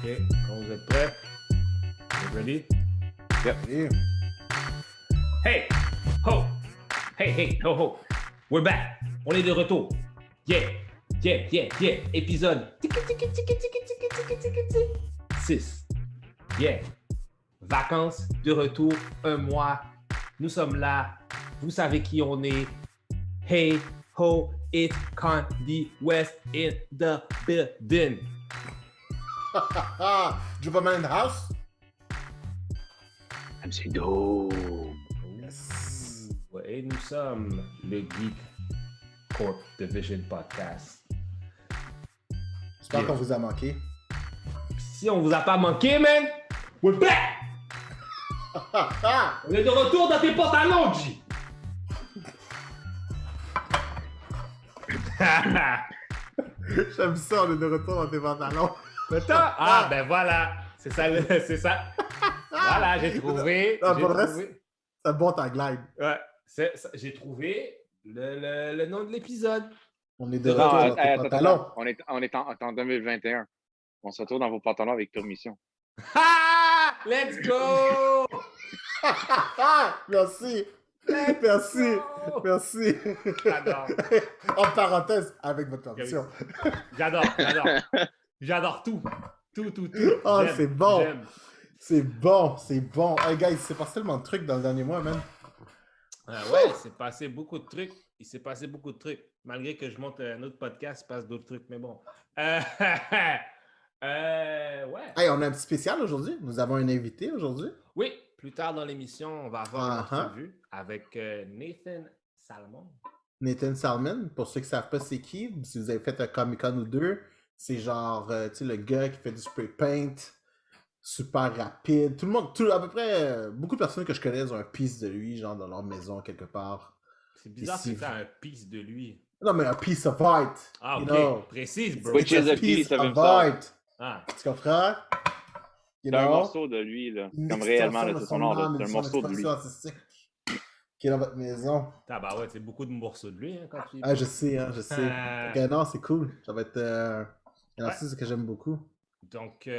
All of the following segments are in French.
OK, quand vous êtes prêts, vous ready? Yep. Yeah. Hey! Ho! Hey, ho, ho! We're back! On est de retour! Yeah! Épisode 6. Yeah! Vacances, de retour, un mois. Nous sommes là. Vous savez qui on est. Hey, ho, it's Condy West in the building. Juppaman in the house? MC Dome. Yes. Et nous sommes le Geek Corp Division Podcast. J'espère Yeah. qu'on vous a manqué. Si on vous a pas manqué, man, we're back! On est de retour dans tes pantalons, G! J'aime ça, on est de retour dans tes pantalons. Ah, ben voilà! C'est ça, c'est ça. Voilà, j'ai trouvé. Non, j'ai pour le reste, trouvé. c'est bon tagline. Ouais, j'ai trouvé le nom de l'épisode. On est de Non, retour dans tes attends, pantalons. on est en 2021. On se retrouve dans vos pantalons avec permission. Ah! Let's go! Merci. Let's Merci. go! Merci. J'adore. En parenthèse, avec votre permission. J'adore. J'adore tout. Tout. Oh, J'aime, c'est bon. j'aime. C'est bon. Hey, guys, il s'est passé tellement de trucs dans le dernier mois, man. Ouais, il s'est passé beaucoup de trucs. Malgré que je monte un autre podcast, il se passe d'autres trucs, mais bon. Ouais. Hey, on a un petit spécial aujourd'hui. Nous avons un invité aujourd'hui. Oui, plus tard dans l'émission, on va avoir une Uh-huh. entrevue avec Nathan Salmon. Nathan Salmon, pour ceux qui ne savent pas c'est qui, si vous avez fait un Comic-Con ou deux, c'est genre, tu sais, le gars qui fait du spray paint, super rapide. Tout le monde, à peu près, beaucoup de personnes que je connais ont un piece de lui, genre dans leur maison quelque part. C'est bizarre Ici. que tu as un piece de lui. Non, mais un piece of art. Ah, you ok. know. Précise, bro. Which is a piece of himself. art. Ah, Tu comprends? You C'est un know? morceau de lui, là. Une Comme extension réellement, là, de c'est son son nom, là. âme et C'est un de son morceau de lui. expression artistique qui est dans votre maison. bah ouais, c'est beaucoup de morceaux de lui hein, quand tu y Ah, je sais, hein, je sais. Ok, non, c'est cool. Ça va être un artiste que j'aime beaucoup. Donc,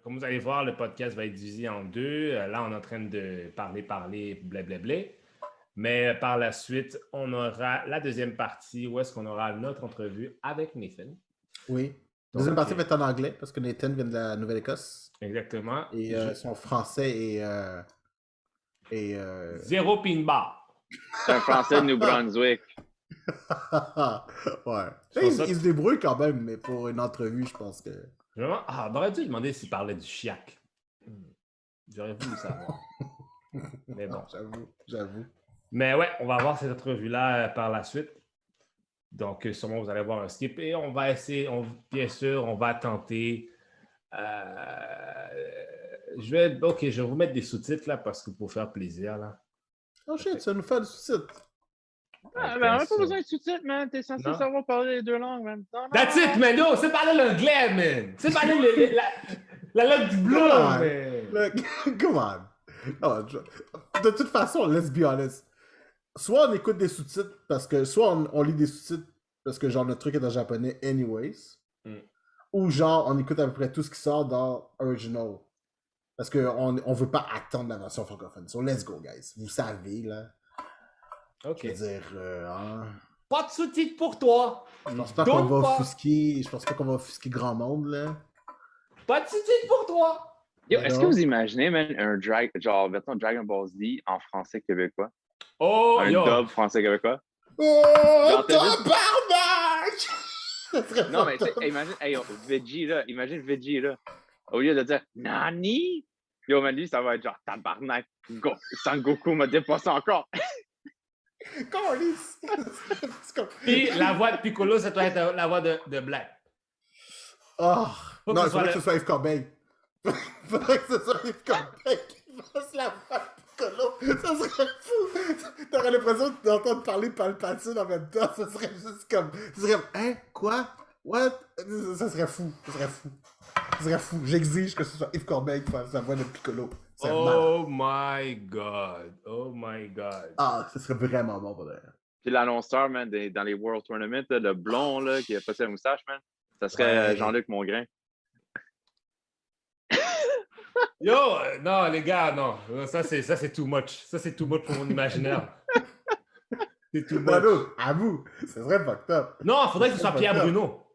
comme vous allez voir, le podcast va être divisé en deux. Là, on est en train de parler, blablabla. Mais par la suite, on aura la deuxième partie où est-ce qu'on aura notre entrevue avec Nathan. Oui. Donc, Deuxième partie va être en anglais parce que Nathan vient de la Nouvelle-Écosse Exactement. et son français est Zéro pin bar. C'est un français de New Brunswick. ouais. Je Il, pense ça- il se débrouille quand même, mais pour une entrevue, je pense que. Vraiment? Ah, on aurait dû lui demander s'il parlait du chiac. J'aurais voulu savoir. Mais bon. J'avoue. Mais ouais, on va avoir cette entrevue-là par la suite. Donc, sûrement, vous allez voir un skip. Et on va essayer, bien sûr, on va tenter. Je vais vous mettre des sous-titres là parce que pour faire plaisir là. Oh shit, ça nous fait du sous-titre. Ah, Ok, ben, on n'a so- pas besoin de sous-titres, man. T'es censé Non. savoir parler les deux langues, man. Non, non, That's non. it, man! Yo, c'est parler l'anglais, man! C'est parler la langue du bleu, Come on. man! Look, come on. Oh, de toute façon, let's be honest. Soit on écoute des sous-titres parce que. Soit on lit des sous-titres parce que genre notre truc est en japonais anyways. Mm. Ou genre on écoute à peu près tout ce qui sort dans original. Parce qu'on on veut pas attendre la version francophone. So let's go, guys. Vous savez, là. Ok. Je veux dire, hein, Pas de sous-titres pour toi! je pense pas qu'on va pas. offusquer. Je pense pas qu'on va offusquer grand monde, là. Pas de sous-titres pour toi! Yo, Mais est-ce non. que vous imaginez, man, genre, version Dragon Ball Z en français québécois? Oh, Un yo! dub français québécois? Oh, Genre, t'as juste- tabarnak! Ça serait Non, mais tu fucked sais, up. imagine, hey, yo, imagine Veggie, là. Au lieu de dire Nani? Yo, man, lui, ça va être genre tabarnak. Sangoku m'a dépassé encore. Câlisse. C'est comme- Puis la voix de Piccolo, ça doit être la voix de Black. Oh. Faut que Non, ce il faudrait soit que ce soit Yves Corbeil. Il faudrait que ce soit Yves Corbeil qui fasse la voix de Piccolo. Ça serait fou. T'aurais l'impression d'entendre parler Palpatine en même temps. Ça serait juste comme... Ça serait comme... Hein? Quoi? What? Ça serait fou. Ça serait fou. J'exige que ce soit Yves Corbeil qui fasse la voix de Piccolo. C'est malade. Oh my God! Oh my God! Ah, ce serait vraiment bon pour l'air. Puis l'annonceur, man, dans les World Tournament, là, le blond, là, qui a passé la moustache, man, ça serait Ouais. Jean-Luc Mongrain. Yo, non, les gars, non. Ça, c'est too much. Ça, c'est too much pour mon imaginaire. C'est too much. À vous, ce serait fucked up. Non, il faudrait que ce soit Pierre Bruno.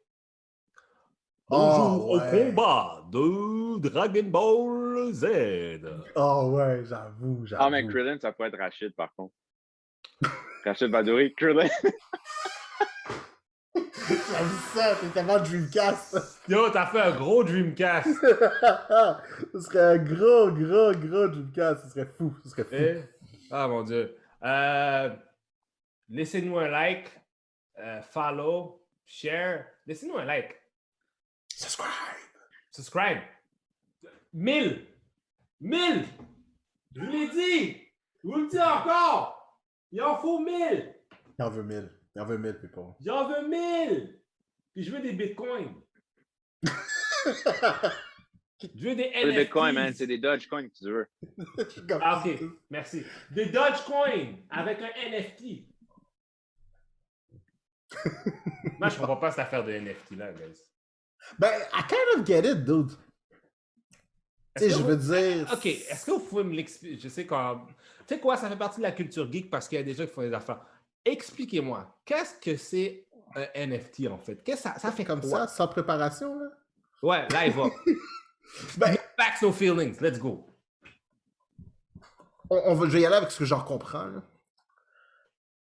Bonjour au combat de Dragon Ball Z. Oh ouais, j'avoue. Ah, mais Krillin, ça pourrait être Rachid, par contre. Rachid Badouri, Krillin. J'aime ça, t'es tellement Dreamcast. Yo, t'as fait un gros Dreamcast. Ce serait un gros Dreamcast. Ce serait fou. Ah, mon Dieu. Laissez-nous un like, follow, share. Laissez-nous un like. Subscribe. 1000. Je vous l'ai dit. Je vous le dis encore. Il en faut 1000. Il en veut 1000. Il en veut 1000, people. J'en veux 1000. Puis je veux des bitcoins. Je veux des NFTs. Des bitcoins, man. C'est des Dogecoin que tu veux. Ah, ok. Merci. Des Dogecoin avec un NFT. Moi, je comprends pas cette affaire de NFT là, guys. Ben, I kind of get it, dude. Tu sais, je veux dire... Ok, est-ce que vous pouvez me l'expliquer? Je sais quand... Tu sais quoi, ça fait partie de la culture geek parce qu'il y a des gens qui font des affaires. Expliquez-moi, qu'est-ce que c'est un NFT en fait? Qu'est-ce que ça fait comme quoi? ça, sans préparation, là? Ouais, là, il va. Ben, Facts, no feelings, let's go. je vais y aller avec ce que j'en comprends, là.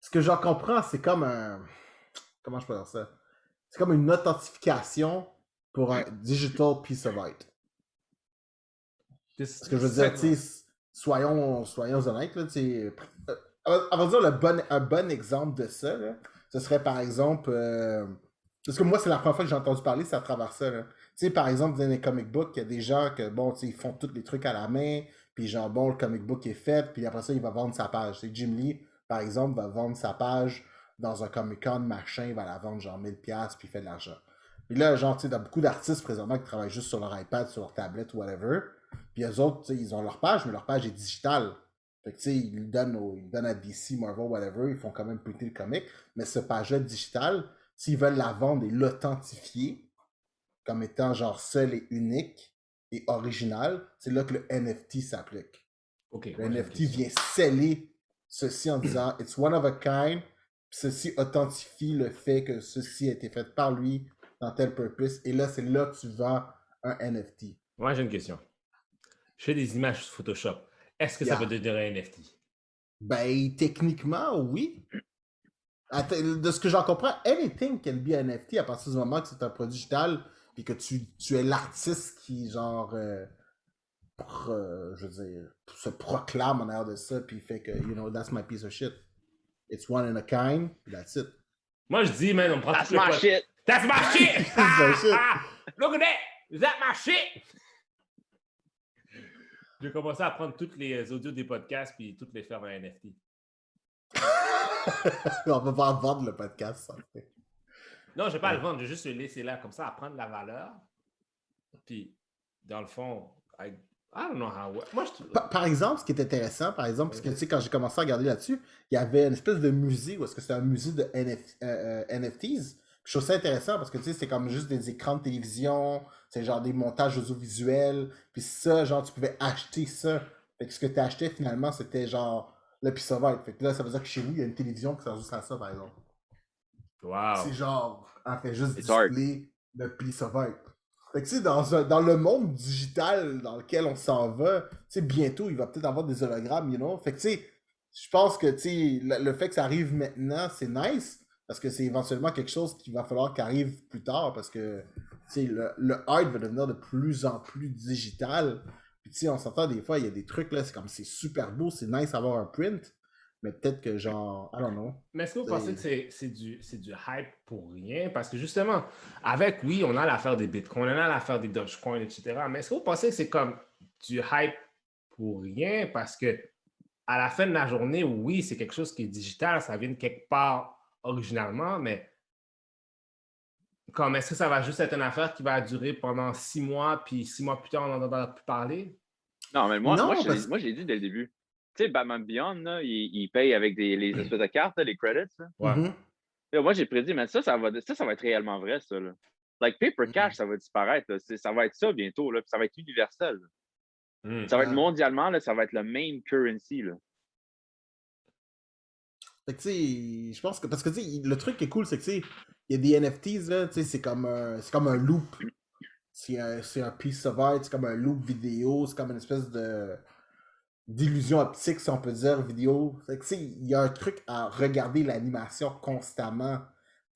Ce que j'en comprends, c'est comme un... Comment je peux dire ça? C'est comme une authentification pour un digital piece of art. Ce que je veux dire, tu sais, soyons honnêtes, là, tu sais... On va dire un bon exemple de ça, là, ce serait par exemple... parce que moi, c'est la première fois que j'ai entendu parler, c'est à travers ça, là. Tu sais, par exemple, dans les comic books, il y a des gens que, bon, tu sais, ils font tous les trucs à la main, puis genre, bon, le comic book est fait, puis après ça, il va vendre sa page. C'est Jim Lee, par exemple, va vendre sa page dans un Comic-Con, machin, il va la vendre genre 1000$, puis il fait de l'argent. Puis là, genre, tu sais, t'as beaucoup d'artistes présentement qui travaillent juste sur leur iPad, sur leur tablette, whatever. Puis eux autres, tu sais, ils ont leur page, mais leur page est digitale. Fait que, tu sais, ils donnent à DC, Marvel, whatever, ils font quand même printer le comic, mais ce page-là digitale, s'ils veulent la vendre et l'authentifier comme étant genre seul et unique et original, c'est là que le NFT s'applique. Okay, le NFT vient sceller ceci en disant « It's one of a kind », ceci authentifie le fait que ceci a été fait par lui dans tel purpose, et là, c'est là que tu vends un NFT. Moi, j'ai une question. Je fais des images sur Photoshop. Est-ce que ça peut devenir un NFT? Ben, techniquement, oui. De ce que j'en comprends, anything can be an NFT à partir du moment que c'est un produit digital puis que tu es l'artiste qui, genre, je veux dire, se proclame en arrière de ça puis fait que, you know, that's my piece of shit. It's one in a kind, that's it. Moi, je dis, man, on prend That's my shit! That's my shit! That's my shit! Look at that! Is that my shit? Je vais commencer à prendre tous les audios des podcasts puis toutes les faire en NFT. On va pas vendre le podcast, ça. Non, je vais pas le vendre, je vais juste le laisser là, comme ça, à prendre la valeur. Puis, dans le fond, I don't know how... Moi, par exemple, ce qui est intéressant, par exemple, parce que tu sais, quand j'ai commencé à regarder là-dessus, il y avait une espèce de musée, où est-ce que c'est un musée de NFTs. Je trouve ça intéressant parce que tu sais, c'est comme juste des écrans de télévision, c'est genre des montages audiovisuels, puis ça, genre, tu pouvais acheter ça. Fait que ce que tu achetais finalement, c'était genre le piece of art. Fait que là, ça veut dire que chez vous, il y a une télévision qui sert juste à ça, par exemple. Wow. C'est genre, elle fait juste display le piece of art. Fait que tu sais, dans le monde digital dans lequel on s'en va, tu sais, bientôt, il va peut-être avoir des hologrammes, you know. Fait que tu sais, je pense que tu sais, le fait que ça arrive maintenant, c'est nice, parce que c'est éventuellement quelque chose qu'il va falloir qu'il arrive plus tard, parce que tu sais, le art va devenir de plus en plus digital. Puis tu sais, on s'entend des fois, il y a des trucs là, c'est comme c'est super beau, c'est nice d'avoir un print, mais peut-être que genre, I don't know. Mais est-ce que vous pensez que c'est du hype pour rien? Parce que justement, avec, oui, on a l'affaire des bitcoins, on a l'affaire des Dogecoin, etc. Mais est-ce que vous pensez que c'est comme du hype pour rien? Parce que à la fin de la journée, oui, c'est quelque chose qui est digital, ça vient de quelque part originalement, mais comme est-ce que ça va juste être une affaire qui va durer pendant 6 mois, puis 6 mois plus tard, on n'en entendra plus parler? Non, mais moi, j'ai dit dès le début. Tu sais, Batman Beyond, là, il paye avec les espèces de cartes, là, les credits. Là. Ouais. Là, moi, j'ai prédit, mais ça va être réellement vrai, ça. Là. Like, Paper Cash, ça va disparaître. Là. Ça va être ça bientôt, là, puis ça va être universel. Ça va être mondialement, là, ça va être le même currency, là. Fait que, tu sais, je pense que. Parce que, tu sais, le truc qui est cool, c'est que, tu sais, il y a des NFTs, là, tu sais, c'est comme un loop. C'est un piece of art, c'est comme un loop vidéo, c'est comme une espèce d'illusion optique, si on peut dire, vidéo. Fait que, tu sais, il y a un truc à regarder l'animation constamment.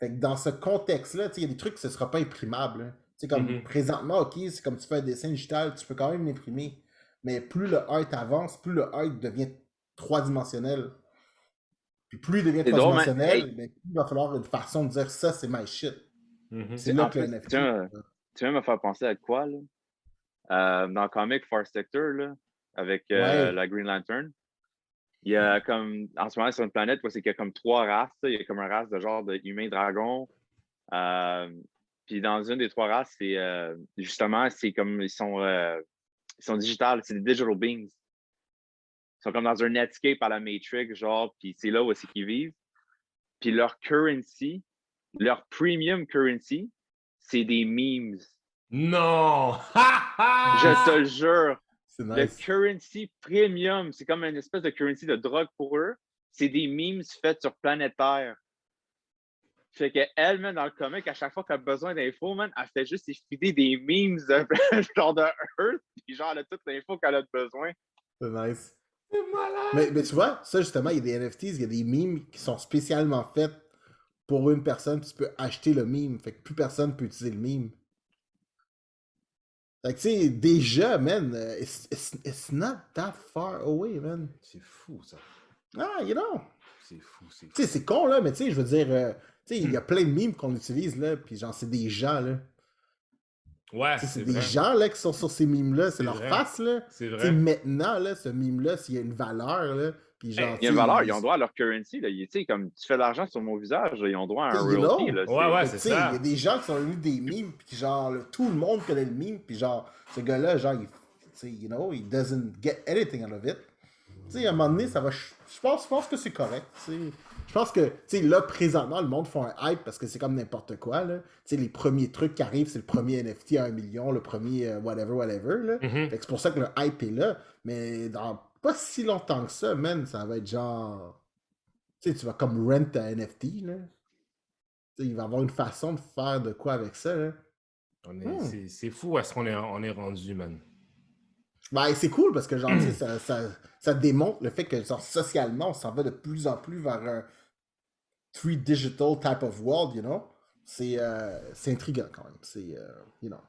Fait que dans ce contexte-là, tu sais, il y a des trucs que ce ne sera pas imprimable. Hein. Tu sais, comme présentement, ok, c'est comme tu fais un dessin digital, tu peux quand même l'imprimer. Mais plus le art avance, plus le art devient trois-dimensionnel. Puis plus il devient C'est drôle, man. trois-dimensionnel, Hey, ben, plus il va falloir une façon de dire ça, c'est my shit. C'est là en que le plus, NFT. tu viens me faire penser à quoi, là? Dans le comic Far Sector, là, avec Ouais. la Green Lantern, il y a comme, en ce moment, sur une planète, où c'est qu'il y a comme 3 races, là. Il y a comme une race de genre de humain-dragon. Puis dans une des 3 races, c'est justement, c'est comme, ils sont digitales, c'est des digital beings. Ils sont comme dans un Netscape à la Matrix, genre, puis c'est là où c'est qu'ils vivent. Puis leur currency, leur premium currency, c'est des memes. Non! Je te le jure. C'est Le nice. currency premium, c'est comme une espèce de currency de drogue pour eux. C'est des memes faits sur planète Terre. Fait qu'elle, man, dans le comic, à chaque fois qu'elle a besoin d'infos, man, elle fait juste filer des memes de genre de Earth, puis genre, elle a toute l'info qu'elle a besoin. C'est nice. C'est malade! Mais tu vois, ça justement, il y a des NFTs, il y a des memes qui sont spécialement faits pour une personne, puis tu peux acheter le meme. Fait que plus personne peut utiliser le meme. Fait que tu sais, déjà, man, it's not that far away, man. C'est fou, ça. Ah, you know. C'est fou, c'est fou. Tu sais, c'est con, là, mais tu sais, je veux dire, tu sais, il y a plein de memes qu'on utilise, là, puis genre, c'est des gens, là. Ouais, C'est c'est des vrai. gens là, qui sont sur ces mimes-là, c'est leur vrai. face. Là. C'est T'sais, vrai. maintenant, là, ce mime-là, s'il y a une valeur, là, puis genre, Il y a une valeur, ils ont droit à leur currency. Là. Comme tu fais de l'argent sur mon visage, là, ils ont droit à un you royalty. know? Là, Ouais, Fait que, c'est il y ça. a des gens qui sont venus des mimes, puis genre, tout le monde connaît le mime, puis genre, ce gars-là, genre, you know, he doesn't get anything out of it. Tu sais, à un moment donné, ça va. Je pense que c'est correct. T'sais. Je pense que, tu sais, là, présentement, le monde fait un hype parce que c'est comme n'importe quoi, là. Tu sais, les premiers trucs qui arrivent, c'est le premier NFT à 1 million, le premier whatever, là. Fait que c'est pour ça que le hype est là. Mais dans pas si longtemps que ça, man, ça va être genre. Tu sais, tu vas comme rent un NFT, là. Tu sais, il va y avoir une façon de faire de quoi avec ça, là. C'est fou où est-ce qu'on est rendu, man. Ben, c'est cool parce que, genre, tu sais, ça démontre le fait que, genre, socialement, on s'en va de plus en plus vers un 3D type of world, you know? C'est intriguant quand même. C'est, you know.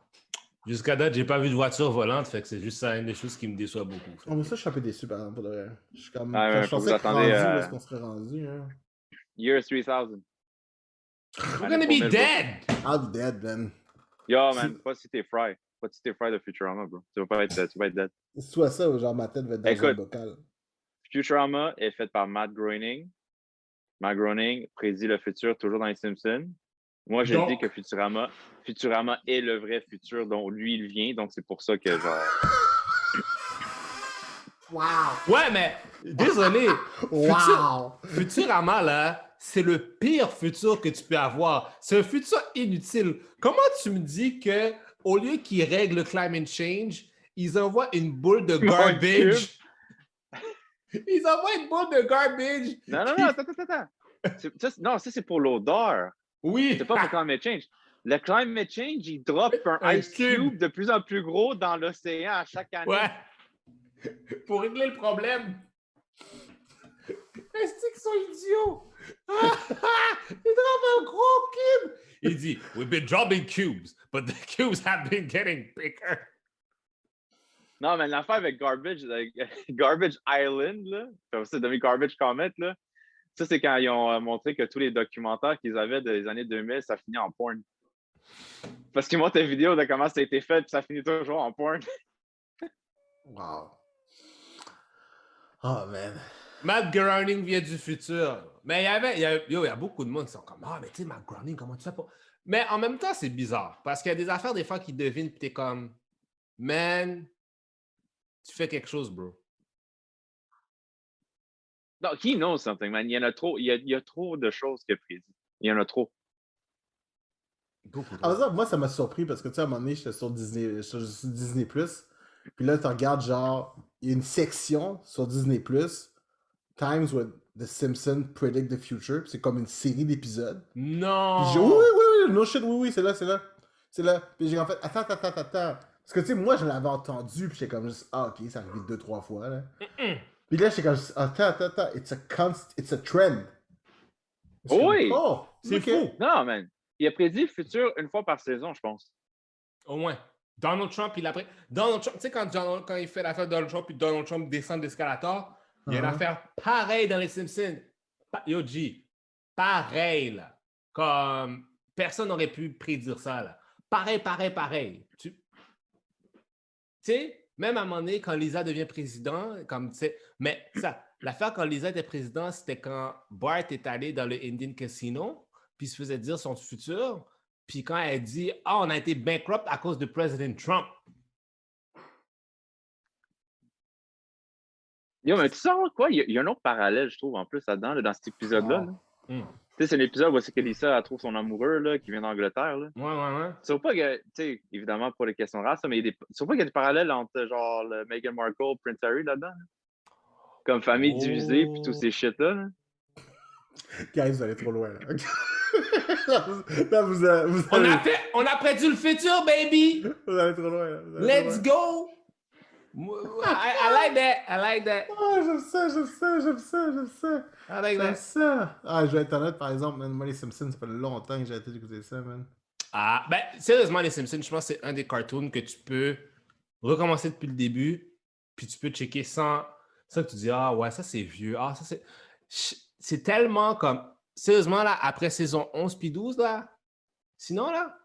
Jusqu'à date, j'ai pas vu de voiture volante, fait que c'est juste ça, une des choses qui me déçoit beaucoup. Oh, mais ça, je suis un peu déçu, par exemple. Pour de vrai. Je suis comme. Ah, Je faut pensais vous être attendez, rendu où est-ce qu'on serait rendu, hein? Year 3000. We're gonna be dead! I'll be dead, man. Yo, man, pas si t'es fry. Pas si t'es fry de Futurama, bro. Tu vas pas être dead. C'est soit ça ou genre ma tête va être dans un Écoute, bocal. Futurama est fait par Matt Groening. Matt Groening prédit le futur toujours dans les Simpsons. Moi, je dis que Futurama est le vrai futur dont lui, il vient. Donc, c'est pour ça que, genre... Wow! Ouais, mais désolé. Wow! Futurama, là, c'est le pire futur que tu peux avoir. C'est un futur inutile. Comment tu me dis que au lieu qu'ils règlent le climate change, ils envoient une boule de garbage? Ils envoient une boule de garbage. Non, attends. Non, ça, c'est pour l'odeur. Oui. C'est pas pour climate change. Le climate change, il drop un ice cube de plus en plus gros dans l'océan à chaque année. Ouais. Pour régler le problème. Est-ce qu'ils sont idiots? Ils droppent un gros cube. Il dit, we've been dropping cubes, but the cubes have been getting bigger. Non, mais l'affaire avec Garbage Island, là, c'est devenu Garbage Comet, là, ça, c'est quand ils ont montré que tous les documentaires qu'ils avaient des années 2000, ça finit en porn. Parce qu'ils montrent des vidéos de comment ça a été fait, puis ça finit toujours en porn. Wow. Oh, man. Matt Groening vient du futur. Mais il y a beaucoup de monde qui sont comme, ah, mais tu sais, Matt Groening, comment tu fais pas? Mais en même temps, c'est bizarre. Parce qu'il y a des affaires, des fois, qui devinent, puis t'es comme, man, tu fais quelque chose, bro. Non, he knows something, man. Il y en a trop. Il y a trop de choses qu'il a prédit. Il y en a trop. Alors ça, moi, ça m'a surpris parce que, tu sais, à un moment donné, j'étais sur Disney+. Puis là, tu regardes, genre, il y a une section sur Disney+, Times when the Simpsons predict the future. Puis c'est comme une série d'épisodes. Puis j'ai Non! oui, no shit, oui, c'est là. C'est là. Puis j'ai en fait, attends. Parce que, tu sais, moi, je l'avais entendu, puis j'étais comme juste, ok, ça arrive 2-3 fois, là. Puis là, j'étais comme juste, attends, it's a trend. Oui! Oh, C'est ok. fou! Non, man. Il a prédit le futur une fois par saison, je pense. Au moins. Donald Trump, il a pris. Donald Trump, tu sais, quand il fait l'affaire de Donald Trump, puis Donald Trump descend d'escalator, il y a une affaire pareille dans les Simpsons. Yo, G, pareil, là. Comme personne n'aurait pu prédire ça, là. Pareil. Tu sais, même à un moment donné, quand Lisa devient président, comme tu sais, mais ça, l'affaire quand Lisa était président, c'était quand Bart est allé dans le Indian Casino, puis il se faisait dire son futur, puis quand elle dit « Ah, on a été bankrupt à cause de President Trump ». Yo, mais tu sens quoi? Il y a un autre parallèle, je trouve, en plus, là-dedans, là, dans cet épisode-là. Mm. Tu sais, c'est l'épisode où c'est que Lisa elle trouve son amoureux là, qui vient d'Angleterre. Là. Ouais. Tu sais pas que, tu sais, évidemment, pour les questions de race, mais tu sais pas qu'il y a des parallèles entre, genre, le Meghan Markle, Prince Harry là-dedans? Là? Comme famille divisée, puis tous ces shit-là. Là. Guys, vous allez trop loin, là. Là, vous On a prédit le futur, baby! Vous allez trop loin, là. Let's go! I like that. Oh, j'aime ça. I like J'aime that. ça. Ah, je vais être honnête, par exemple, man, moi, les Simpsons, ça fait longtemps que j'ai arrêté d'écouter ça, man. Ah, ben, sérieusement, les Simpsons, je pense que c'est un des cartoons que tu peux recommencer depuis le début, puis tu peux checker sans que tu dis, ah ouais, ça c'est vieux, ah ça c'est... C'est tellement comme... Sérieusement, là, après saison 11 puis 12, là, sinon, là,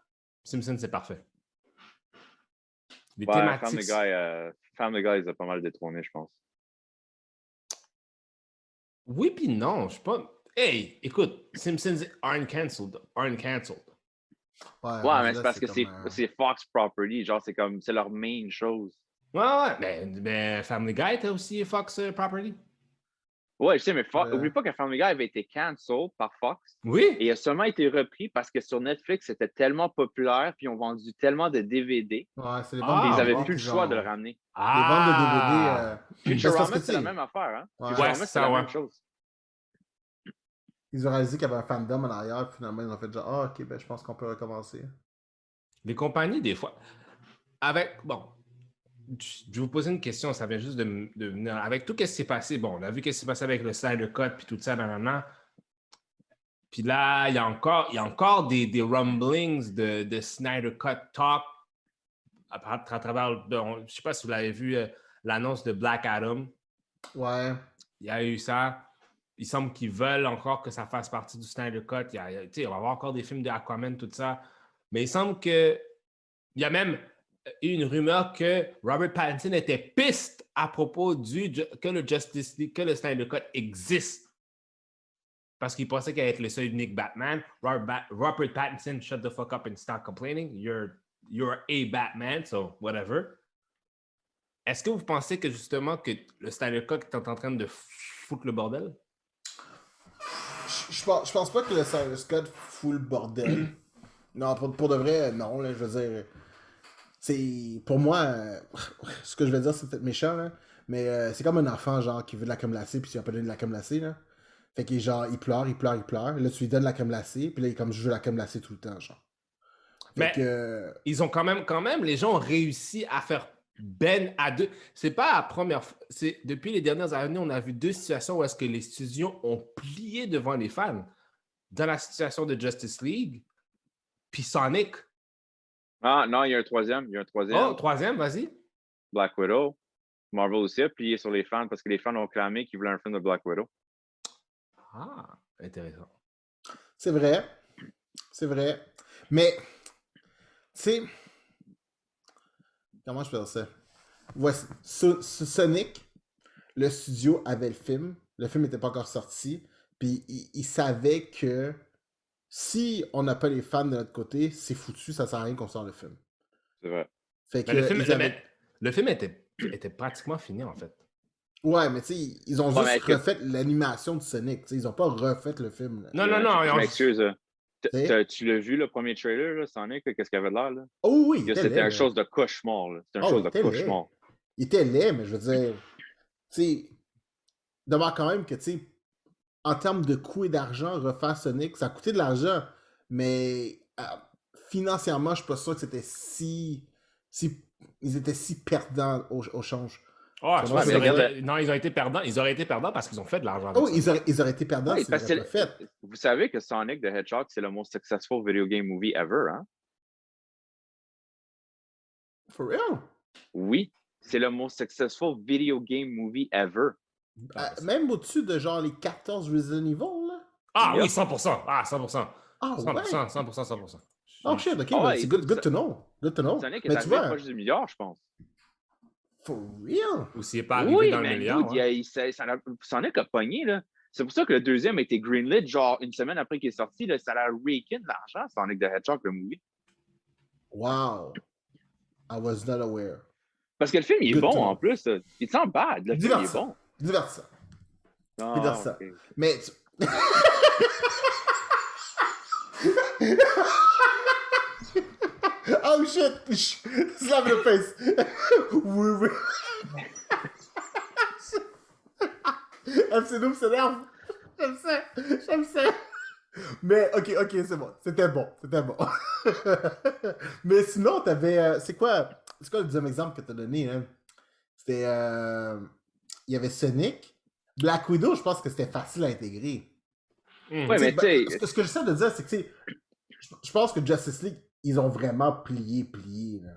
Simpsons, c'est parfait. Les Ouais, thématiques... Family Guy, ils ont pas mal détrôné, je pense. Oui puis non, je sais pas... Hey, écoute, Simpsons aren't cancelled. Ouais, mais c'est parce que c'est Fox Property, genre, c'est leur main chose. Ouais, mais Family Guy était aussi Fox Property. Ouais, je sais, mais oublie pas que Family Guy avait été cancelled par Fox. Oui. Et il a seulement été repris parce que sur Netflix, c'était tellement populaire, puis ils ont vendu tellement de DVD. Ouais, c'est les Ah, ventes Ils de n'avaient DVD, plus le choix de le ramener. Les ventes de DVD. Futurama, c'est la même affaire, hein? Ouais. Futurama, Ouais, c'est la même chose. Ils ont réalisé qu'il y avait un fandom en arrière, puis finalement, ils ont fait genre, ah, ok, ben je pense qu'on peut recommencer. Les compagnies, des fois, bon, je vais vous poser une question, ça vient juste de venir. Avec tout ce qui s'est passé, bon, on a vu ce qui s'est passé avec le Snyder Cut, puis tout ça, nanana. Puis là, il y a encore des rumblings de Snyder Cut talk à travers, je ne sais pas si vous l'avez vu, l'annonce de Black Adam. Ouais. Il y a eu ça. Il semble qu'ils veulent encore que ça fasse partie du Snyder Cut. On va avoir encore des films de Aquaman, tout ça. Mais il semble que... Il y a même eu une rumeur que Robert Pattinson était piste à propos que le Justice League, que le Snyder Cut existe. Parce qu'il pensait qu'il allait être le seul unique Batman. Robert Pattinson, shut the fuck up and stop complaining. You're a Batman, so whatever. Est-ce que vous pensez que justement que le Snyder Cut est en train de foutre le bordel? Je pense pas que le Snyder Cut fout le bordel. Non, pour de vrai, non, là, je veux dire... C'est... Pour moi, ce que je vais dire, c'est peut-être méchant, là, mais c'est comme un enfant, genre, qui veut de la crème glacée, puis tu lui as pas donné de la crème glacée, là. Fait qu'il genre, il pleure. Là, tu lui donnes la crème glacée, puis là, il est comme, je veux la crème glacée tout le temps, genre. Mais ils ont quand même, les gens ont réussi à faire ben à deux. C'est pas la première fois. Depuis les dernières années, on a vu deux situations où est-ce que les studios ont plié devant les fans. Dans la situation de Justice League, puis Sonic. Ah, non, il y a un troisième. Oh, troisième, vas-y. Black Widow. Marvel aussi a plié sur les fans parce que les fans ont clamé qu'ils voulaient un film de Black Widow. Ah, intéressant. C'est vrai. Mais, tu sais, comment je peux dire ça? Voici, Sonic, le studio avait le film n'était pas encore sorti, puis il savait que si on n'a pas les fans de notre côté, c'est foutu, ça sert à rien qu'on sorte le film. C'est vrai. Fait que le film était pratiquement fini, en fait. Ouais, mais tu sais, ils ont juste refait l'animation de Sonic, tu sais, ils ont pas refait le film. Là. Non. Je m'excuse. Tu l'as vu, le premier trailer, là, Sonic, qu'est-ce qu'il avait de l'air, là? Oh oui! C'était une chose de cauchemar, là. C'était une chose de cauchemar. il était laid, mais je veux dire, tu sais, demeure quand même que, tu sais, en termes de coût et d'argent, refaire Sonic, ça a coûté de l'argent, mais financièrement, je suis pas sûr que c'était ils étaient si perdants au change. Ah, je pense mais qu'ils regarde, auraient été... Non, ils auraient été perdants parce qu'ils ont fait de l'argent avec Oh, ça. ils auraient été perdants ouais, s'ils parce l'avaient que pas fait. vous savez que Sonic the Hedgehog, c'est le most successful video game movie ever, hein? For real? Oui, c'est le most successful video game movie ever. Même au-dessus de genre les 14 Resident Evil, là? Ah Yep. oui, 100%. Ah, 100%. Ah 100%, ouais? 100%, 100%. Oh shit, ok, Ah ben, ouais, c'est écoute, good to know. Good to know. Sonic est Mais tu arrivé vois, proche du milliard, je pense. for real? Ou s'il n'est pas arrivé Oui, dans le man, milliard. dude, Sonic a pogné, là. C'est pour ça que le deuxième a été greenlit, genre une semaine après qu'il est sorti, là, ça a raké de l'argent, Sonic the Hedgehog, le movie. Wow. I was not aware. Parce que le film, il est Good bon to know. en plus. Il sent bad. Le film, il est bon. Divertissant. Non, Divertissant. ok. Mais oh shit! Slap in the face! Oui, oui. MC Noob s'énerve. J'aime ça. Mais ok, c'est bon. C'était bon. Mais sinon, t'avais. C'est quoi le deuxième exemple que t'as donné, hein? C'était. Il y avait Sonic. Black Widow, je pense que c'était facile à intégrer. Ouais, mais tu sais. Ce que j'essaie de dire, c'est que je pense que Justice League, ils ont vraiment plié. Là.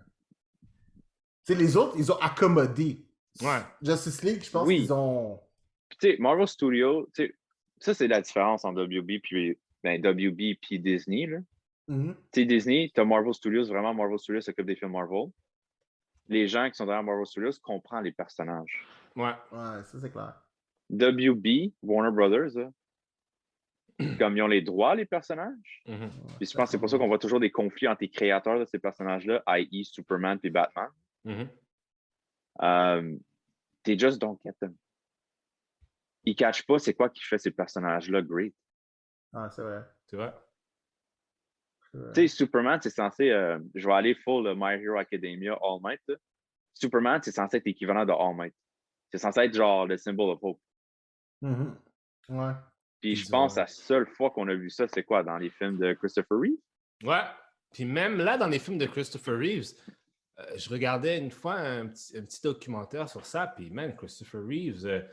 Les autres, ils ont accommodé. Ouais. Justice League, je pense Oui. qu'ils ont. Tu sais, Marvel Studios, ça, c'est la différence entre WB puis Disney. Là. Mm-hmm. Tu sais, Disney, t'as Marvel Studios, vraiment, Marvel Studios s'occupe des films Marvel. Les gens qui sont derrière Marvel Studios comprennent les personnages. Ouais. Ouais, ça, c'est clair. WB, Warner Brothers, là, comme ils ont les droits, les personnages. Mm-hmm. Puis je pense que c'est pour ça qu'on voit toujours des conflits entre les créateurs de ces personnages-là, i.e. Superman puis Batman. Mm-hmm. They just don't get them. Ils ne cachent pas c'est quoi qui fait ces personnages-là great. Ah, c'est vrai. C'est vrai. Tu sais, Superman, c'est censé... je vais aller full My Hero Academia All Might. Là. Superman, c'est censé être l'équivalent de All Might. C'est censé être genre le symbol of hope. Mm-hmm. Ouais. Puis je pense que la seule fois qu'on a vu ça, c'est quoi? Dans les films de Christopher Reeve? Ouais. Puis même là, dans les films de Christopher Reeves, je regardais une fois un petit documentaire sur ça, puis même Christopher Reeves,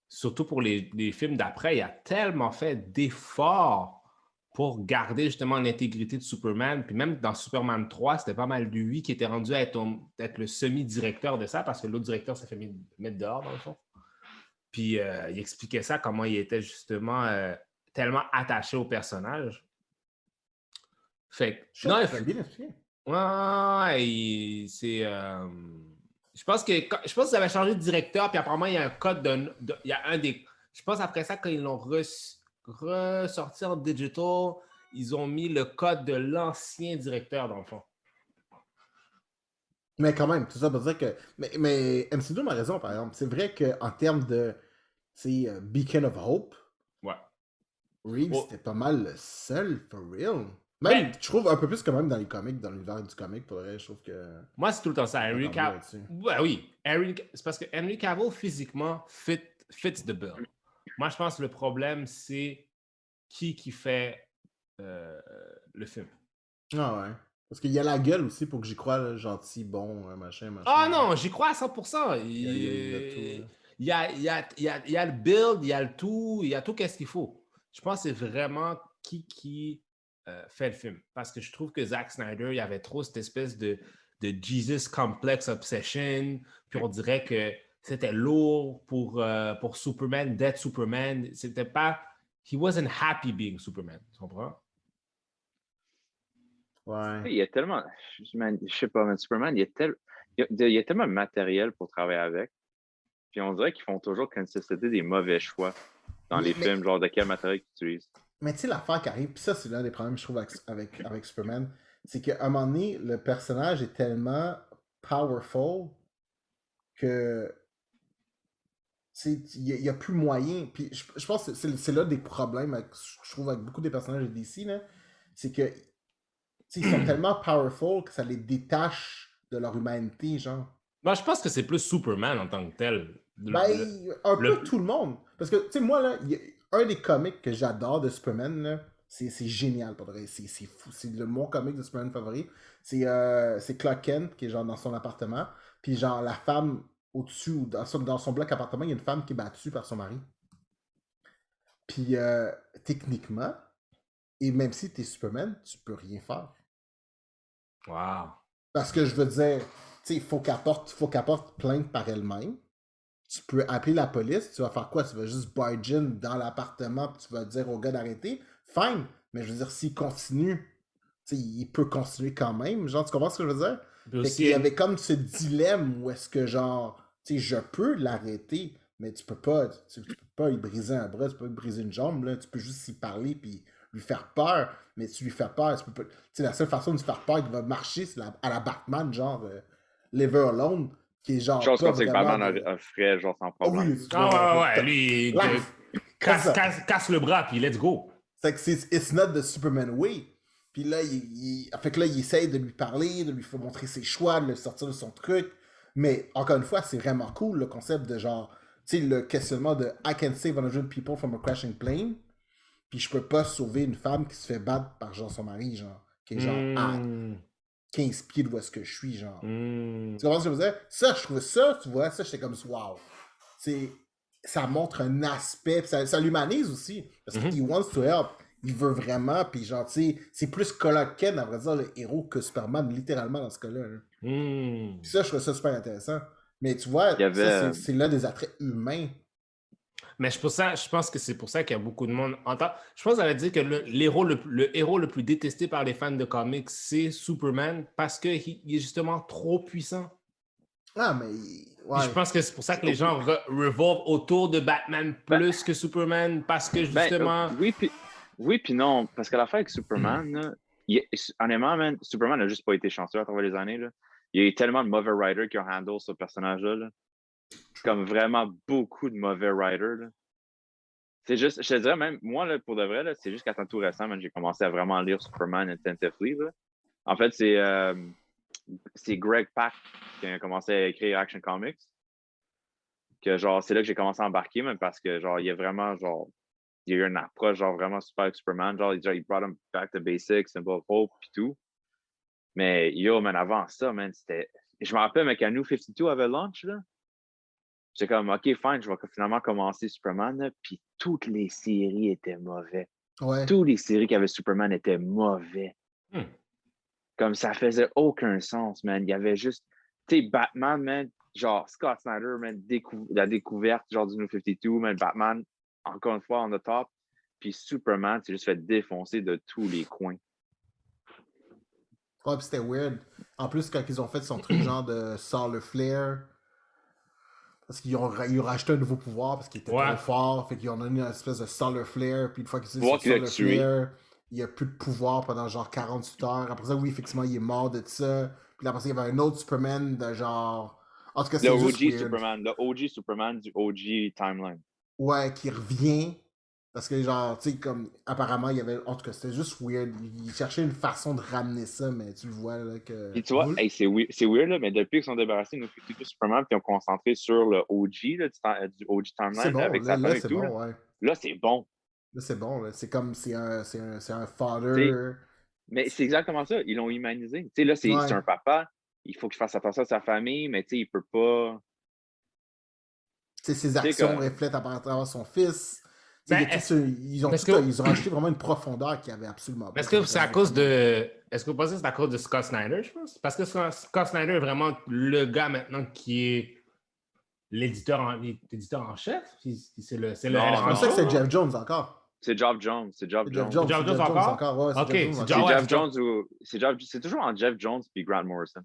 surtout pour les films d'après, il a tellement fait d'efforts pour garder justement l'intégrité de Superman. Puis même dans Superman 3, c'était pas mal lui qui était rendu à être le semi-directeur de ça, parce que l'autre directeur s'est fait mettre dehors, dans le fond. Puis il expliquait ça, comment il était justement tellement attaché au personnage. Fait que... Non, bien expliqué. Ouais, c'est... Je pense qu'ils avaient changé de directeur, puis apparemment, il y a un code il y a un des... Je pense après ça, quand ils l'ont ressorti en digital, ils ont mis le code de l'ancien directeur, dans le fond. Mais quand même, tout ça pour dire que... Mais MC2 a raison, par exemple. C'est vrai qu'en termes de Beacon of Hope, ouais. Reeves, c'était pas mal le seul, for real. Même, je trouve un peu plus quand même dans les comics, dans l'univers du comic, pour le reste, je trouve que... Moi, c'est tout le temps ça. Henry Cavill... Ouais, oui. C'est parce que Henry Cavill, physiquement, fits the bill. Moi, je pense que le problème, c'est qui fait le film. Ah ouais. Parce qu'il y a la gueule aussi pour que j'y croie, là, gentil, bon, machin. Ah non, j'y crois à 100%. Il y a le build, il y a le tout, il y a tout qu'est-ce qu'il faut. Je pense que c'est vraiment qui fait le film. Parce que je trouve que Zack Snyder, il y avait trop cette espèce de Jesus Complex Obsession, puis on dirait que c'était lourd pour Superman, d'être Superman. C'était pas... He wasn't happy being Superman, tu comprends? Ouais. Il y a tellement... Je sais pas, mais Superman, il y a tellement de matériel pour travailler avec. Puis on dirait qu'ils font toujours consister des mauvais choix dans les films, genre de quel matériel qu'ils utilisent. Mais tu sais, l'affaire qui arrive, puis ça, c'est l'un des problèmes, je trouve, avec Superman, c'est qu'à un moment donné, le personnage est tellement powerful que il n'y a plus moyen. Puis je pense que c'est là des problèmes, je trouve, avec beaucoup des personnages de DC, là, c'est que ils sont tellement powerful que ça les détache de leur humanité, genre. Moi, je pense que c'est plus Superman en tant que tel. Un peu tout le monde. Parce que, tu sais, moi, là, un des comics que j'adore de Superman, là, c'est génial, pour vrai. C'est fou. C'est mon comic de Superman favori. C'est Clark Kent, qui est genre dans son appartement. Puis genre, la femme au-dessus, ou dans son bloc appartement, il y a une femme qui est battue par son mari. Puis, techniquement, et même si t'es Superman, tu peux rien faire. Wow. Parce que je veux dire, tu sais, faut qu'elle porte plainte par elle-même. Tu peux appeler la police, tu vas faire quoi? Tu vas juste barge in dans l'appartement, puis tu vas dire au gars d'arrêter. Fine, mais je veux dire, s'il continue, tu sais, il peut continuer quand même. Genre, tu comprends ce que je veux dire? Il y avait comme ce dilemme où est-ce que, genre, tu sais, je peux l'arrêter, mais tu peux pas lui briser un bras, tu peux pas lui briser une jambe, là. Tu peux juste y parler, puis lui faire peur. Mais si tu lui fais peur, tu peux pas... Tu sais, la seule façon de lui faire peur qui va marcher, c'est à la Batman, genre, Leave Her Alone, qui est genre. Chose comme c'est que Batman a ferait, genre, sans problème. Ouais, lui, casse le bras, puis let's go. C'est que it's not the Superman way. Puis là, fait que là, il essaye de lui parler, de lui faire montrer ses choix, de le sortir de son truc. Mais encore une fois, c'est vraiment cool le concept de genre, tu sais, le questionnement de I can save 100 people from a crashing plane. Puis je peux pas sauver une femme qui se fait battre par genre son mari, genre, qui est genre à 15 pieds de où est-ce que je suis, genre. Tu comprends ce que je veux dire? Ça, je trouve ça, tu vois, ça, j'étais comme wow. Ça montre un aspect, ça l'humanise aussi. Parce qu'il wants to help. Il veut vraiment, puis genre, tu sais, c'est plus Clark Kent, à vrai dire, le héros que Superman, littéralement, dans ce cas-là. Puis ça, je trouve ça super intéressant. Mais tu vois, c'est là des attraits humains. Mais je pense que c'est pour ça qu'il y a beaucoup de monde. Je pense qu'on va dire que le héros le plus détesté par les fans de comics, c'est Superman, parce qu'il est justement trop puissant. Ah, mais... Ouais. Je pense que c'est pour ça que les gens revolvent autour de Batman plus que Superman, parce que justement... Oui, puis non, parce qu'à la fin avec Superman, honnêtement, man, Superman n'a juste pas été chanceux à travers les années. Là. Il y a eu tellement de mauvais writers qui ont handle ce personnage-là. Là. Comme vraiment beaucoup de mauvais writers. Là. C'est juste, je te dirais même, moi, là, pour de vrai, là, c'est juste qu'à temps tout récent, j'ai commencé à vraiment lire Superman intensively. Là. En fait, c'est Greg Pak qui a commencé à écrire Action Comics. Que genre, c'est là que j'ai commencé à embarquer, même parce que genre, il y a vraiment genre. Il y a eu une approche genre vraiment super avec Superman. Genre, il brought him back to basics, Symbol of Hope, puis tout. Mais yo, man, avant ça, man, c'était... Je me rappelle, mais quand New 52 avait launch, là, j'étais comme, OK, fine, je vais finalement commencer Superman, là, puis toutes les séries étaient mauvais. Ouais. Toutes les séries qui avaient Superman étaient mauvais. Comme ça faisait aucun sens, man. Il y avait juste... Tu sais, Batman, man, genre Scott Snyder, man, la découverte genre du New 52, man, Batman... Encore une fois, on the top. Puis Superman s'est juste fait défoncer de tous les coins. Ouais, puis c'était weird. En plus, quand ils ont fait son truc genre de Solar Flare, parce qu'ils ont rajouté un nouveau pouvoir parce qu'il était trop fort. Fait qu'ils ont donné une espèce de Solar Flare. Puis une fois qu'ils utilisent Solar Flare, il n'y a plus de pouvoir pendant genre 48 heures. Après ça, oui, effectivement, il est mort de ça. Puis après ça, il y avait un autre Superman de genre... En tout cas, c'est juste weird. Le OG Superman du OG timeline. Ouais, qui revient. Parce que, genre, tu sais, comme, apparemment, il y avait. En tout cas, c'était juste weird. Il cherchait une façon de ramener ça, mais tu le vois, là, que. Puis tu vois, hey, c'est weird, là, mais depuis qu'ils sont débarrassés de nos Superman, puis ils ont concentré sur le OG, là, du OG timeline, bon, avec sa là, et tout. bon, ouais. Là, c'est bon. Là, c'est bon, là. C'est comme, c'est un father. Mais c'est exactement ça. Ils l'ont humanisé. Tu sais, là, c'est un papa. Il faut qu'il fasse attention à sa famille, mais tu sais, il peut pas. Tu sais, ses actions reflètent à travers son fils. Ils ont rajouté vraiment une profondeur qu'il y avait absolument pas. Est-ce que c'est à cause de... Est-ce que vous pensez que c'est à cause de Scott Snyder, je pense? Parce que Scott Snyder est vraiment le gars maintenant qui est l'éditeur en chef. C'est le je pensais que c'est Jeff Jones encore. C'est Geoff Jones. C'est Geoff Jones. Geoff Jones encore? Ouais, OK. C'est Geoff Jones ou... C'est toujours entre Geoff Jones et Grant Morrison.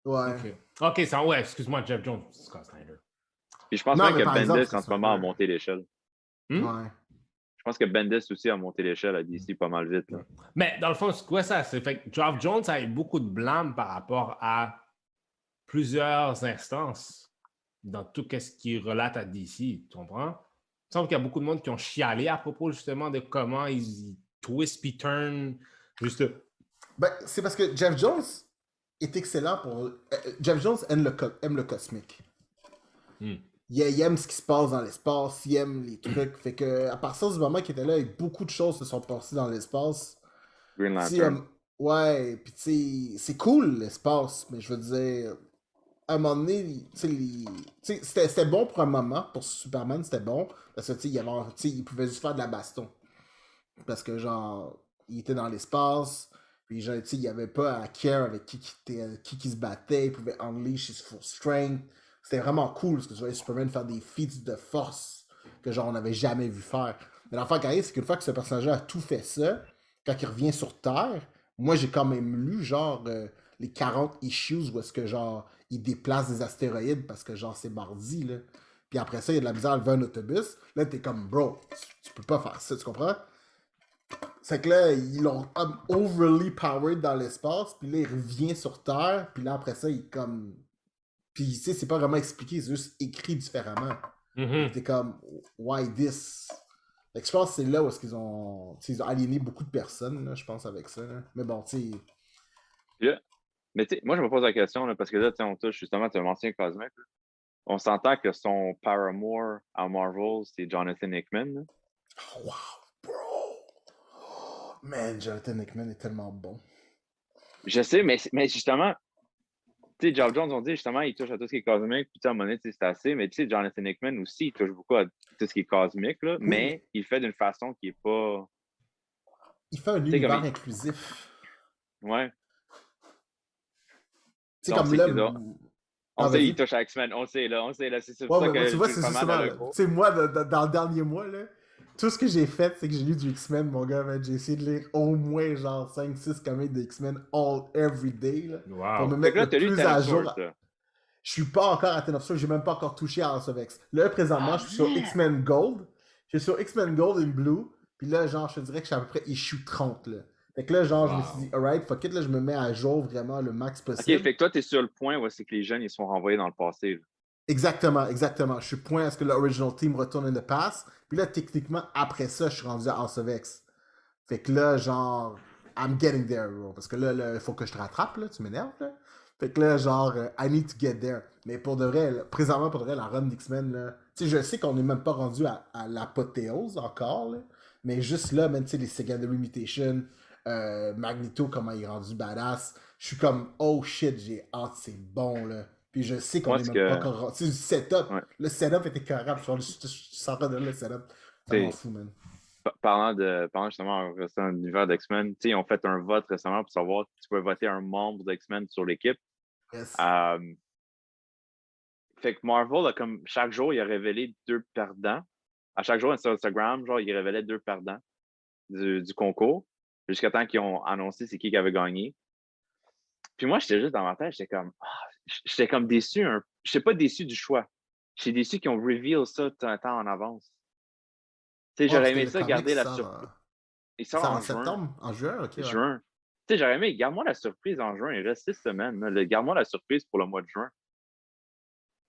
Ouais. OK, excuse-moi, Geoff Jones, Scott Snyder. Puis je pense même que Bendis, en ce moment, a monté l'échelle. Ouais. Je pense que Bendis aussi a monté l'échelle à DC pas mal vite. Là. Mais dans le fond, c'est quoi ça? C'est fait que Geoff Jones a eu beaucoup de blâme par rapport à plusieurs instances dans tout ce qui relate à DC, tu comprends? Il semble qu'il y a beaucoup de monde qui ont chialé à propos justement de comment ils twist puis turn. Juste... Ben, c'est parce que Jeff Jones, est excellent pour... Jeff Jones aime le cosmique. Hmm. Il aime ce qui se passe dans l'espace, il aime les trucs. Fait que, à partir du moment qu'il était là, beaucoup de choses se sont passées dans l'espace. Green Lantern. Ouais, pis tu sais, c'est cool l'espace, mais je veux dire, à un moment donné, c'était bon pour un moment, pour Superman, c'était bon, parce que il pouvait juste faire de la baston. Parce que, genre, il était dans l'espace, puis genre, il n'y avait pas à care avec qui se battait, il pouvait unleash his full strength. C'était vraiment cool, parce que tu voyais Superman faire des feats de force que, genre, on n'avait jamais vu faire. Mais l'affaire qui arrive, c'est qu'une fois que ce personnage-là a tout fait ça, quand il revient sur Terre, moi, j'ai quand même lu, genre, les 40 issues où est-ce que, genre, il déplace des astéroïdes parce que, genre, c'est mardi, là. Puis après ça, il y a de la misère à lever un autobus. Là, t'es comme, bro, tu peux pas faire ça, tu comprends? C'est que là, ils l'ont overly powered dans l'espace, puis là, il revient sur Terre, puis là, après ça, il comme... Puis, tu sais, c'est pas vraiment expliqué, c'est juste écrit différemment. Mm-hmm. T'es comme, why this? Fait que je pense que c'est là où est-ce qu'ils ont aliéné beaucoup de personnes, là, je pense, avec ça. Là. Mais bon, tu sais... Mais tu sais, moi, je me pose la question, là, parce que là, on touche justement, tu as mentionné Cosmic. Là. On s'entend que son paramour à Marvel, c'est Jonathan Hickman. Là. Oh, wow, bro! Oh, man, Jonathan Hickman est tellement bon. Je sais, mais justement, tu sais, Geoff Jones, on dit justement, il touche à tout ce qui est cosmique, puis à un moment donné, c'est assez, mais tu sais, Jonathan Hickman aussi, il touche beaucoup à tout ce qui est cosmique, là, Oui. mais il fait d'une façon qui est pas... Il fait un univers inclusif. Ouais. Tu sais, comme là... On sait, il touche à X-Men, on sait, là, c'est pour ça que tu vois, c'est justement, tu sais, moi, dans le dernier mois, là, tout ce que j'ai fait, c'est que j'ai lu du X-Men, mon gars, j'ai essayé de lire au moins, genre, 5-6 comics de X-Men every day, là, pour me mettre là, le plus à jour. Je suis pas encore à Ten of Swords, j'ai même pas encore touché à House of X. Là, présentement, je suis sur X-Men Gold, je suis sur X-Men Gold and Blue, puis là, genre, je te dirais que je suis à peu près issue 30, là. Fait que là, genre, je me suis dit, alright, fuck it, là, je me mets à jour vraiment le max possible. Ok, fait que toi, t'es sur le point où c'est que les jeunes, ils sont renvoyés dans le passé. Là. Exactement. Je suis point à ce que l'original team retourne in the past. Puis là, techniquement, après ça, je suis rendu à House of X. Fait que là, genre, I'm getting there, bro. Parce que là, il faut que je te rattrape, là. Tu m'énerves, là. Fait que là, genre, I need to get there. Mais pour de vrai, là, présentement, pour de vrai, la run d'X-Men, là. Tu sais, je sais qu'on n'est même pas rendu à l'apothéose encore, là. Mais juste là, même, tu sais, les secondary mutations, Magneto, comment il est rendu badass. Je suis comme, oh shit, j'ai hâte, c'est bon, là. Puis je sais qu'on est même pas encore... Tu sais, le setup. Ouais. Le setup était carré. Je sens de le setup. C'est vraiment fou, man. Parlant justement un univers d'X-Men, tu sais, ils ont fait un vote récemment pour savoir si tu pouvais voter un membre d'X-Men sur l'équipe. Yes. Fait que Marvel, a comme chaque jour, il a révélé 2 perdants. À chaque jour, sur Instagram, genre, il révélait 2 perdants du concours, jusqu'à temps qu'ils ont annoncé c'est qui avait gagné. Puis moi, j'étais juste dans ma tête, j'étais comme déçu. Je n'étais pas déçu du choix. J'étais déçu qu'ils ont reveal ça un temps en avance. Tu sais, j'aurais aimé ça garder la surprise. Il sort en septembre? En juin? Ok. Juin. Tu sais, j'aurais aimé, garde-moi la surprise en juin. Il reste 6 semaines. Garde-moi la surprise pour le mois de juin.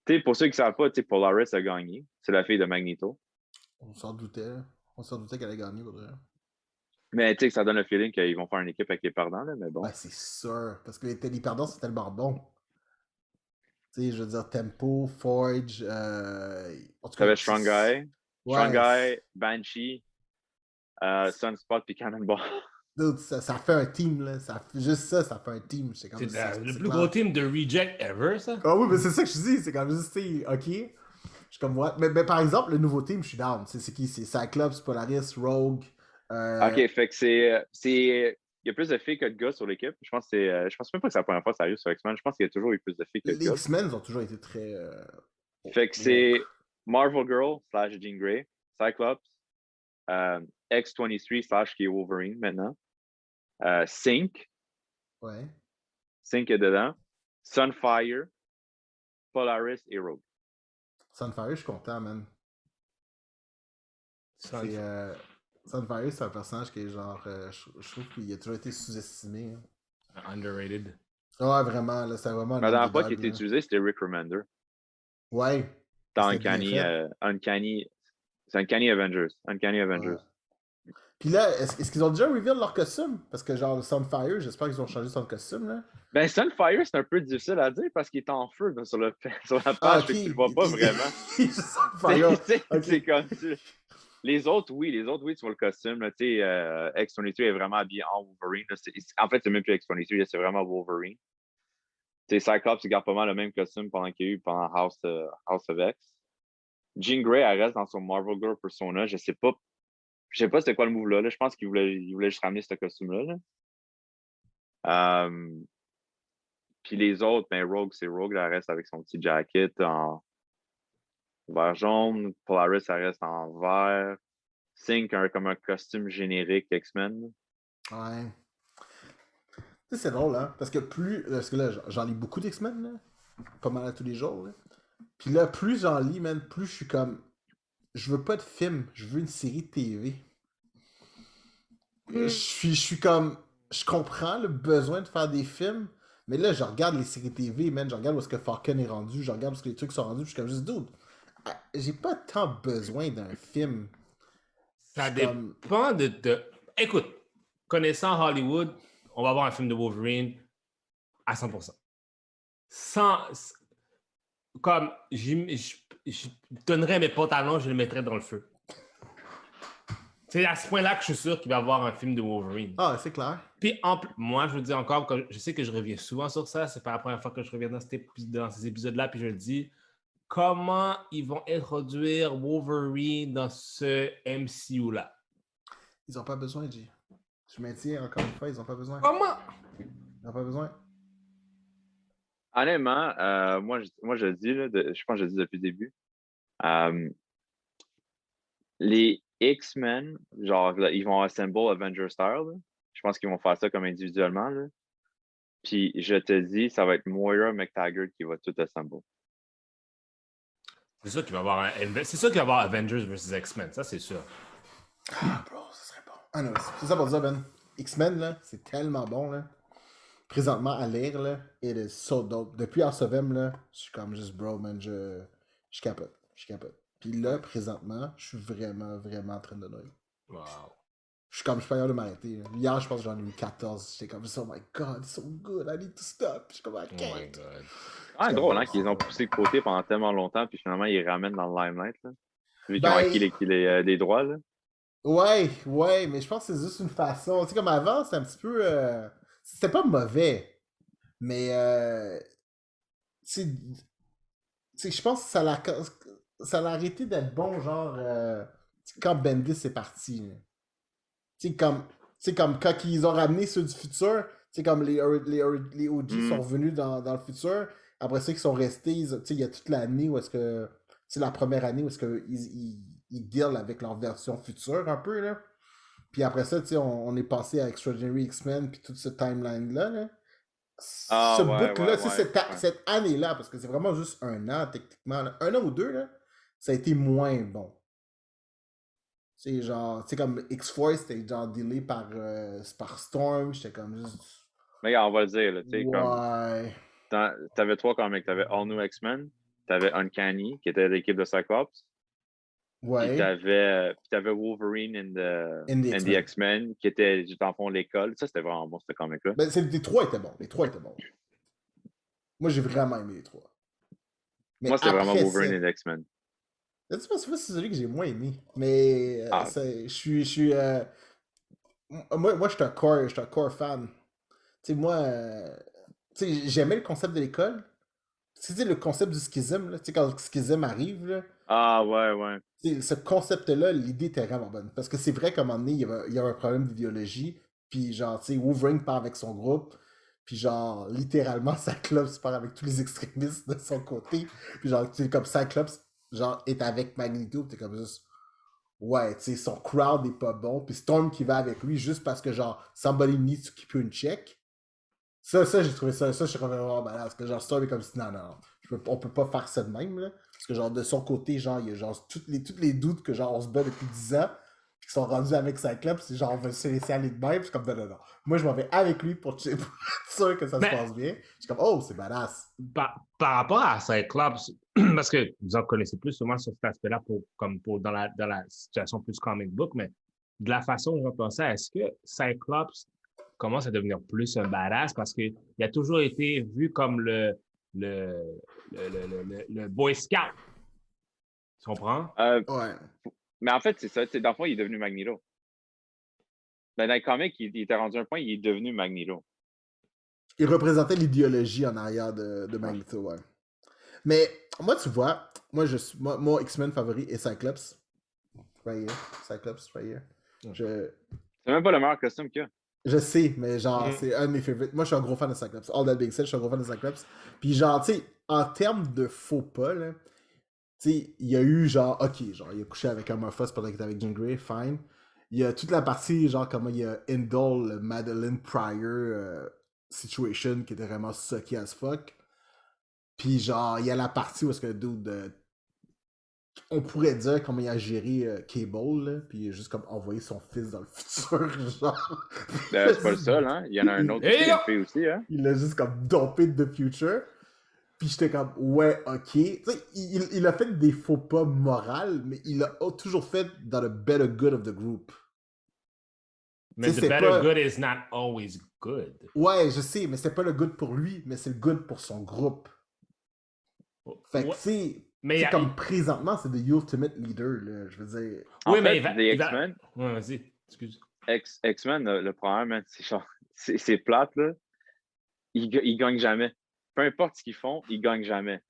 Tu sais, pour ceux qui ne savent pas, Polaris a gagné. C'est la fille de Magneto. On s'en doutait. On s'en doutait qu'elle allait gagner, pour vrai. Mais tu sais, ça donne le feeling qu'ils vont faire une équipe avec les perdants, là, mais bon. Ben, c'est sûr. Parce que les perdants, c'est tellement bon. Tu sais, je veux dire, Tempo, Forge. Tu avais Strong Guy, Strong Guy, Banshee, Sunspot puis Cannonball. Dude, ça fait un team, là. Juste ça fait un team. C'est le plus gros team de reject ever, ça? Ah oui, mais c'est ça que je dis. C'est comme juste, ok. Je suis comme, what? Mais par exemple, le nouveau team, je suis down. C'est qui? C'est Cyclops, Polaris, Rogue. Ok, fait que c'est. Il y a plus de filles que de gars sur l'équipe. Je pense même pas que c'est la première fois que ça arrive sur X-Men. Je pense qu'il y a toujours eu plus de filles que de gars. Les X-Men ont toujours été très... Fait que c'est Marvel Girl / Jean Grey, Cyclops, X-23 / qui est Wolverine maintenant, Sync. Ouais. Sync est dedans. Sunfire, Polaris et Rogue. Sunfire, je suis content, man. Sunfire, c'est un personnage qui est genre... je trouve qu'il a toujours été sous-estimé. Hein. Underrated. Ouais, vraiment. Là, c'est vraiment... La dernière fois qu'il était utilisé, c'était Rick Remender. Ouais. Dans Uncanny... c'est Uncanny Avengers. Ouais. Puis là, est-ce qu'ils ont déjà reveal leur costume? Parce que genre, le Sunfire, j'espère qu'ils ont changé son costume, là. Ben, Sunfire, c'est un peu difficile à dire parce qu'il est en feu là, sur la Ah, page, ok. fait que tu le vois pas vraiment. Sunfire. Ok. C'est comme... Les autres, oui, tu vois le costume. Là, X-22 est vraiment habillé en Wolverine. Là. En fait, c'est même plus X-22, c'est vraiment Wolverine. Cyclops, il garde pas mal le même costume pendant qu'il y a eu pendant House of X. Jean Grey, elle reste dans son Marvel Girl persona. Je sais pas c'était quoi le move là. Je pense qu'il voulait juste ramener ce costume-là. Là. Puis les autres, ben Rogue, c'est Rogue, elle reste avec son petit jacket en vert jaune. Polaris, elle reste en vert. Sync comme un costume générique X-Men. Ouais. Tu sais, c'est drôle, hein? Parce que là, j'en lis beaucoup d'X-Men, là. Pas mal à tous les jours, là. Puis là, plus j'en lis, man, plus je suis comme... Je veux pas de film, je veux une série de TV. Je suis comme... Je comprends le besoin de faire des films, mais là, je regarde les séries TV, man, je regarde où est-ce que Falcon est rendu, je regarde où est-ce que les trucs sont rendus, puis je suis comme juste, dude, j'ai pas tant besoin d'un film. Ça dépend de... Écoute, connaissant Hollywood, on va avoir un film de Wolverine à 100%. Comme, je donnerais mes pantalons, je les mettrais dans le feu. C'est à ce point-là que je suis sûr qu'il va y avoir un film de Wolverine. Ah, c'est clair. Puis, moi, je vous dis encore, je sais que je reviens souvent sur ça, c'est pas la première fois que je reviens dans ces épisodes-là, puis je le dis, comment ils vont introduire Wolverine dans ce MCU-là? Ils ont pas besoin, G. Je maintiens encore une fois, ils ont pas besoin. Comment? Ils ont pas besoin. Honnêtement, moi je le dis, là, je pense que je le dis depuis le début. Les X-Men, genre, là, ils vont assemble Avenger Style. Là. Je pense qu'ils vont faire ça comme individuellement. Là. Puis je te dis, ça va être Moira McTaggart qui va tout assemble. C'est sûr qu'il va y avoir c'est sûr qu'il va y avoir Avengers vs X-Men, ça c'est sûr. Ah, bro, ça serait bon. Ah non, c'est ça pour dire, Ben. X-Men, là, c'est tellement bon, là. Présentement, à lire, là, it is so dope. Depuis House of M, là, je suis comme juste, bro, man, je capote. Je capote. Puis là, présentement, je suis vraiment, vraiment en train de noyer. Wow. Je suis pas capable de m'arrêter. Là. Hier, je pense que j'en ai eu 14. J'étais comme, oh my god, it's so good, I need to stop. Je suis comme, I can't. Oh my god. Ah, drôle, hein, qu'ils ont poussé de côté pendant tellement longtemps, puis finalement, ils ramènent dans le limelight, là. Vu qu'ils ont acquis les droits, là. Ouais, mais je pense que c'est juste une façon. Tu sais, comme avant, c'était un petit peu. C'était pas mauvais, mais. Tu sais, je pense que ça l'a arrêté d'être bon, genre. Quand Bendis est parti. Tu sais, comme quand ils ont ramené ceux du futur, tu sais, comme les OG sont revenus dans le futur. Après ça, ils sont restés. Tu sais, il y a toute l'année où est-ce que. Tu sais, la première année où est-ce qu'ils deal avec leur version future un peu, là. Puis après ça, tu sais, on est passé à Extraordinary X-Men puis toute ce timeline-là, là. Ce bout-là, cette année-là, parce que c'est vraiment juste un an, techniquement, là. Un an ou deux, là, ça a été moins bon. C'est genre, tu sais, comme X-Force, c'était genre dealé par Storm, j'étais comme juste... Mais regarde, on va le dire, là, tu sais, ouais. comme... T'avais trois comics, t'avais All New X-Men, t'avais Uncanny, qui était l'équipe de Cyclops, Ouais. puis t'avais Wolverine and the X-Men, qui était, dans le fond, l'école. Ça, c'était vraiment bon, ce comic-là. Ben, les trois étaient bons, Moi, j'ai vraiment aimé les trois. Mais moi, c'était vraiment Wolverine and the X-Men. C'est pas c'est celui que j'ai moins aimé. Mais je suis. Moi, je suis un core fan. Tu sais, moi, j'aimais le concept de l'école. Tu sais, le concept du schisme, là, tu sais, quand le schisme arrive, là. Ah, ouais. Ce concept-là, l'idée était vraiment bonne. Parce que c'est vrai qu'à un moment donné, il y avait un problème d'idéologie. Puis, genre, tu sais, Wolverine part avec son groupe. Puis, genre, littéralement, Cyclops part avec tous les extrémistes de son côté. Puis, genre, tu sais, comme Cyclops, genre, est avec Magneto. T'es comme juste. Ouais, tu sais, son crowd est pas bon. Puis Storm qui va avec lui juste parce que, genre, somebody needs to keep you in check. Ça, j'ai trouvé ça, je suis vraiment malade. Parce que, genre, Storm est comme si, non, on peut pas faire ça de même, là. Parce que, genre, de son côté, genre, il y a, genre, toutes les doutes que, genre, on se bat depuis 10 ans, puis qui sont rendus avec Cyclops, c'est genre, on veut se laisser aller de même. Je suis comme, non. Moi, je m'en vais avec lui pour être sûr que ça se passe bien. Je suis comme, oh, c'est badass. Par rapport à Cyclops, parce que vous en connaissez plus souvent sur cet aspect-là dans la situation plus comic book, mais de la façon dont je pensais, est-ce que Cyclops commence à devenir plus un badass parce qu'il a toujours été vu comme le Boy Scout. Tu comprends? Ouais. Mais en fait, c'est ça. Dans le fond, il est devenu Magneto. Ben, dans les comics, il était rendu un point, il est devenu Magneto. Il représentait l'idéologie en arrière de Magneto, ouais. Mais moi, tu vois, mon X-Men favori est Cyclops. Right here. Cyclops, right here. C'est même pas le meilleur costume qu'il y a. Je sais, mais genre, c'est un de mes favorites. Moi, je suis un gros fan de Cyclops. All that being said, je suis un gros fan de Cyclops. Puis genre, tu sais, en termes de faux pas, là, tu sais, il y a eu genre, ok, genre, il a couché avec un Morphos pendant qu'il était avec Jean Grey, fine. Il y a toute la partie, genre, comment il y a Indole, Madeline Pryor situation qui était vraiment sucky as fuck. Puis genre, il y a la partie où est-ce que le dude, on pourrait dire comment il a géré Cable, là, puis il a juste comme envoyé son fils dans le futur, genre. C'est pas le seul, hein? Il y en a un autre qui le fait aussi, hein? Il a juste comme dumpé de The Future. Puis j'étais comme, ouais, ok. Tu sais, il a fait des faux pas moraux, mais il a toujours fait dans le better good of the group. Mais the better good is not always good. Ouais, je sais, mais c'est pas le good pour lui, mais c'est le good pour son groupe. Fait que, tu sais, c'est comme présentement, c'est the ultimate leader, là, je veux dire. Oui, mais les X-Men... Ouais, vas-y, excuse. X-Men, le problème, c'est genre... C'est plate, là. Ils gagnent jamais. Peu importe ce qu'ils font, ils gagnent jamais.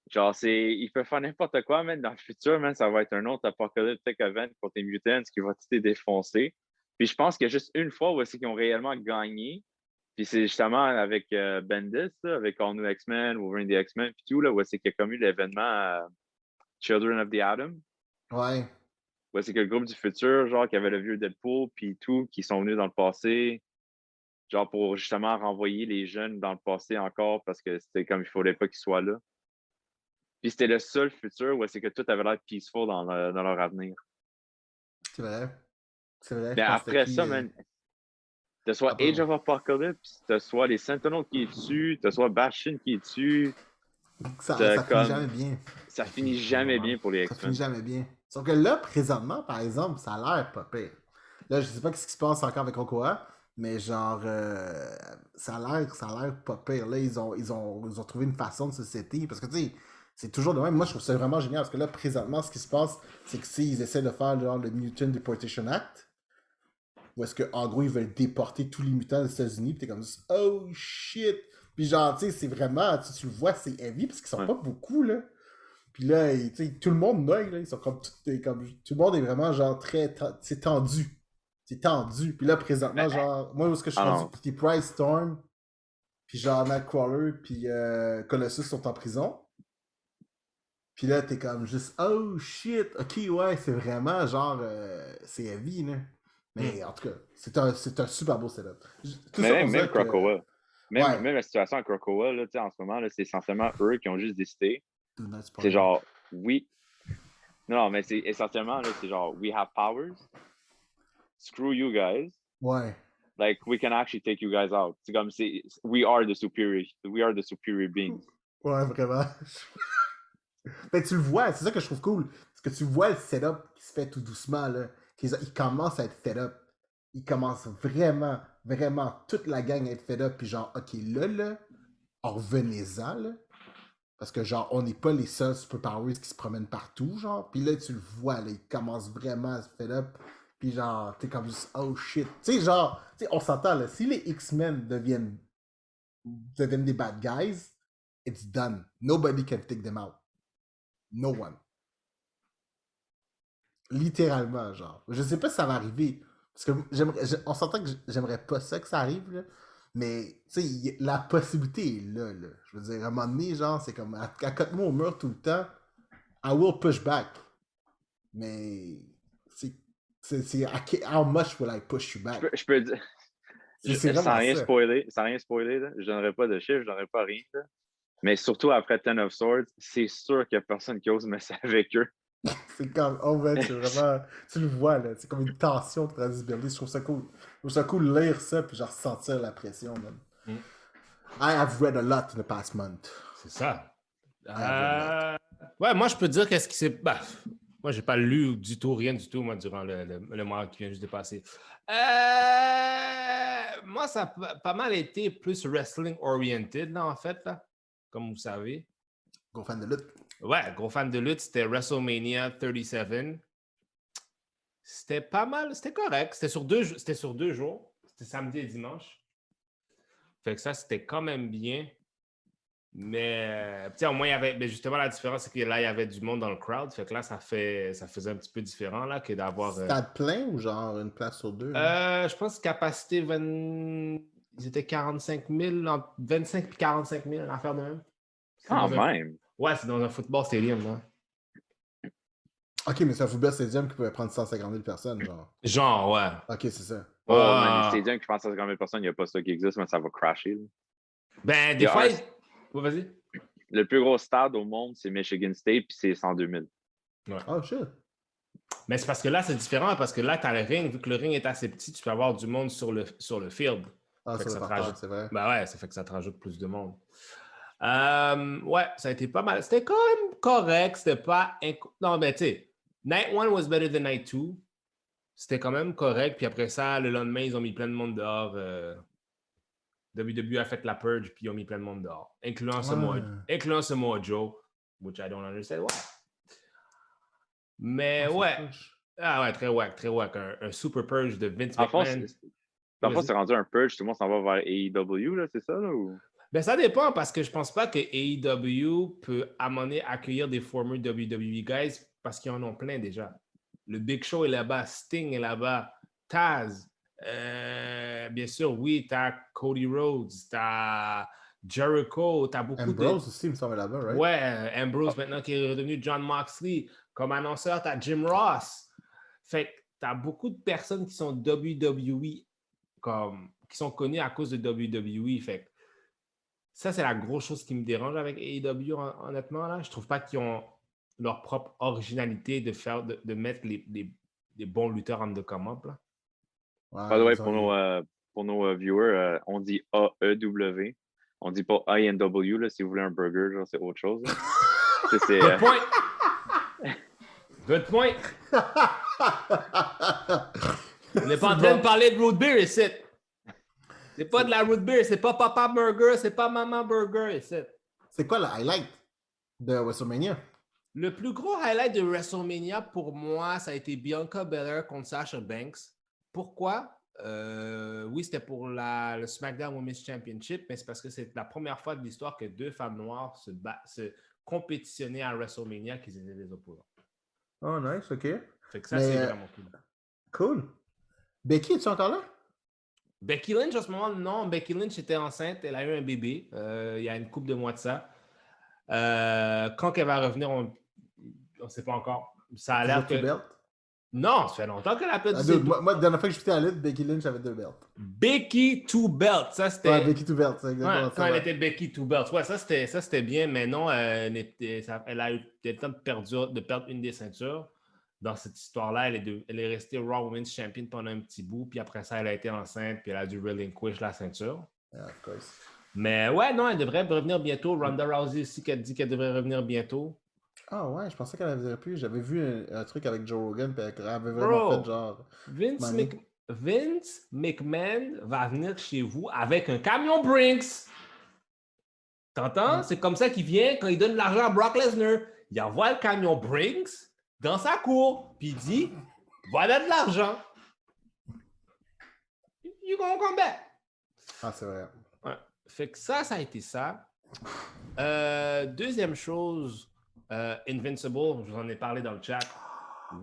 Genre, ils peuvent faire n'importe quoi, man. Dans le futur, man, ça va être un autre apocalyptic event contre les mutants qui va tout les défoncer. Puis je pense qu'il y a juste une fois où c'est qu'ils ont réellement gagné. Puis c'est justement avec Bendis, là, avec All New X-Men, Wolverine the X-Men, puis tout, là, où c'est qu'il y a comme eu l'événement Children of the Atom. Ouais. Où c'est que le groupe du futur, genre, qui avait le vieux Deadpool, puis tout, qui sont venus dans le passé, genre pour justement renvoyer les jeunes dans le passé encore, parce que c'était comme il ne fallait pas qu'ils soient là. Puis c'était le seul futur où c'est que tout avait l'air peaceful dans leur avenir. C'est vrai. C'est vrai. Mais après ça, man, t'as soit Age of Apocalypse, t'as soit les Sentinels qui est dessus, t'as soit Bastion qui est dessus. Ça finit jamais bien. Ça finit jamais bien pour les X-Men. Ça finit jamais bien. Sauf que là, présentement, par exemple, ça a l'air pas pire. Là, je sais pas ce qui se passe encore avec Okoa, mais genre, ça a l'air pas pire. Là, ils ont trouvé une façon de se setter. Parce que, tu sais, c'est toujours de même. Moi, je trouve ça vraiment génial. Parce que là, présentement, ce qui se passe, c'est que ils essaient de faire genre le Mutant Deportation Act. Où est-ce qu'en gros, ils veulent déporter tous les mutants des États-Unis. Puis t'es comme, oh shit. Puis genre, tu sais, c'est vraiment, tu le vois, c'est heavy. Parce qu'ils sont pas beaucoup, là. Puis là, tu sais, tout le monde noie, là. Ils sont comme, tout le monde est vraiment genre très, c'est tendu. C'est tendu. Puis là, présentement, genre, moi, où est-ce que je suis rendu? Puis Price Storm, puis genre Nightcrawler, puis Colossus sont en prison. Puis là, t'es comme juste, oh shit, ok, ouais, c'est vraiment genre, c'est heavy, là. Mais en tout cas, c'est un super beau setup. Mais même Krakoa. Même la situation à Krakoa, là, en ce moment, là, c'est essentiellement eux qui ont juste décidé. C'est genre, oui. Non, mais c'est essentiellement, là, c'est genre, we have powers. Screw you guys. Ouais. Like, we can actually take you guys out. C'est comme, we are the superior beings. Ouais, vraiment. Ben, tu le vois, c'est ça que je trouve cool. Parce que tu vois le setup qui se fait tout doucement, là. Il commence à être fed up. Il commence vraiment, vraiment, toute la gang à être fed up. Puis genre, ok, là, revenez-en, là. Parce que genre, on n'est pas les seuls superpowers qui se promènent partout, genre. Puis là, tu le vois, là, il commence vraiment à se fed up. Puis genre, t'es comme juste, oh shit. Tu sais, genre, on s'entend, là, si les X-Men deviennent des bad guys, it's done. Nobody can take them out. No one. Littéralement, genre. Je sais pas si ça va arriver. Parce que on s'entend que j'aimerais pas ça que ça arrive, là. Mais, tu sais, la possibilité est là, là. Je veux dire, à un moment donné, genre, c'est comme, accote-moi au mur tout le temps, I will push back. Mais, c'est how much will I push you back? Je peux dire, sans rien spoiler, là, je donnerai pas de chiffres, je donnerai pas rien, là. Mais surtout après Ten of Swords, c'est sûr qu'il y a personne qui ose messer avec eux. C'est comme, oh man, c'est vraiment, tu le vois, là, c'est comme une tension de builder. Je trouve ça cool. Je trouve ça cool de lire ça, puis genre sentir la pression, man. I have read a lot in the past month. C'est ça. Ouais, moi, je peux dire qu'est-ce qui s'est... Moi, j'ai pas lu du tout, rien du tout, moi, durant le mois qui vient juste de passer. Moi, ça a pas mal été plus wrestling-oriented, là, en fait, là, comme vous savez. Gros fan de lutte. Ouais, gros fan de lutte, c'était WrestleMania 37. C'était pas mal, c'était correct. C'était sur 2 jours. C'était samedi et dimanche. Fait que ça, c'était quand même bien. Mais, tu sais, au moins, il y avait... Mais justement, la différence, c'est que là, il y avait du monde dans le crowd. Fait que là, ça faisait un petit peu différent, là, que d'avoir... Stade plein ou genre une place sur deux? Je pense capacité 20... Ils étaient 45 000, entre 25 et 45 000, l'affaire de même. Quand même! Ouais, c'est dans un football stadium, là. Ok, mais c'est un football stadium qui pouvait prendre 150 000 personnes, genre. Genre, ouais. Ok, c'est ça. Oh, man, les stadiums qui font 150 000 personnes, il n'y a pas ça qui existe, mais ça va crasher. Là. Ben, des fois... Ouais, vas-y. Le plus gros stade au monde, c'est Michigan State, puis c'est 102 000. Ouais. Oh, shit. Mais c'est parce que là, c'est différent, parce que là, tu as le ring. Vu que le ring est assez petit, tu peux avoir du monde sur le field. Ah, Fait que ça ça te partage, rajoute... c'est vrai. Ben ouais, ça fait que ça te rajoute plus de monde. Ouais, ça a été pas mal. C'était quand même correct. C'était pas... Non, mais tu sais, Night 1 was better than Night 2. C'était quand même correct. Puis après ça, le lendemain, ils ont mis plein de monde dehors. WWE a fait la purge, puis ils ont mis plein de monde dehors. Incluant Samoa Joe, which I don't understand. Ouais. Mais ouais. Ah ouais, très wack, très wack. Un super purge de Vince McMahon. Dans le fond, c'est rendu un purge, tout le monde s'en va vers AEW, là, c'est ça, là? Ou... Ben, ça dépend, parce que je pense pas que AEW peut amener accueillir des former WWE guys, parce qu'ils en ont plein déjà. Le Big Show est là-bas, Sting est là-bas, Taz, bien sûr, oui, t'as Cody Rhodes, t'as Jericho, t'as beaucoup Ambrose aussi, il me semble, là-bas, right? Ouais, Ambrose maintenant qui est redevenu John Moxley. Comme annonceur, t'as Jim Ross. Fait que t'as beaucoup de personnes qui sont WWE, qui sont connues à cause de WWE. Fait que ça, c'est la grosse chose qui me dérange avec AEW, honnêtement. Là. Je trouve pas qu'ils ont leur propre originalité de mettre les bons lutteurs en the come-up. By the way, pour nos viewers, on dit AEW. On dit pas INW, là, si vous voulez un burger, genre, c'est autre chose. Good point! Good point! On n'est pas en train de parler de root beer ici. C'est pas de la root beer, c'est pas Papa Burger, c'est pas Mama Burger ici. C'est quoi le highlight de WrestleMania? Le plus gros highlight de WrestleMania, pour moi, ça a été Bianca Belair contre Sasha Banks. Pourquoi? Oui, c'était pour le SmackDown Women's Championship, mais c'est parce que c'est la première fois de l'histoire que 2 femmes noires se compétitionnaient à WrestleMania qu'ils étaient des opposants. Oh, nice, OK. Fait que ça, c'est vraiment cool. Cool. Becky, es-tu encore là? Becky Lynch, en ce moment, non. Becky Lynch était enceinte. Elle a eu un bébé. Il y a une couple de mois de ça. Quand elle va revenir, on ne sait pas encore. Ça a l'air que... Belt? Non, ça fait longtemps qu'elle a pas dit... Moi, la dernière fois que j'étais à la lutte, Becky Lynch avait 2 belts. Becky 2 Belt, ça c'était... Ouais, Becky 2 Belt, c'est exactement ça. Quand elle était Becky 2 Belt. Ouais, ça c'était bien, mais non, elle a eu le temps de perdre une des ceintures. Dans cette histoire-là, elle est restée Raw Women's Champion pendant un petit bout, puis après ça, elle a été enceinte, puis elle a dû relinquish la ceinture. Yeah, of course. Mais ouais, non, elle devrait revenir bientôt. Ronda Rousey aussi qui a dit qu'elle devrait revenir bientôt. Ah ouais, je pensais qu'elle avait plus. J'avais vu un truc avec Joe Rogan, puis elle avait vraiment fait genre... Vince McMahon va venir chez vous avec un camion Brinks. T'entends? C'est comme ça qu'il vient quand il donne de l'argent à Brock Lesnar. Il envoie le camion Brinks dans sa cour, puis il dit, voilà de l'argent. You gonna come back. Ah, c'est vrai. Ouais. Fait que ça a été ça. Deuxième chose, Invincible, je vous en ai parlé dans le chat.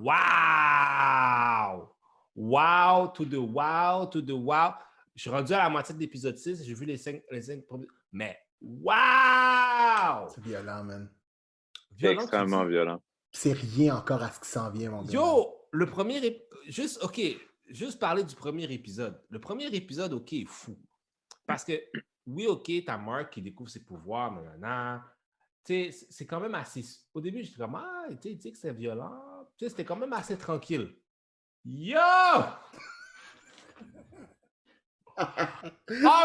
Wow! Wow to the wow to the wow. Je suis rendu à la moitié de l'épisode 6, j'ai vu les 5 mais wow! C'est violent, man. C'est extrêmement violent. C'est rien encore à ce qui s'en vient, mon gars. Yo, le premier... Juste parler du premier épisode. Le premier épisode, OK, est fou. Parce que, oui, OK, t'as Mark qui découvre ses pouvoirs, nanana. Tu sais, c'est quand même assez... Au début, j'étais comme, tu sais que c'est violent. Tu sais, c'était quand même assez tranquille. Yo!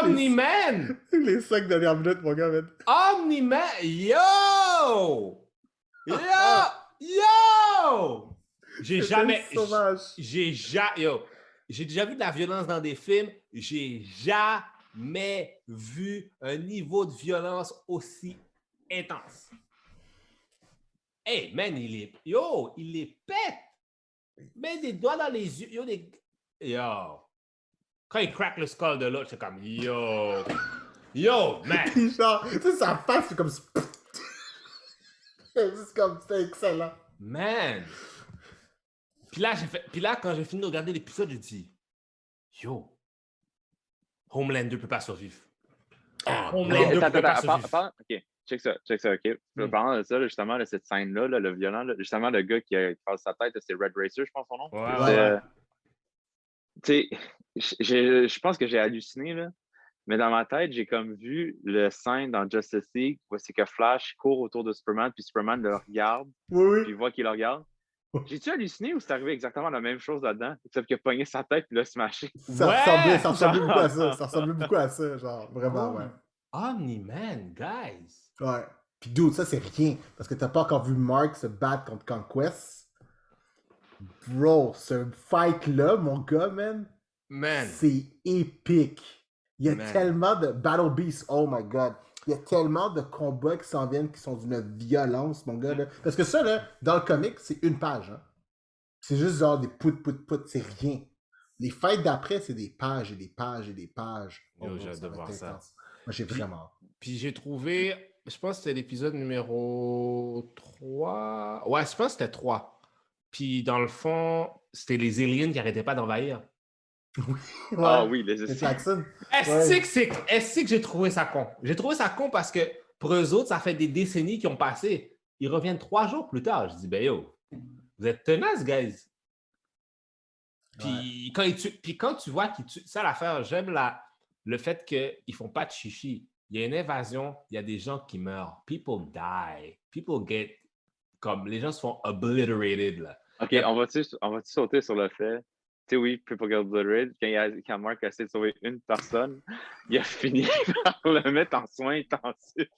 Omni-Man! Les 5 dernières minutes, mon gars, man. Omni-Man! Yo! Yo! Yo! J'ai jamais... J'ai déjà vu de la violence dans des films. J'ai jamais vu un niveau de violence aussi intense. Hey, man, il les pète. Met des doigts dans les yeux. Yo. Quand il craque le skull de l'autre, c'est comme yo, man. Puis genre, tu sais, sa face, c'est comme... c'est comme, c'était excellent. Man. Puis là, quand j'ai fini de regarder l'épisode, j'ai dit, yo, Homelander peut pas survivre. Homelander peut pas survivre. OK, check ça, OK. Parlant de ça, là, justement, de cette scène-là, là, le violent, là, justement, le gars qui passe sa tête, c'est Red Racer, je pense son nom. Ouais. Tu sais, je pense que j'ai halluciné, là. Mais dans ma tête, j'ai comme vu le scène dans Justice League où c'est que Flash court autour de Superman, puis Superman le regarde, puis il voit qu'il le regarde. J'ai-tu halluciné ou c'est arrivé exactement la même chose là-dedans? Sauf qu'il a pogné sa tête et l'a smashé. Ça ressemblait beaucoup à ça. Ça ressemblait beaucoup à ça, genre, vraiment, ouais. Omni-Man, guys. Ouais. Puis dude, ça c'est rien. Parce que t'as pas encore vu Mark se battre contre Conquest. Bro, ce fight-là, mon gars, man. C'est épique. Il y a tellement de Battle Beasts, oh my god. Il y a tellement de combats qui s'en viennent qui sont d'une violence, mon gars. Là. Parce que ça, là, dans le comic, c'est une page. Hein. C'est juste genre des pout, c'est rien. Les fights d'après, c'est des pages et des pages et des pages. Yo, j'ai hâte de voir ça. Moi, j'ai vraiment... Puis j'ai trouvé, je pense que c'était l'épisode numéro 3. Ouais, je pense que c'était 3. Puis dans le fond, c'était les aliens qui n'arrêtaient pas d'envahir. Ouais. Ah oui, les Jackson. Est-ce que j'ai trouvé ça con? J'ai trouvé ça con parce que pour eux autres, ça fait des décennies qui ont passé. Ils reviennent 3 jours plus tard. Je dis, ben yo, vous êtes tenaces, guys. Puis, quand tu vois qu'ils tuent, ça l'affaire, j'aime le fait qu'ils font pas de chichi. Il y a une invasion, il y a des gens qui meurent. People die. People get... Comme les gens se font obliterated, là. OK, on va-tu sauter sur le fait... Tu sais, oui, People Get Obliterated, quand Mark a essayé de sauver une personne, il a fini par le mettre en soins intensifs.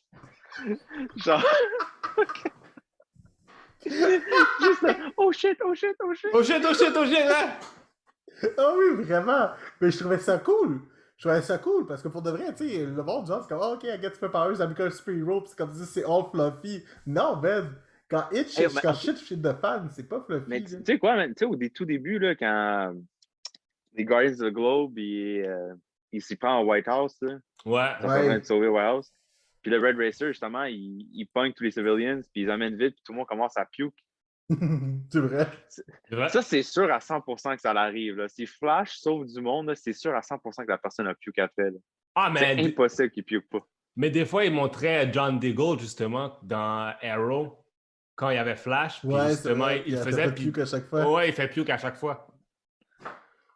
Genre... Juste oh shit, hein? Ah oui, vraiment. Mais je trouvais ça cool. Parce que pour de vrai, tu sais, le monde, genre, c'est comme, oh, OK, I get superpowers, I'm become a superhero, pis c'est comme si c'est all fluffy. Non, man. Quand shit de fan, c'est pas fluffy. Mais tu sais quoi, man? Tu sais, au tout début, là, quand les Guardians of the Globe, il s'y prend au White House, là. Ouais. Ça permet de sauver le White House. Puis le Red Racer, justement, il pogne tous les civilians, puis ils amènent vite, puis tout le monde commence à puke. C'est vrai. Ça, c'est sûr à 100% que ça l'arrive. Là. Si Flash sauve du monde, c'est sûr à 100% que la personne a puke après. C'est impossible qu'il puke pas. Mais des fois, il montrait John Diggle, justement, dans Arrow, quand il y avait Flash. Puis justement, il faisait puke à chaque fois. Ouais, il fait puke à chaque fois.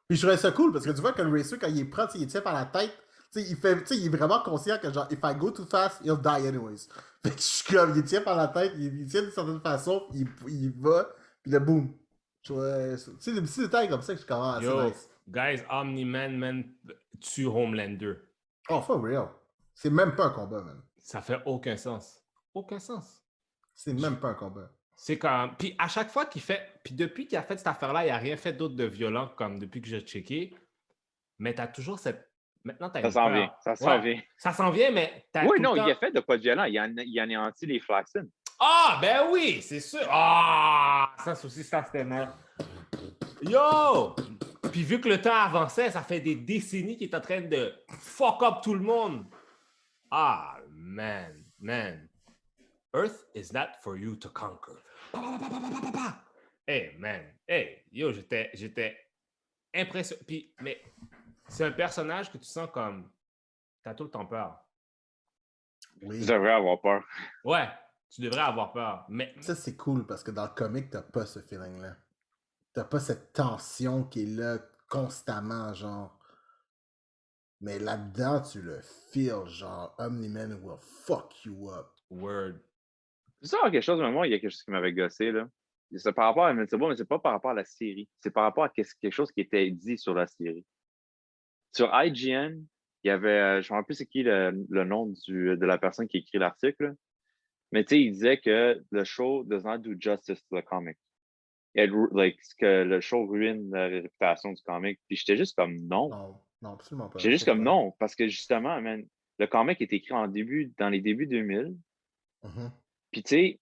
Puis je trouvais ça cool parce que tu vois que le Racer, quand il est prend, il tient par la tête. Il est vraiment conscient que genre, if I go too fast, he'll die anyways. Fait que je suis comme, il tient par la tête, il tient d'une certaine façon, il va, puis là, boum. Tu sais, des petits détails comme ça que je commence à nice. Guys, Omni-Man tue Homelander. Oh, for real. C'est même pas un combat, man. Ça fait aucun sens. Aucun sens. C'est même pas un combat. C'est comme... Puis à chaque fois qu'il fait... Puis depuis qu'il a fait cette affaire-là, il n'a rien fait d'autre de violent comme depuis que j'ai checké. Mais t'as toujours cette... Maintenant, t'as ça s'en vient. Ça s'en vient. Ça s'en vient, mais t'as oui, non, il a fait de pas de violent. Il anéantit les Flaxen. Ah, ben oui, c'est sûr. Ah, ça aussi, ça, c'était mort. Yo! Puis vu que le temps avançait, ça fait des décennies qu'il est en train de fuck up tout le monde. Ah, man. Earth is not for you to conquer. Hey, man. Hey, yo, j'étais impressionné. Puis, mais c'est un personnage que tu sens comme... T'as tout le temps peur. Oui. Tu devrais avoir peur. Ouais, tu devrais avoir peur. Mais... Ça, c'est cool parce que dans le comic, t'as pas ce feeling-là. T'as pas cette tension qui est là constamment, genre. Mais là-dedans, tu le feels, genre, Omni-Man will fuck you up. Word. C'est ça, quelque chose, mais moi, il y a quelque chose qui m'avait gossé, là. C'est par rapport à Invincible, mais c'est pas par rapport à la série. C'est par rapport à quelque chose qui était dit sur la série. Sur IGN, il y avait, je ne me rappelle plus c'est qui le nom de la personne qui écrit l'article, mais tu sais, il disait que le show does not do justice to the comic. que le show ruine la réputation du comic. Puis j'étais juste comme non. Non, absolument pas. J'étais juste comme non, parce que justement, man, le comic est écrit dans les débuts 2000. Puis tu sais,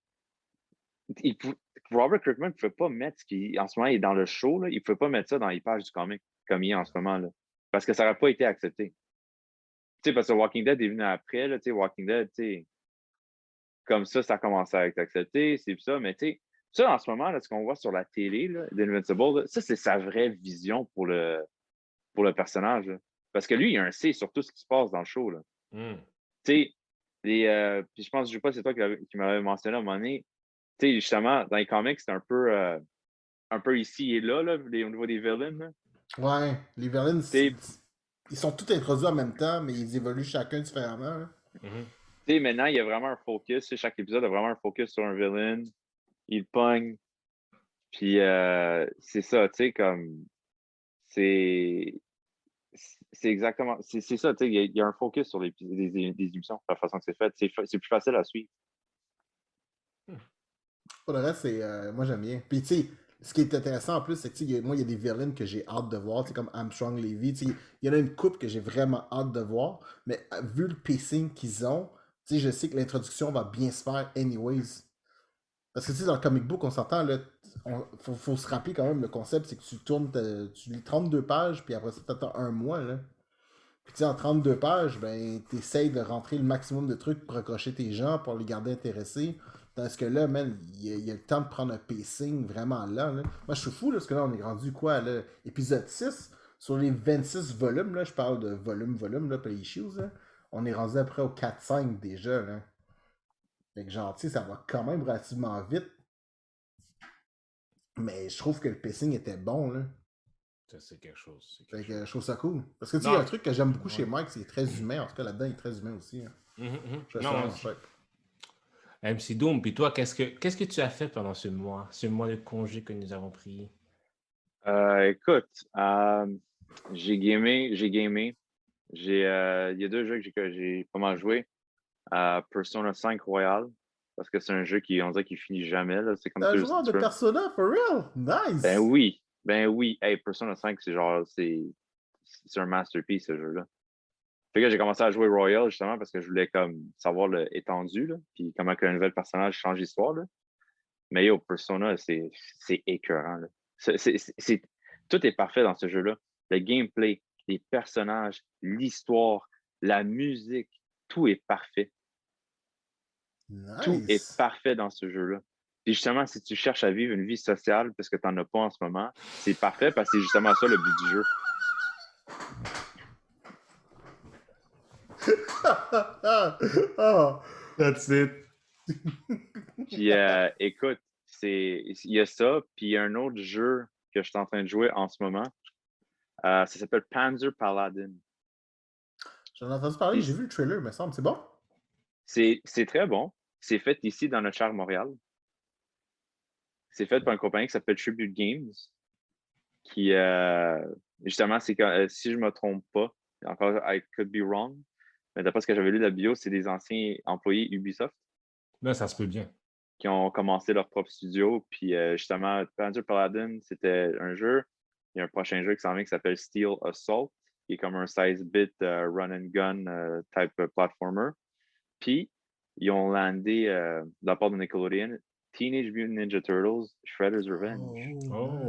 Robert Kirkman ne pouvait pas mettre ce qui, en ce moment, il est dans le show, là, il ne pouvait pas mettre ça dans les pages du comic comme il est en ce moment, là, parce que ça n'aurait pas été accepté. Tu sais, parce que Walking Dead est venu après, là, tu sais, Walking Dead, tu sais, comme ça a commencé à être accepté, c'est ça, mais tu sais, ça, en ce moment, là, ce qu'on voit sur la télé, là, d'Invincible, là, ça, c'est sa vraie vision pour le personnage, là. Parce que lui, il a un C sur tout ce qui se passe dans le show, là. Tu sais, puis je pense, je sais pas, c'est toi qui m'avais mentionné à un moment donné, tu sais, justement, dans les comics, c'est un peu ici et là, au niveau des villains, là. Ouais, les villains, ils sont tous introduits en même temps, mais ils évoluent chacun différemment. Hein. Tu sais, maintenant, il y a vraiment un focus. Chaque épisode a vraiment un focus sur un villain. Il pogne. Puis, c'est ça, tu sais, comme... C'est exactement... C'est ça, tu sais, il y a un focus sur des émissions, la façon que c'est fait. C'est plus facile à suivre. Pour le reste, moi, j'aime bien. Puis, tu sais, ce qui est intéressant en plus, c'est que moi, il y a des villains que j'ai hâte de voir, tu sais, comme Armstrong Levy. Tu sais, il y en a une couple que j'ai vraiment hâte de voir, mais vu le pacing qu'ils ont, tu sais, je sais que l'introduction va bien se faire anyways. Parce que, tu sais, dans le comic book, on s'entend, là, faut se rappeler quand même, le concept, c'est que tu lis 32 pages, puis après ça, t'attends un mois, là. Puis, tu sais, en 32 pages, ben, t'essayes de rentrer le maximum de trucs pour accrocher tes gens, pour les garder intéressés. Tandis que là, man, il y a le temps de prendre un pacing vraiment lent, là. Moi, je suis fou, là, parce que là, on est rendu, quoi, là, épisode 6, sur les 26 volumes, là, je parle de volume, là, pas les issues, là. On est rendu après au 4-5 déjà, là. Fait que genre, tu sais, ça va quand même relativement vite. Mais je trouve que le pacing était bon, là. Ça, c'est quelque chose. Fait que je trouve ça cool. Parce que tu sais, il y a un truc que j'aime beaucoup chez Mike, c'est très humain. En tout cas, là-dedans, il est très humain aussi. Hein. Non, MC Doom, puis toi, qu'est-ce que tu as fait pendant ce mois de congé que nous avons pris? Écoute, j'ai gamé. Il y a 2 jeux que j'ai pas mal joué. Persona 5 Royal, parce que c'est un jeu on dirait qu'il finit jamais. Là. C'est comme un joueur de Persona, for real? Nice! Ben oui. Hey, Persona 5, c'est un masterpiece, ce jeu-là. Fait que j'ai commencé à jouer Royal, justement, parce que je voulais comme savoir l'étendue, là, puis comment qu'un nouvel personnage change l'histoire, là. Mais yo, Persona, c'est écœurant, là. Tout est parfait dans ce jeu-là. Le gameplay, les personnages, l'histoire, la musique, tout est parfait. Nice. Tout est parfait dans ce jeu-là. Puis justement, si tu cherches à vivre une vie sociale parce que tu n'en as pas en ce moment, c'est parfait parce que c'est justement ça le but du jeu. Oh, that's it. Puis écoute, il y a ça, puis il y a un autre jeu que je suis en train de jouer en ce moment. Ça s'appelle Panzer Paladin. J'en ai entendu parler, j'ai vu le trailer, me semble. C'est bon? C'est très bon. C'est fait ici dans notre cher Montréal. C'est fait par une compagnie qui s'appelle Tribute Games. Qui, justement, c'est si je ne me trompe pas, encore, I could be wrong, mais d'après ce que j'avais lu de la bio, c'est des anciens employés Ubisoft. Là, ça se peut bien. Qui ont commencé leur propre studio. Puis justement, Panzer Paladin, c'était un jeu. Il y a un prochain jeu qui s'en vient qui s'appelle Steel Assault, qui est comme un 16-bit run and gun type platformer. Puis, ils ont landé de la part de Nickelodeon Teenage Mutant Ninja Turtles Shredder's Revenge.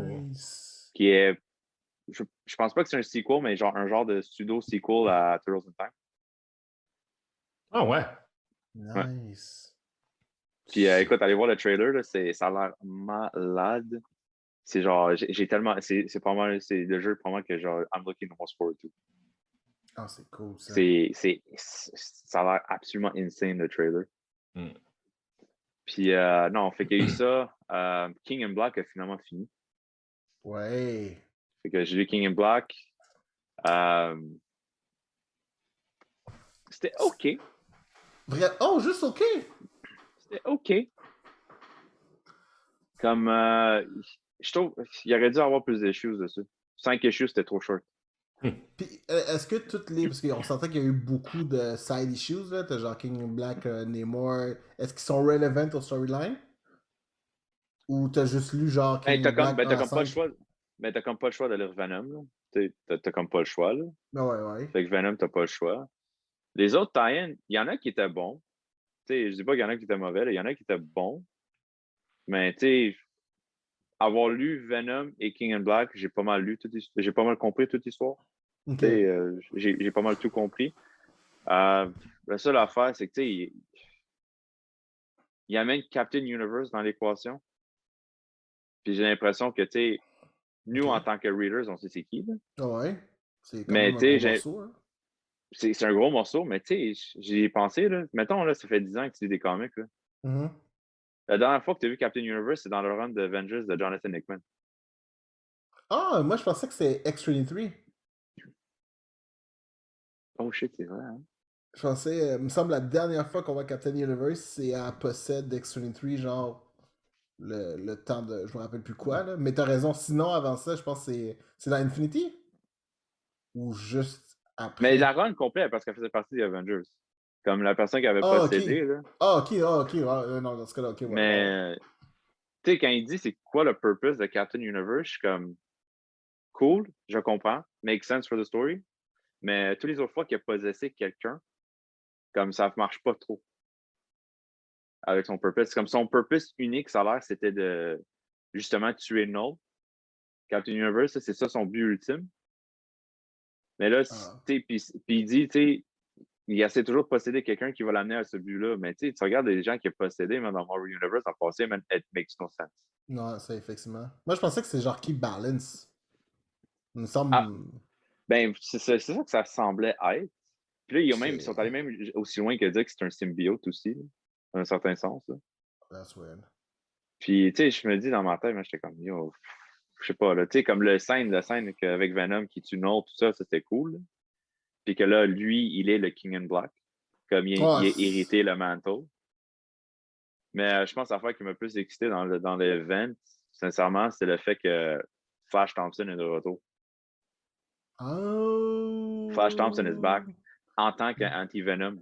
Nice. Qui est, je pense pas que c'est un sequel, mais un genre de pseudo-sequel à Turtles in Time. Ah ouais. Nice. Puis écoute, allez voir le trailer, là, ça a l'air malade. C'est genre, j'ai tellement, c'est pas mal, c'est le jeu pour moi que genre, I'm looking most forward to. Ah, c'est cool, ça. Ça a l'air absolument insane, le trailer. Puis non, fait qu'il y a eu ça. King and Black a finalement fini. Ouais. Fait que j'ai lu King and Black. C'était OK. Oh, juste OK? C'était OK. Comme, je trouve, il aurait dû avoir plus d'issues dessus. 5 issues, c'était trop short. Puis, est-ce que toutes les... Parce qu'on sentait qu'il y a eu beaucoup de side issues, là. T'as genre King and Black, Namor. Est-ce qu'ils sont relevant au storyline? Ou t'as juste lu genre Ben, King t'as and comme, Black ben, 1 t'as à comme pas le 5? choix. Ben, t'as comme pas le choix de lire Venom, là. T'as comme pas le choix, là. Ah ouais, ouais. Fait que Venom, t'as pas le choix. Les autres tie-in, il y en a qui étaient bons. Je dis pas qu'il y en a qui étaient mauvais, il y en a qui étaient bons. Mais avoir lu Venom et King and Black, j'ai pas mal j'ai pas mal compris toute l'histoire. Ok. J'ai pas mal tout compris. La seule affaire, c'est que il amène Captain Universe dans l'équation. Puis j'ai l'impression que nous, Ok. en tant que readers, on sait c'est qui. Là. Ah ouais. C'est quand Mais même un gros morceau, hein. c'est un gros morceau, mais j'y ai pensé. Là. Mettons, là, ça fait 10 ans que tu lis des comics. Là. Mhm. La dernière fois que tu as vu Captain Universe, c'est dans le run de Avengers de Jonathan Hickman. Ah, moi je pensais que c'était X-23. Oh shit, c'est vrai. Hein? Je pensais, il me semble la dernière fois qu'on voit Captain Universe, c'est à possède d'X-23, genre le temps de. Je me rappelle plus quoi, là. Mais t'as raison, sinon avant ça, je pense que c'est dans Infinity? Ou juste Mais la après? run complète, parce qu'elle faisait partie des Avengers. Comme la personne qui avait Ah, ok. possédé. Là. Ah, ok, ah, ok. Non, dans ce cas-là, ok, ouais, ouais, ouais. Mais, quand il dit c'est quoi le purpose de Captain Universe, je suis comme cool, je comprends, make sense for the story. Mais toutes les autres fois qu'il a possessé quelqu'un, comme ça ne marche pas trop avec son purpose. Comme son purpose unique, ça a l'air, c'était de justement tuer Null. Captain Universe, c'est ça son but ultime. Mais là, Ah. puis il dit, il essaie toujours de posséder quelqu'un qui va l'amener à ce but-là. Mais tu regardes les gens qui ont possédé, même dans Marvel Universe, en passé, man, it makes no sense. Non, ça, effectivement. Moi, je pensais que c'est genre Keep Balance. Il me Ah, semble. ben, c'est ça que ça semblait être. Puis là, ils sont allés C'est. même aussi loin que dire que c'est un symbiote aussi, là, dans un certain sens. Là. That's weird. Puis, je me dis dans ma tête, j'étais comme, yo, je sais pas, là, comme le scène avec Venom qui tue Null, tout ça, c'était cool. Là. Puis que là, lui, il est le King in Black, comme Oh, il a hérité le manteau. Mais je pense que l'affaire qui m'a plus excité dans l'event, sincèrement, c'est le fait que Flash Thompson est de retour. Flash Thompson is back Oh. en tant qu'anti-Venom.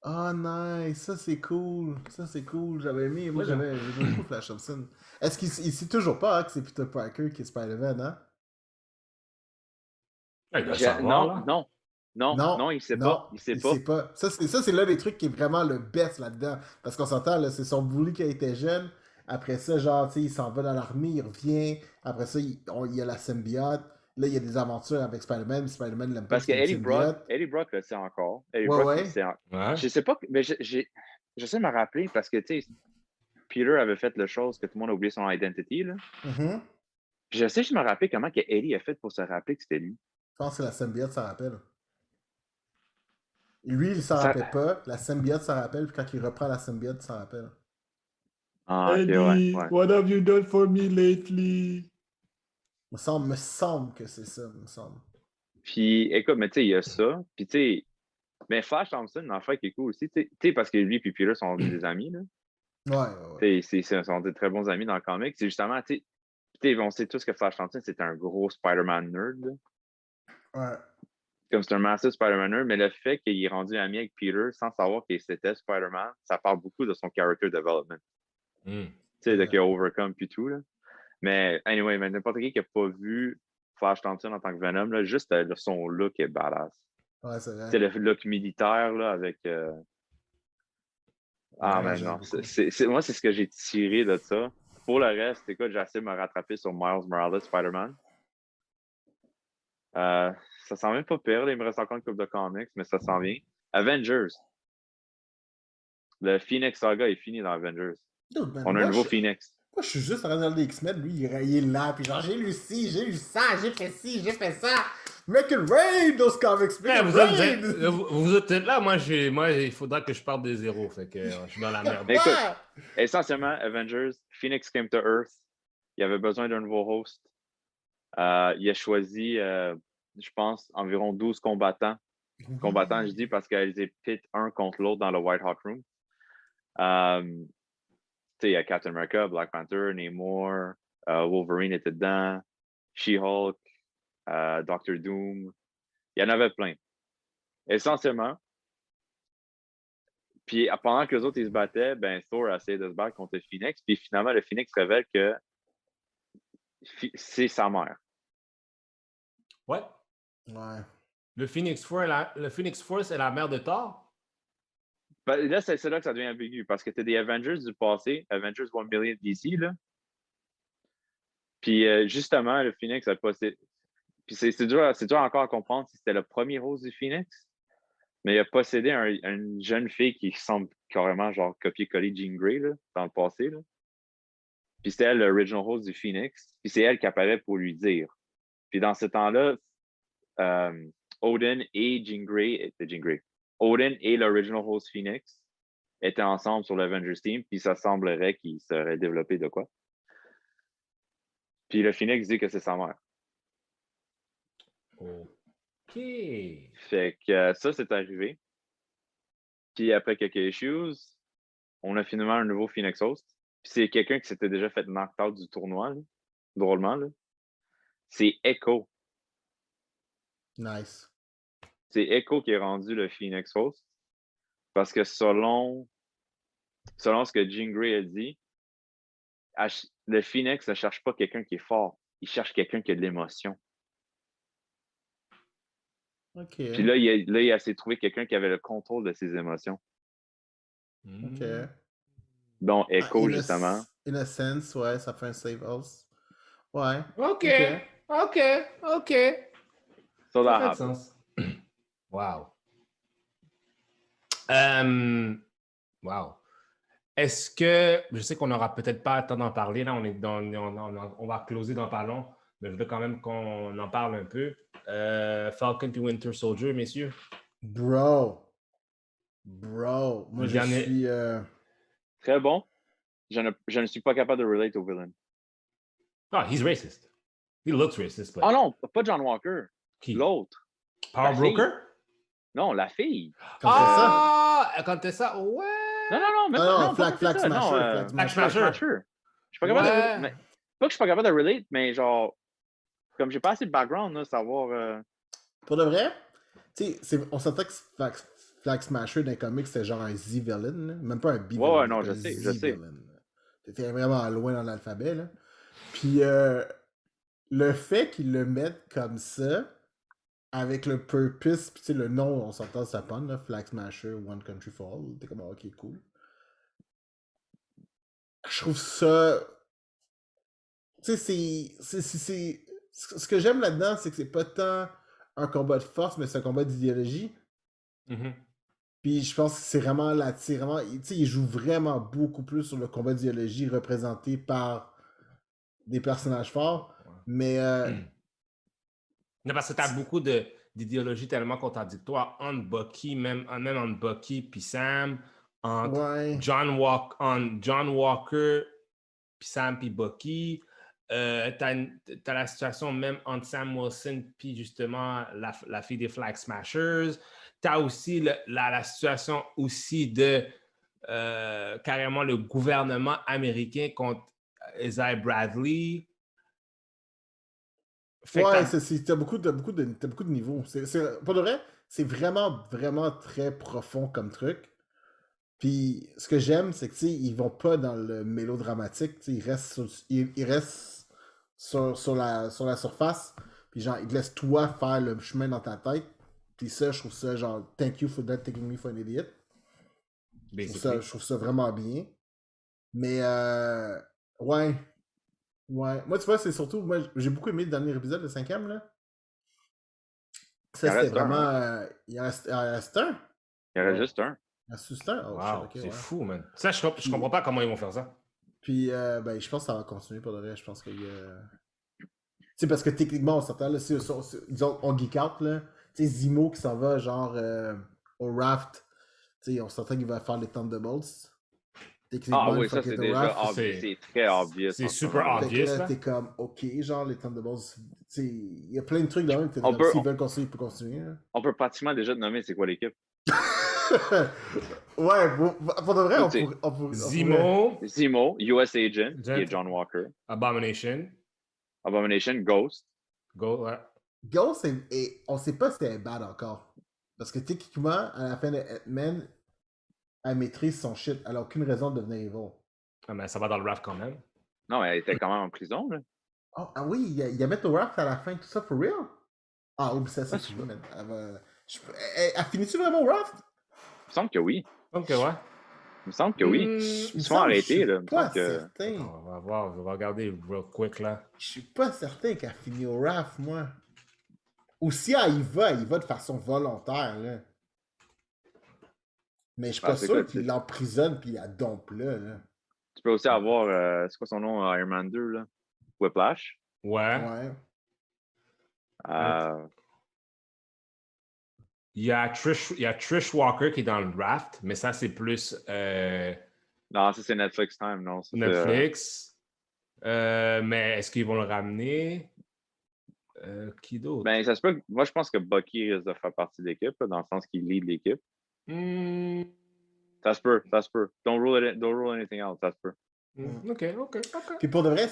Ah, nice. Ça, c'est cool. Ça, c'est cool. J'avais aimé. Moi, j'aimais beaucoup Flash Thompson. Est-ce qu'il sait toujours pas hein, que c'est Peter Parker qui est Spider-Man, hein? Il doit le savoir, là. Non, Non, il sait non, pas. Il sait il pas. sait pas. Ça, c'est l'un des trucs qui est vraiment le best là-dedans. Parce qu'on s'entend, là, c'est son bully qui a été jeune. Après ça, genre, tu sais, il s'en va dans l'armée, il revient. Après ça, il y a la symbiote. Là, il y a des aventures avec Spider-Man. Spider-Man l'aime pas Parce parce que qu'il y a une symbiote. Eddie Brock le sait encore. Eddie Ouais, Brock, il ouais. sait. Ouais. Je sais pas, mais j'essaie de me rappeler parce que, Peter avait fait la chose que tout le monde a oublié son identity, là. Mhm. Puis j'essaie de me rappeler comment que Eddie a fait pour se rappeler que c'était lui. Je pense que la symbiote s'en rappelle. Lui, il s'en Ça... rappelait pas. La symbiote s'en rappelle. Puis quand il reprend la symbiote, il s'en rappelle. Ah, ok, Eddie, ouais. what have you done for me lately? Me semble que c'est ça, me semble. Puis, écoute, mais il y a ça. Puis, mais Flash Thompson, l'enfant qui est cool aussi, parce que lui et Peter sont des amis, là. Ouais, ouais, ouais. Sont des très bons amis dans le comic. C'est justement, on sait tous que Flash Thompson, c'est un gros Spider-Man nerd, là. Ouais. Comme c'est un massive Spider-Man nerd, mais le fait qu'il est rendu ami avec Peter sans savoir que c'était Spider-Man, ça parle beaucoup de son character development. Mm. De qu'il a overcome puis tout, là. Mais, anyway, n'importe qui n'a pas vu Flash Thompson en tant que Venom, là, juste son look est badass. Ouais, c'est vrai. Le look militaire, là, avec... Ah, Ouais, mais j'aime non. beaucoup. Moi, c'est ce que j'ai tiré de ça. Pour le reste, écoute, j'ai essayé de me rattraper sur Miles Morales, Spider-Man. Ça sent même pas pire. Là, il me reste encore une couple de comics, mais ça s'en vient. Avengers. Le Phoenix Saga est fini dans Avengers. Dude, man, On a un nouveau Phoenix. moi, je suis juste en train de regarder X-Men. Lui, il est là. Puis genre, j'ai lu ci, j'ai lu ça, j'ai fait ci, j'ai fait ça. Make it rain, those comics. Make Ouais, it vous, rain. vous êtes là, moi, il faudra que je parte de zéro. Fait que je suis dans la merde. Mais écoute, essentiellement, Avengers, Phoenix came to Earth. Il avait besoin d'un nouveau host. Il a choisi, je pense, environ 12 combattants. Combattants, je dis, parce qu'ils étaient pit un contre l'autre dans le White Hawk Room. Il y a Captain America, Black Panther, Namor, Wolverine était dedans, She-Hulk, Doctor Doom. Il y en avait plein. Essentiellement, Puis pendant que les autres ils se battaient, ben Thor a essayé de se battre contre le Phoenix. Puis finalement, le Phoenix révèle que c'est sa mère. Ouais. Ouais. Le Phoenix Force est la mère de Thor? Ben, là, c'est là que ça devient ambigu parce que tu as des Avengers du passé, Avengers 1 million DC, là. Puis justement, le Phoenix a possédé. Puis c'est dur encore à comprendre si c'était le premier rose du Phoenix, mais il a possédé une jeune fille qui semble carrément genre copier-coller Jean Grey là, dans le passé. Là. Puis c'était elle, l'original rose du Phoenix. Puis c'est elle qui apparaît pour lui dire. Puis dans ce temps-là, Odin et Jean Grey. Odin et l'original rose Phoenix étaient ensemble sur l'Avengers Team, puis ça semblerait qu'ils seraient développés de quoi. Puis le Phoenix dit que c'est sa mère. OK. Fait que ça, c'est arrivé. Puis après quelques issues, on a finalement un nouveau Phoenix Host. Puis c'est quelqu'un qui s'était déjà fait knock out du tournoi, là, drôlement. Là. C'est Echo. Nice. C'est Echo qui est rendu le Phoenix Host. Parce que selon ce que Jean Grey a dit, le Phoenix ne cherche pas quelqu'un qui est fort. Il cherche quelqu'un qui a de l'émotion. OK. Puis là, il a essayé de trouver quelqu'un qui avait le contrôle de ses émotions. OK. Dont Echo, justement. In a sense, ouais, ça fait un save house. Ouais. OK. So Ça that fait happens. sens. Wow. Wow. Est-ce que, je sais qu'on n'aura peut-être pas le temps d'en parler, là, on va closer dans Parlons, mais je veux quand même qu'on en parle un peu. Falcon puis Winter Soldier, messieurs. Moi je suis... Très bon. Je ne suis pas capable de relate au villain. Oh, he's racist. He looks racist. But... Oh non, pas John Walker. Qui? L'autre. Power Broker? Non, la fille. Quand t'es ça, ouais. Non, Flag Smasher. Flag Smasher. Je suis pas capable de... Mais, pas que je suis pas capable de relate, mais genre, comme j'ai pas assez de background, là, savoir... Pour de vrai, tu sais, on s'entend que Flag Smasher dans les comics, c'était genre un Z-villain, même pas un B-villain. Ouais, non, je sais. C'était vraiment loin dans l'alphabet, là. Puis le fait qu'ils le mettent comme ça, avec le purpose, puis tu sais, le nom, on s'entend, ça pogne, là, Flag Smasher, One Country for All, t'es comme, ok, cool. Je trouve ça... Tu sais, c'est... Ce que j'aime là-dedans, c'est que c'est pas tant un combat de force, mais c'est un combat d'idéologie. Mm-hmm. Puis je pense que c'est vraiment là, tu sais, il joue vraiment beaucoup plus sur le combat d'idéologie représenté par des personnages forts, mais... Non, parce que t'as beaucoup d'idéologies tellement contradictoires entre Bucky, même entre Bucky puis Sam, entre John Walker puis Sam puis Bucky. T'as la situation même entre Sam Wilson puis justement la fille des Flag Smashers. T'as aussi la situation aussi de carrément le gouvernement américain contre Isaiah Bradley. T'as beaucoup de niveaux. Pour de vrai, c'est vraiment, vraiment très profond comme truc. Puis ce que j'aime, c'est que ils vont pas dans le mélodramatique. Ils restent sur la surface. Puis genre, ils te laissent toi faire le chemin dans ta tête. Puis ça, je trouve ça genre, thank you for not taking me for an idiot. Je trouve ça vraiment bien. Mais ouais. Moi, tu vois, c'est surtout... Moi, j'ai beaucoup aimé le dernier épisode, le 5e, là. Ça, c'était vraiment... Il en reste un? Il y en reste juste un. Il en reste juste un? Oh, wow, shit, c'est fou, man. Ça, je comprends pas comment ils vont faire ça. Puis, ben, je pense que ça va continuer pour de vrai. Je pense qu'il y a... Tu sais, parce que techniquement, on s'entend, là, disons, on geek out, là. Tu sais, Zemo qui s'en va, genre, au raft. Tu sais, on s'entend qu'il va faire les Thunderbolts. Ah oui, ça c'est déjà obvious. C'est très obvious. C'est super obvious. Là, t'es comme, ok, genre les Thunderbolts, il y a plein de trucs dans même. S'ils veulent continuer, ils peuvent continuer. Hein. On peut pratiquement déjà te nommer c'est quoi l'équipe. Ouais, pour de vrai, on pourrait... Zemo, US Agent, qui est John Walker. Abomination, Ghost. Ghost, on sait pas si elle est bad encore. Parce que techniquement, à la fin de Ant-Man, Elle maîtrise son shit. Elle a aucune raison de devenir evil. Ah, mais ça va dans le raft quand même. Non, elle était quand même en prison, là. Oh, ah oui, il y a mettre au raft à la fin, tout ça, for real? Ah oui, ça, c'est Ouais, fini, man. Elle finit-tu vraiment au raft? Il me semble que oui. Donc, ouais. Il me semble que oui. Ils sont arrêtés, là. Il me Pas semble que... certain. Attends, on va voir, je vais regarder real quick, là. Je suis pas certain qu'elle finit au raft, moi. Ou si elle y va de façon volontaire, là. Mais je suis pas c'est sûr quoi, qu'il l'emprisonne puis il la dompe là. Tu peux aussi avoir, c'est quoi son nom, Iron Man 2, là? Whiplash. Ouais. Ouais. Il y a Trish Walker qui est dans le draft, mais ça, c'est plus Non, ça, c'est Netflix Time, non? Ça, Netflix. Mais est-ce qu'ils vont le ramener? Qui d'autre? Ben, ça se peut. Moi, je pense que Bucky risque de faire partie de l'équipe, là, dans le sens qu'il lead l'équipe. Ça se peut. Don't rule anything out, ça se peut. OK. Puis pour de vrai,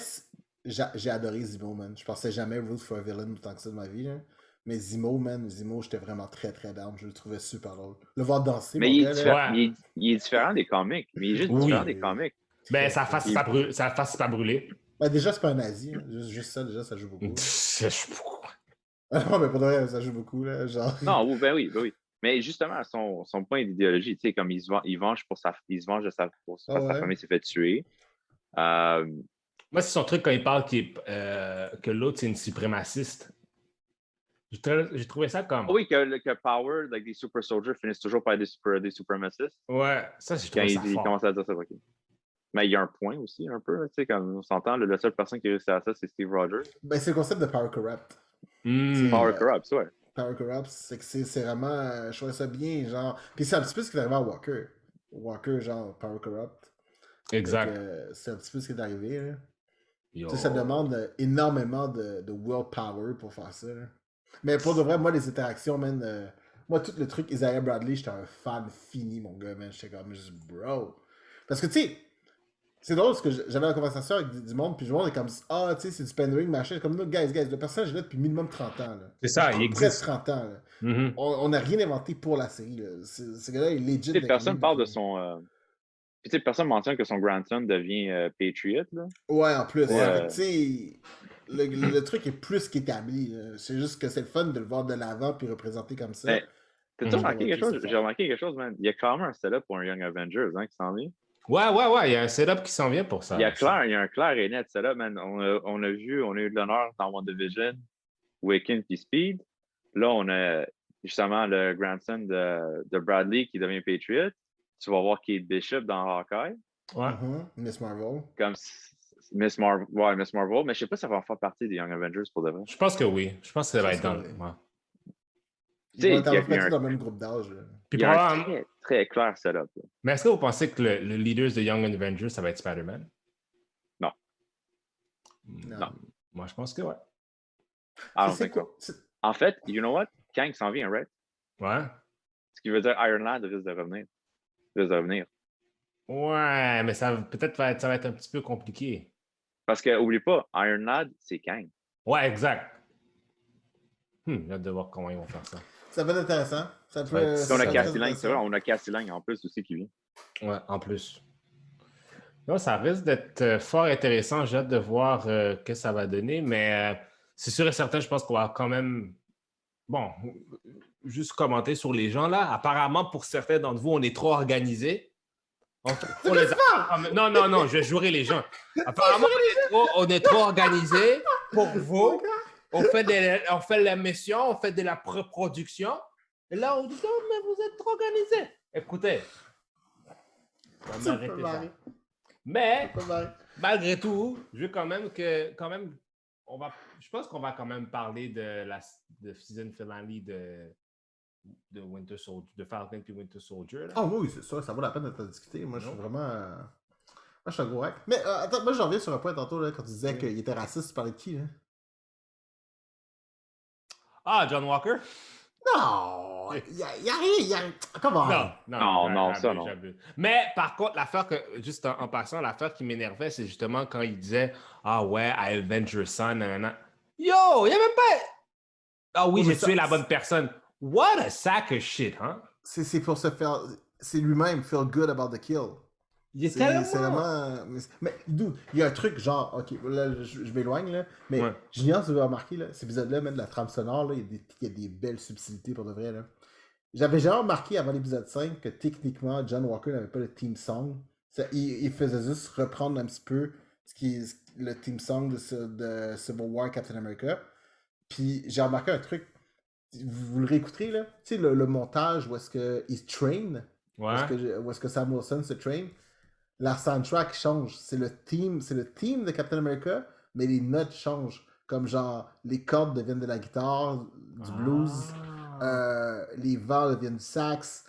j'ai adoré Zemo, man. Je pensais jamais root for a villain autant que ça de ma vie, là. Mais Zemo, j'étais vraiment très très down. Je le trouvais super drôle. Le voir danser, Mais mon il gars, est différent des comics. Mais il est juste différent des comics. Ben, sa face, c'est pas brûlé. Ben, déjà, c'est pas un nazi. Hein. Juste ça, déjà, ça joue beaucoup. Non, mais pour de vrai, ça joue beaucoup, là. Genre... Non, ben oui. Mais justement, son point d'idéologie, tu sais, comme il se venge de sa famille s'est fait tuer. Moi, c'est son truc quand il parle que l'autre, c'est une suprémaciste. J'ai trouvé ça comme... Oui, que Power, like, des super soldiers finissent toujours par des supremacistes. Ouais, ça, j'ai trouvé ça fort. Il commence à dire ça, ok. Mais il y a un point aussi, un peu, tu sais, comme on s'entend, la seule personne qui réussit à ça, c'est Steve Rogers. Ben, c'est le concept de Power Corrupt. Power Corrupt, ouais. Power Corrupt, c'est que c'est vraiment... je trouvais ça bien, genre... Puis c'est un petit peu ce qui est arrivé à Walker. Walker, genre, Power Corrupt. Exact. C'est un petit peu ce qui est arrivé, là. Tu sais, ça demande énormément de willpower pour faire ça, là. Mais pour de vrai, moi, les interactions, man... moi, tout le truc Isaiah Bradley, j'étais un fan fini, mon gars, man. J'étais comme, juste, bro. Parce que, tu sais... C'est drôle parce que j'avais la conversation avec du monde, puis le monde est comme, ah, tu sais, c'est du pendering, machin. Comme, nous, guys, le personnage est là depuis minimum 30 ans. Là. C'est ça, il existe. Presque 30 ans. Là. On n'a rien inventé pour la série. Là. Ce gars-là est legit. Personne parle de son... Puis, tu sais, personne mentionne que son grandson devient Patriot, là. Ouais, en plus. Tu sais, le truc est plus qu'établi. C'est juste que c'est le fun de le voir de l'avant puis représenter comme ça. T'as-tu remarqué quelque chose? J'ai remarqué quelque chose, man. Il y a quand même un setup pour un Young Avengers, hein, qui s'en vient. Ouais, il y a un setup qui s'en vient pour ça. Il y a un clair et net setup, man. On a eu de l'honneur dans WandaVision, Wiccan puis Speed. Là, on a justement le grandson de Bradley qui devient Patriot. Tu vas voir Kate Bishop dans Hawkeye. Ouais. Miss Marvel. Comme Miss Marvel. Mais je sais pas si ça va faire partie des Young Avengers pour de vrai. Je pense que oui. Je pense que ça va être dans... Ils vont être dans le même groupe d'âge. Il y a un très, très clair setup. Là. Mais est-ce que vous pensez que le leader de Young Avengers, ça va être Spider-Man? Non. Moi, je pense que ouais. En fait, you know what? Kang s'en vient, right? Ouais. Ce qui veut dire Iron Lad risque de revenir. Ouais, mais ça peut-être ça va être un petit peu compliqué. Parce que, oublie pas, Iron Lad, c'est Kang. Ouais, exact. J'ai hâte de voir comment ils vont faire ça. Ça peut être intéressant. On a Cassie Lang en plus aussi qui vient. Ouais, en plus. Là, ça risque d'être fort intéressant. J'ai hâte de voir ce que ça va donner, mais c'est sûr et certain, je pense qu'on va quand même... Bon, juste commenter sur les gens, là. Apparemment, pour certains d'entre vous, on est trop organisés. Non, je vais jurer les gens. Apparemment, on est trop organisés pour vous. On fait la mission, on fait de la production. Et là, on dit, non, mais vous êtes trop organisés. Écoutez, on va arrêter ça. Mais, malgré tout, je veux quand même je pense qu'on va quand même parler de season finale de Winter Soldier, de Falcon et Winter Soldier. Là. Ah oui, c'est ça vaut la peine d'être discuté. Moi, je suis vraiment... Moi, je suis un gros hack. Mais attends, moi, j'en reviens sur un point tantôt, là, quand tu disais qu'il était raciste, tu parlais de qui, là? Ah, John Walker? Non! Il y a rien. Comment? Non, ça, non. Mais par contre, l'affaire juste en passant, l'affaire qui m'énervait, c'est justement quand il disait ah ouais, I avenge your son, nanana. Yo, il n'y a même pas. Ah oui, j'ai tué la bonne personne. What a sack of shit, hein? C'est pour se faire. c'est lui-même, feel good about the kill. Il est C'est tellement... vraiment... Mais, dude, il y a un truc genre... Ok, là, je m'éloigne, là. Mais Ouais. Julien, tu vas remarquer, là, cet épisode-là, même la trame sonore, là, il y a des belles subtilités pour de vrai, là. J'avais jamais remarqué avant l'épisode 5 que techniquement, John Walker n'avait pas le theme song. Il faisait juste reprendre un petit peu le theme song de Civil War Captain America. Puis j'ai remarqué un truc. Vous le réécouterez, là. Tu sais, le montage où est-ce qu'il train, Ouais. où est-ce que Sam Wilson se train. La soundtrack change. C'est le theme de Captain America, mais les notes changent. Comme genre, les cordes deviennent de la guitare, du blues, les vents deviennent du sax.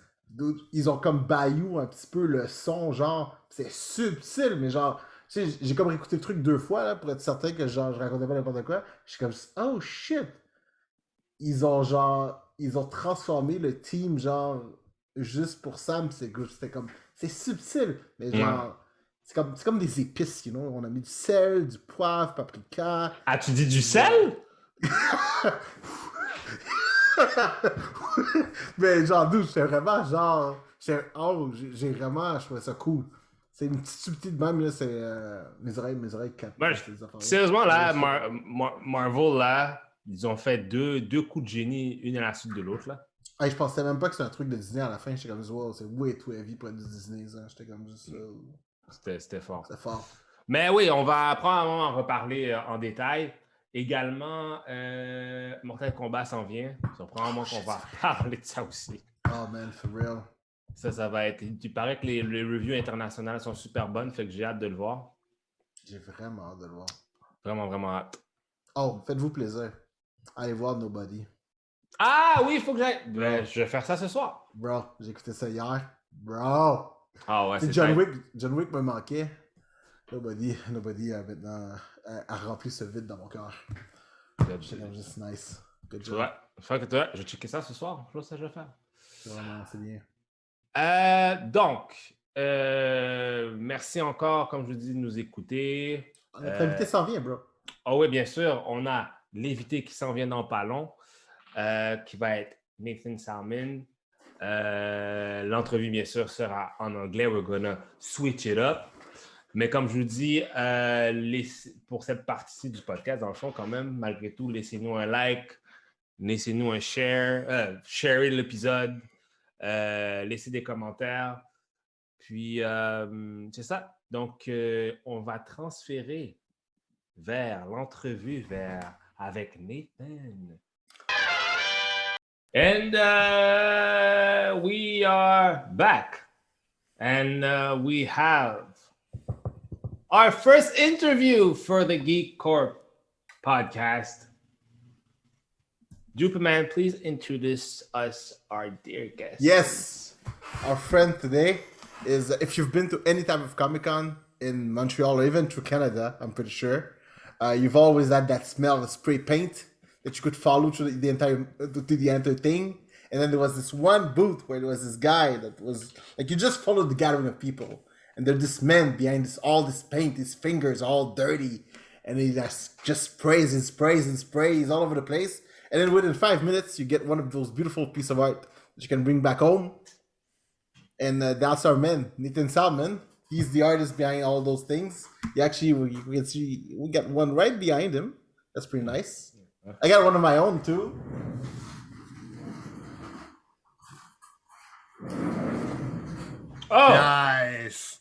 Ils ont comme bayou un petit peu le son, genre, c'est subtil, mais genre, tu sais, j'ai comme réécouté le truc 2 fois, là, pour être certain que genre, je racontais pas n'importe quoi. Je suis comme, oh shit! Ils ont transformé le team, genre, juste pour Sam, c'était comme, c'est subtil, mais genre, c'est comme des épices, you know? On a mis du sel, du poivre, paprika. Ah, tu dis du sel? Mais genre, d'où j'étais vraiment, genre, j'ai vraiment, je trouvais ça cool. C'est une petite subtilité de même, là, c'est mes oreilles captent. Ben, sérieusement, là, Marvel, là, ils ont fait deux coups de génie, une à la suite de l'autre, là. Hey, je pensais même pas que c'était un truc de Disney à la fin. J'étais comme, wow, c'est way too heavy pour être du Disney, ça. J'étais comme juste. C'était fort. C'était fort. Mais oui, on va probablement en reparler en détail. Également, Mortal Kombat s'en vient. C'est probablement qu'on va parler de ça aussi. Oh man, for real. Ça va être. Il paraît que les reviews internationales sont super bonnes, fait que j'ai hâte de le voir. J'ai vraiment hâte de le voir. Vraiment, vraiment hâte. Oh, faites-vous plaisir. Allez voir Nobody. Ah oui, il faut que j'aille. Ben, je vais faire ça ce soir. Bro, j'ai écouté ça hier. Bro! Ah ouais, c'est John Wick me manquait. Nobody maintenant a rempli ce vide dans mon cœur. J'étais comme juste nice. Good job. Ouais, je vais checker ça ce soir. Je vois ça, je vais faire. C'est bien. Donc, merci encore, comme je vous dis, de nous écouter. Notre invité s'en vient, bro. Oh oui, bien sûr. On a l'invité qui s'en vient dans Parlons, qui va être Nathan Salmon. L'entrevue, bien sûr, sera en anglais. We're gonna switch it up. Mais comme je vous dis, pour cette partie du podcast, dans le fond, quand même, malgré tout, laissez-nous un like, laissez-nous un share, sharez l'épisode, laissez des commentaires. Puis, c'est ça. Donc, on va transférer vers l'entrevue avec Nathan. And we are back. And we have our first interview for the Geek Corp podcast. Juppaman, please introduce us, our dear guest. Yes, our friend today is, if you've been to any type of Comic-Con in Montreal or even through Canada, I'm pretty sure, you've always had that smell of spray paint that you could follow through the entire thing. And then there was this one booth where there was this guy that was like, you just followed the gathering of people, and there's this man behind all this paint, his fingers all dirty, and he just sprays and sprays and sprays all over the place. And then within 5 minutes, you get one of those beautiful pieces of art that you can bring back home. And that's our man, Nathan Salmon. He's the artist behind all those things. He actually, we can see, we got one right behind him. That's pretty nice. I got one of my own too. Oh, nice.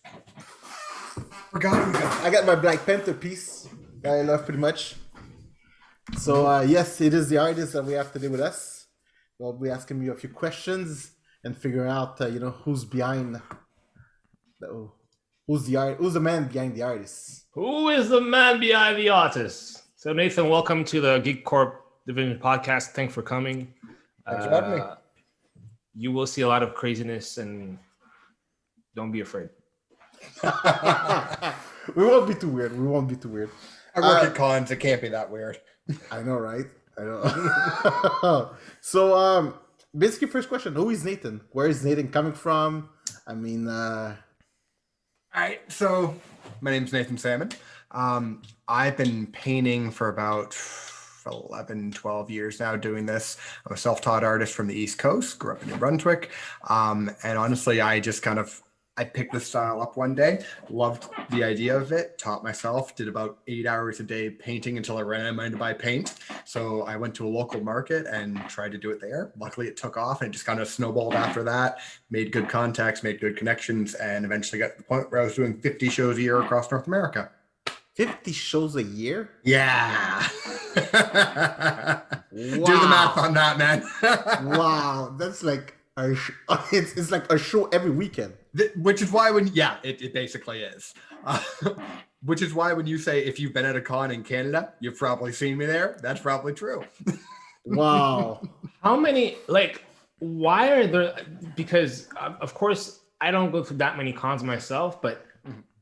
I got my Black Panther piece that I love pretty much. So yes, it is the artist that we have today with us. We'll be asking you a few questions and figuring out, who's behind. Who's the man behind the artist? Who is the man behind the artist? So Nathan, welcome to the Geek Corp Division podcast. Thanks for coming. Thanks for having me. You will see a lot of craziness, and don't be afraid. We won't be too weird. I work at cons. It can't be that weird. I know, right? I know. So, basically, first question: who is Nathan? Where is Nathan coming from? I mean, All right. So, my name's Nathan Salmon. I've been painting for about 11, 12 years now doing this. I'm a self-taught artist from the East Coast, grew up in New Brunswick. And honestly, I picked this style up one day, loved the idea of it, taught myself, did about 8 hours a day painting until I ran out of money to buy paint. So I went to a local market and tried to do it there. Luckily, it took off and it just kind of snowballed after that, made good contacts, made good connections, and eventually got to the point where I was doing 50 shows a year across North America. 50 shows a year? Yeah. Wow. Do the math on that, man. Wow, that's like it's like a show every weekend. Which is why it basically is. Which is why when you say if you've been at a con in Canada, you've probably seen me there. That's probably true. Wow. How many, why are there, because of course I don't go to that many cons myself, but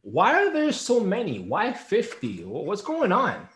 why are there so many? Why 50? What's going on?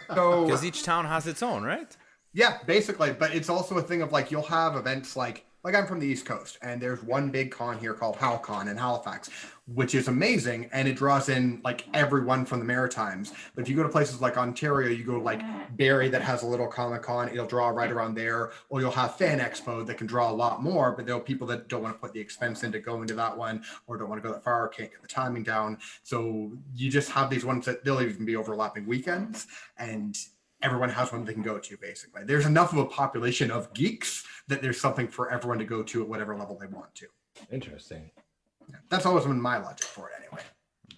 Because each town has its own, right? Yeah, basically. But it's also a thing of you'll have events like I'm from the East Coast, and there's one big con here called Falcon in Halifax, which is amazing, and it draws in everyone from the Maritimes. But if you go to places like Ontario, you go to Barrie that has a little Comic-Con, it'll draw right around there, or you'll have Fan Expo that can draw a lot more, but there are people that don't want to put the expense in to go into that one, or don't want to go that far, or can't get the timing down. So you just have these ones that they'll even be overlapping weekends, and everyone has one they can go to, basically. There's enough of a population of geeks that there's something for everyone to go to at whatever level they want to. Interesting. That's always been my logic for it anyway.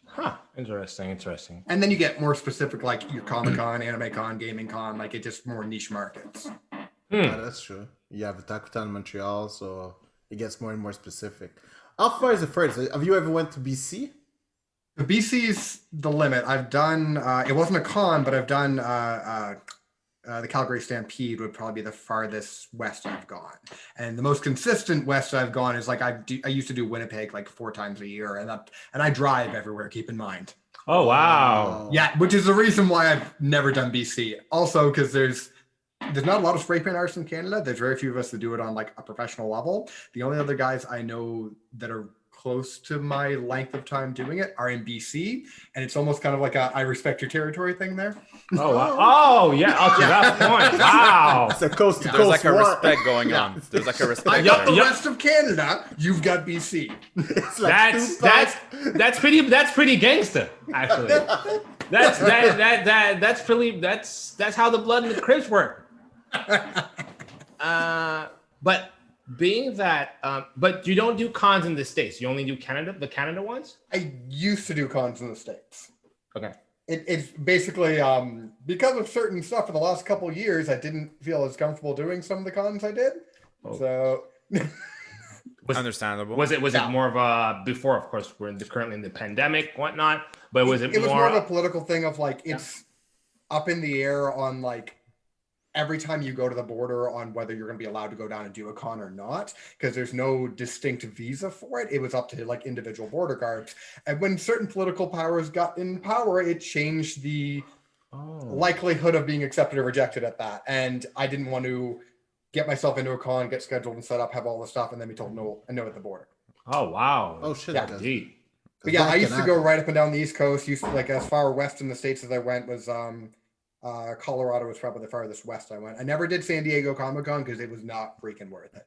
Huh. Interesting. And then you get more specific, your Comic-Con, Anime Con, Gaming Con, it just more niche markets. Yeah, that's true. You have Otaku in Montreal, so it gets more and more specific. How far is it further? Have you ever went to BC? The BC's the limit. I've done, it wasn't a con, but I've done the Calgary Stampede would probably be the farthest west I've gone. And the most consistent west I've gone is I used to do Winnipeg 4 times a year, and I drive everywhere, keep in mind. Oh, wow. Yeah, which is the reason why I've never done BC. Also, because there's not a lot of spray paint artists in Canada. There's very few of us that do it on a professional level. The only other guys I know that are close to my length of time doing it are in BC, and it's almost kind of like a I respect your territory thing there. Oh, wow. Oh, yeah, up to that point. Wow. It's a coast to There's coast a war. respect going on. There's a respect. I got the there. rest of Canada. You've got BC. It's That's pretty gangster, actually. That's how the blood and the Crips work. But being that, but you don't do cons in the States. You only do the Canada ones? I used to do cons in the States. Okay. It's basically because of certain stuff in the last couple of years, I didn't feel as comfortable doing some of the cons I did. Oh. So Understandable. Was it more of a before? Of course, we're currently in the pandemic, whatnot. But was it was more more of a political thing of it's up in the air on every time you go to the border on whether you're going to be allowed to go down and do a con or not, because there's no distinct visa for it. It was up to individual border guards. And when certain political powers got in power, it changed the likelihood of being accepted or rejected at that. And I didn't want to get myself into a con, get scheduled and set up, have all the stuff, and then be told no at the border. Oh, wow. Oh, shit. Yeah. Indeed. But yeah, I used to go right up and down the East Coast. Used to, as far west in the States as I went was Colorado was probably the farthest west I went. I never did San Diego Comic-Con because it was not freaking worth it.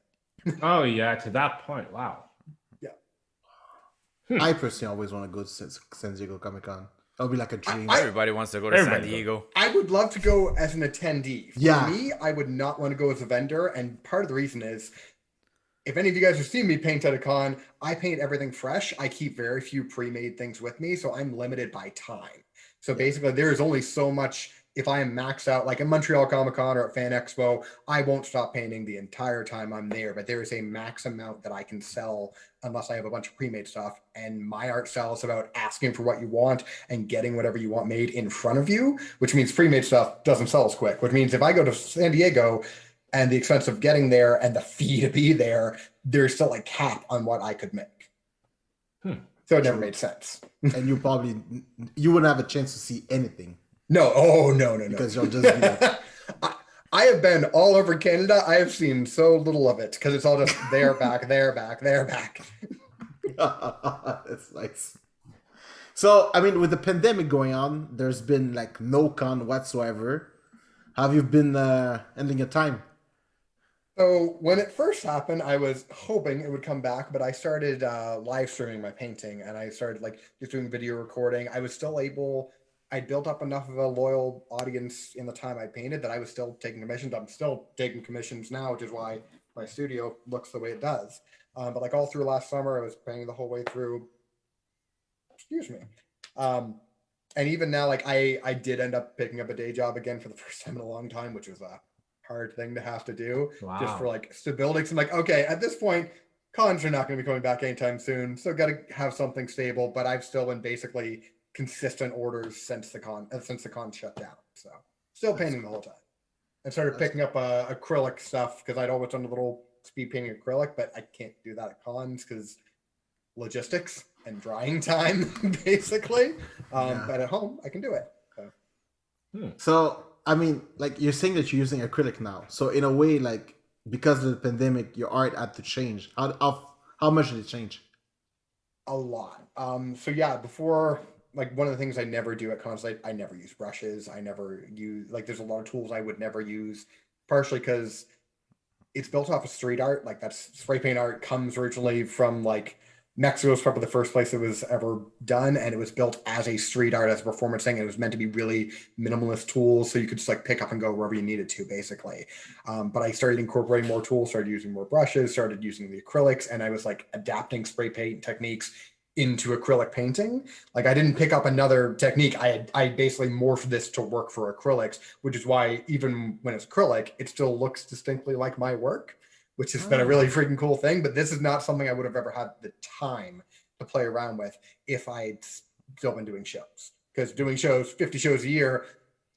Oh, yeah, to that point. Wow. Yeah. I personally always want to go to San Diego Comic-Con. That'll be like a dream. Everybody wants to go to San Diego. I would love to go as an attendee. Yeah. For me, I would not want to go as a vendor. And part of the reason is, if any of you guys have seen me paint at a con, I paint everything fresh. I keep very few pre-made things with me, so I'm limited by time. So basically, there is only so much. If I am maxed out, like at Montreal Comic-Con or at Fan Expo, I won't stop painting the entire time I'm there, but there is a max amount that I can sell unless I have a bunch of pre-made stuff. And my art style is about asking for what you want and getting whatever you want made in front of you, which means pre-made stuff doesn't sell as quick, which means if I go to San Diego and the expense of getting there and the fee to be there, there's still a cap on what I could make. So it never made sense. And you wouldn't have a chance to see anything. No, no. Because you'll just be like, I have been all over Canada. I have seen so little of it because it's all just there, back, there, back, there, back. That's nice. So, I mean, with the pandemic going on, there's been like no con whatsoever. How have you been ending your time? So when it first happened, I was hoping it would come back, but I started live streaming my painting, and I started like just doing video recording. I was still able. I built up enough of a loyal audience in the time I painted that I was still taking commissions. I'm still taking commissions now, which is why my studio looks the way it does. But like all through last summer, I was painting the whole way through. Excuse me. And even now, like I did end up picking up a day job again for the first time in a long time, which was a hard thing to have to do. Wow. Just for like stability. So I'm like, okay, at this point, cons are not going to be coming back anytime soon. So got to have something stable, but I've still been basically consistent orders since the con shut down. So still painting the whole time. I started picking up acrylic stuff because I'd always done a little speed painting acrylic, but I can't do that at cons because logistics and drying time, basically. But at home, I can do it. So, I mean, like you're saying that you're using acrylic now. So in a way, like because of the pandemic, your art had to change. How much did it change? A lot. So yeah, before, like one of the things I never do at cons, I never use brushes. I never use, like there's a lot of tools I would never use, partially because it's built off of street art. Like that's spray paint art comes originally from like Mexico was probably the first place it was ever done, and it was built as a street art, as a performance thing. And it was meant to be really minimalist tools, so you could just like pick up and go wherever you needed to, basically. But I started incorporating more tools, started using more brushes, started using the acrylics, and I was like adapting spray paint techniques into acrylic painting. Like I didn't pick up another technique. I basically morphed this to work for acrylics, which is why even when it's acrylic, it still looks distinctly like my work, which has been a really freaking cool thing. But this is not something I would have ever had the time to play around with if I'd still been doing shows. Because doing shows, 50 shows a year,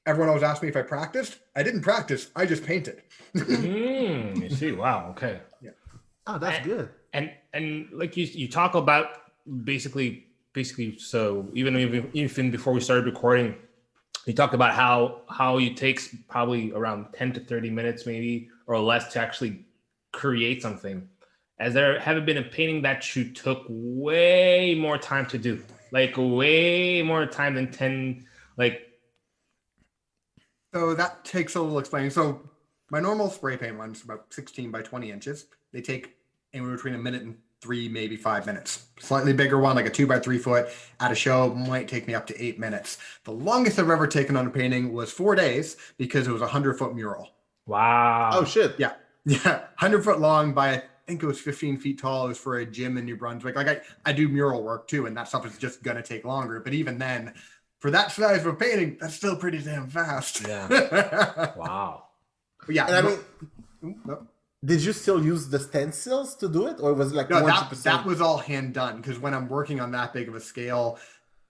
everyone always asked me if I practiced. I didn't practice. I just painted. You see, wow, okay. Yeah. Oh, that's good. And like you talk about basically, so even before we started recording, you talked about how it takes probably around 10 to 30 minutes maybe or less to actually create something. Has there ever been a painting that you took way more time to do, like way more time than 10, like? So that takes a little explaining. So my normal spray paint one's about 16 by 20 inches. They take anywhere between a minute and 3, maybe 5 minutes. Slightly bigger one, like a 2 by 3 foot at a show, might take me up to 8 minutes. The longest I've ever taken on a painting was 4 days because it was a 100-foot mural. Wow. Oh shit. Yeah. 100 foot long by, I think it was 15 feet tall. It was for a gym in New Brunswick. Like I do mural work too, and that stuff is just gonna take longer. But even then, for that size of a painting, that's still pretty damn fast. Yeah. Wow. But yeah. And I mean, did you still use the stencils to do it, or was it like no, 100%? that was all hand done, because when I'm working on that big of a scale,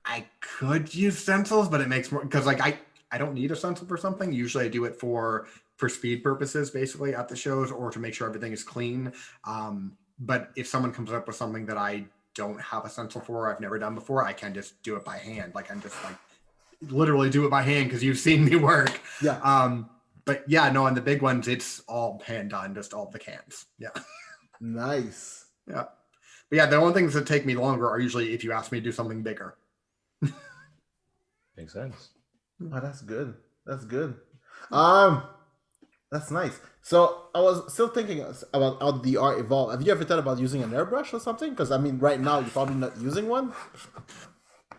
I could use stencils, but it makes more, because like I don't need a stencil for something. Usually I do it for speed purposes, basically at the shows, or to make sure everything is clean. But if someone comes up with something that I don't have a stencil for, I've never done before, I can just do it by hand. Like I'm just like literally do it by hand because you've seen me work. Yeah. But yeah, no, on the big ones, it's all hand done, just all the cans. Yeah. Nice. Yeah. But yeah, the only things that take me longer are usually if you ask me to do something bigger. Makes sense. Oh, that's good. That's good. That's nice. So I was still thinking about how the art evolved. Have you ever thought about using an airbrush or something? Because I mean, right now you're probably not using one.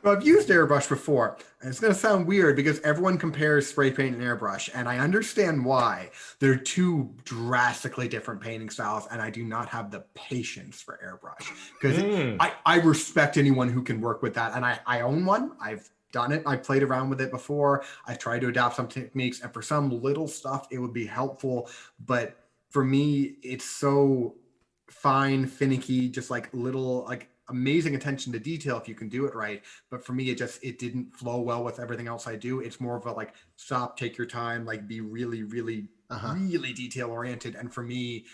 Well, I've used airbrush before, and it's going to sound weird because everyone compares spray paint and airbrush, and I understand why. They're two drastically different painting styles, and I do not have the patience for airbrush because I respect anyone who can work with that, and I own one. I've done it. I played around with it before. I tried to adapt some techniques, and for some little stuff, it would be helpful. But for me, it's so fine, finicky, just like little, like amazing attention to detail if you can do it right. But for me, it didn't flow well with everything else I do. It's more of a like, stop, take your time, like be really, really, really detail oriented. And for me,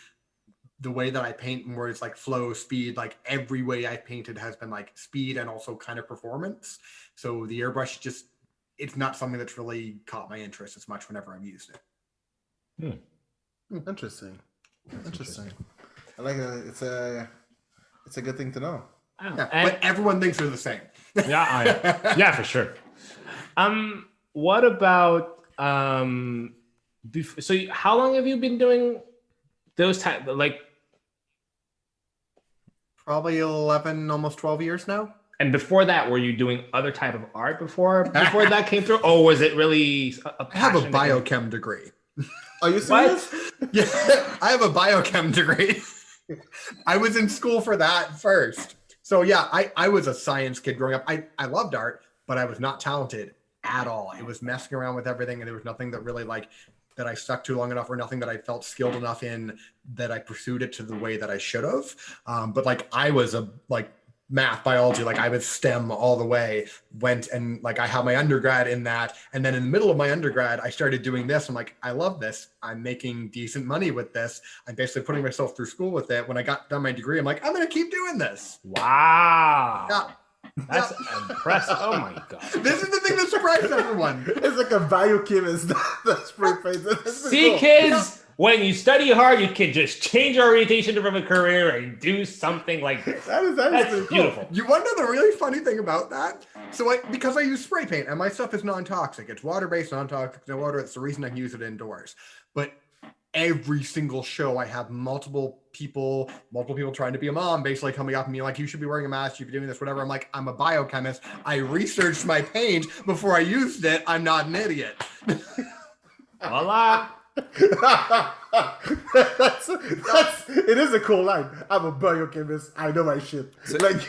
the way that I paint more is like flow, speed, like every way I've painted has been like speed and also kind of performance. So the airbrush it's not something that's really caught my interest as much whenever I've used it. Interesting. Interesting. I like that. It's a good thing to know. Yeah, but everyone thinks they're the same. Yeah, for sure. What about how long have you been doing those type like? Probably 11, almost 12 years now. And before that, were you doing other type of art before that came through? Or was it really I have a biochem degree. Are you serious? Yeah, I have a biochem degree. I was in school for that first. So yeah, I was a science kid growing up. I loved art, but I was not talented at all. It was messing around with everything, and there was nothing that really like that I stuck to long enough, or nothing that I felt skilled enough in that I pursued it to the way that I should have. But like I was a like math, biology, like I was STEM all the way, went and like I had my undergrad in that. And then in the middle of my undergrad, I started doing this. I'm like, I love this. I'm making decent money with this. I'm basically putting myself through school with it. When I got done my degree, I'm like, I'm going to keep doing this. Wow. Yeah. That's impressive. Oh my God. This is the thing that surprised everyone. It's like a biochemist that spray paints. See, kids, when you study hard, you can just change your orientation from a career and do something like this. That's beautiful. You want to know the really funny thing about that? So because I use spray paint and my stuff is non-toxic, it's water-based, non-toxic, no water. It's the reason I use it indoors. But every single show I have multiple people trying to be a mom, basically coming up and being like, you should be wearing a mask, you should be doing this, whatever. I'm like, I'm a biochemist. I researched my paint before I used it. I'm not an idiot. Voila. It is a cool line. I'm a biochemist. I know my shit.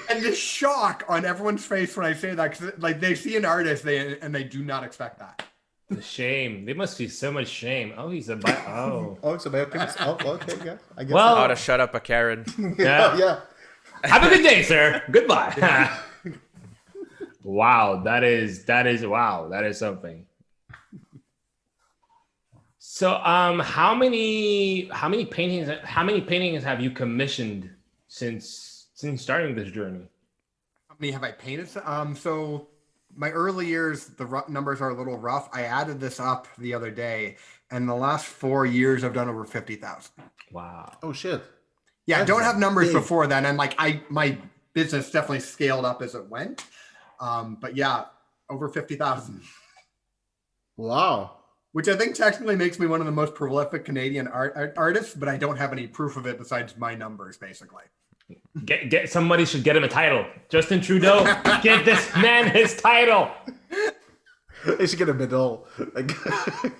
And the shock on everyone's face when I say that, because like they see an artist, and they do not expect that. The shame. There must be so much shame. Oh, he's a Oh, it's a biochemist. Oh, okay, yeah. I guess. Well, How to shut up a Karen. yeah. Yeah. Have a good day, sir. Goodbye. Wow, that is something. So, how many paintings have you commissioned since starting this journey? How many have I painted? So my early years, the numbers are a little rough. I added this up the other day, and the last 4 years I've done over 50,000. Wow. Oh shit. Yeah, I That's don't have numbers big. before then, and like my business definitely scaled up as it went. But yeah, over 50,000. Wow. Which I think technically makes me one of the most prolific Canadian artists, but I don't have any proof of it besides my numbers, basically. Get somebody should get him a title. Justin Trudeau, get this man his title. They should get a medal. Like,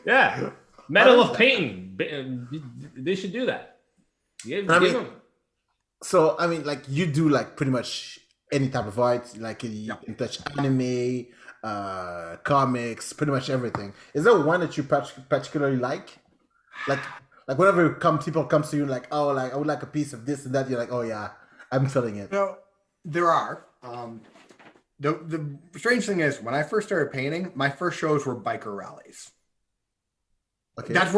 Yeah, Medal of Painting. They should do that. Give him. so I mean, like you do like pretty much any type of art. Like you can touch anime, comics, pretty much everything. Is there one that you particularly like? Like whenever people come to you like, oh, like I would like a piece of this and that, you're like, oh yeah, I'm feeling it. No, there are. The strange thing is, when I first started painting, my first shows were biker rallies. Okay. That's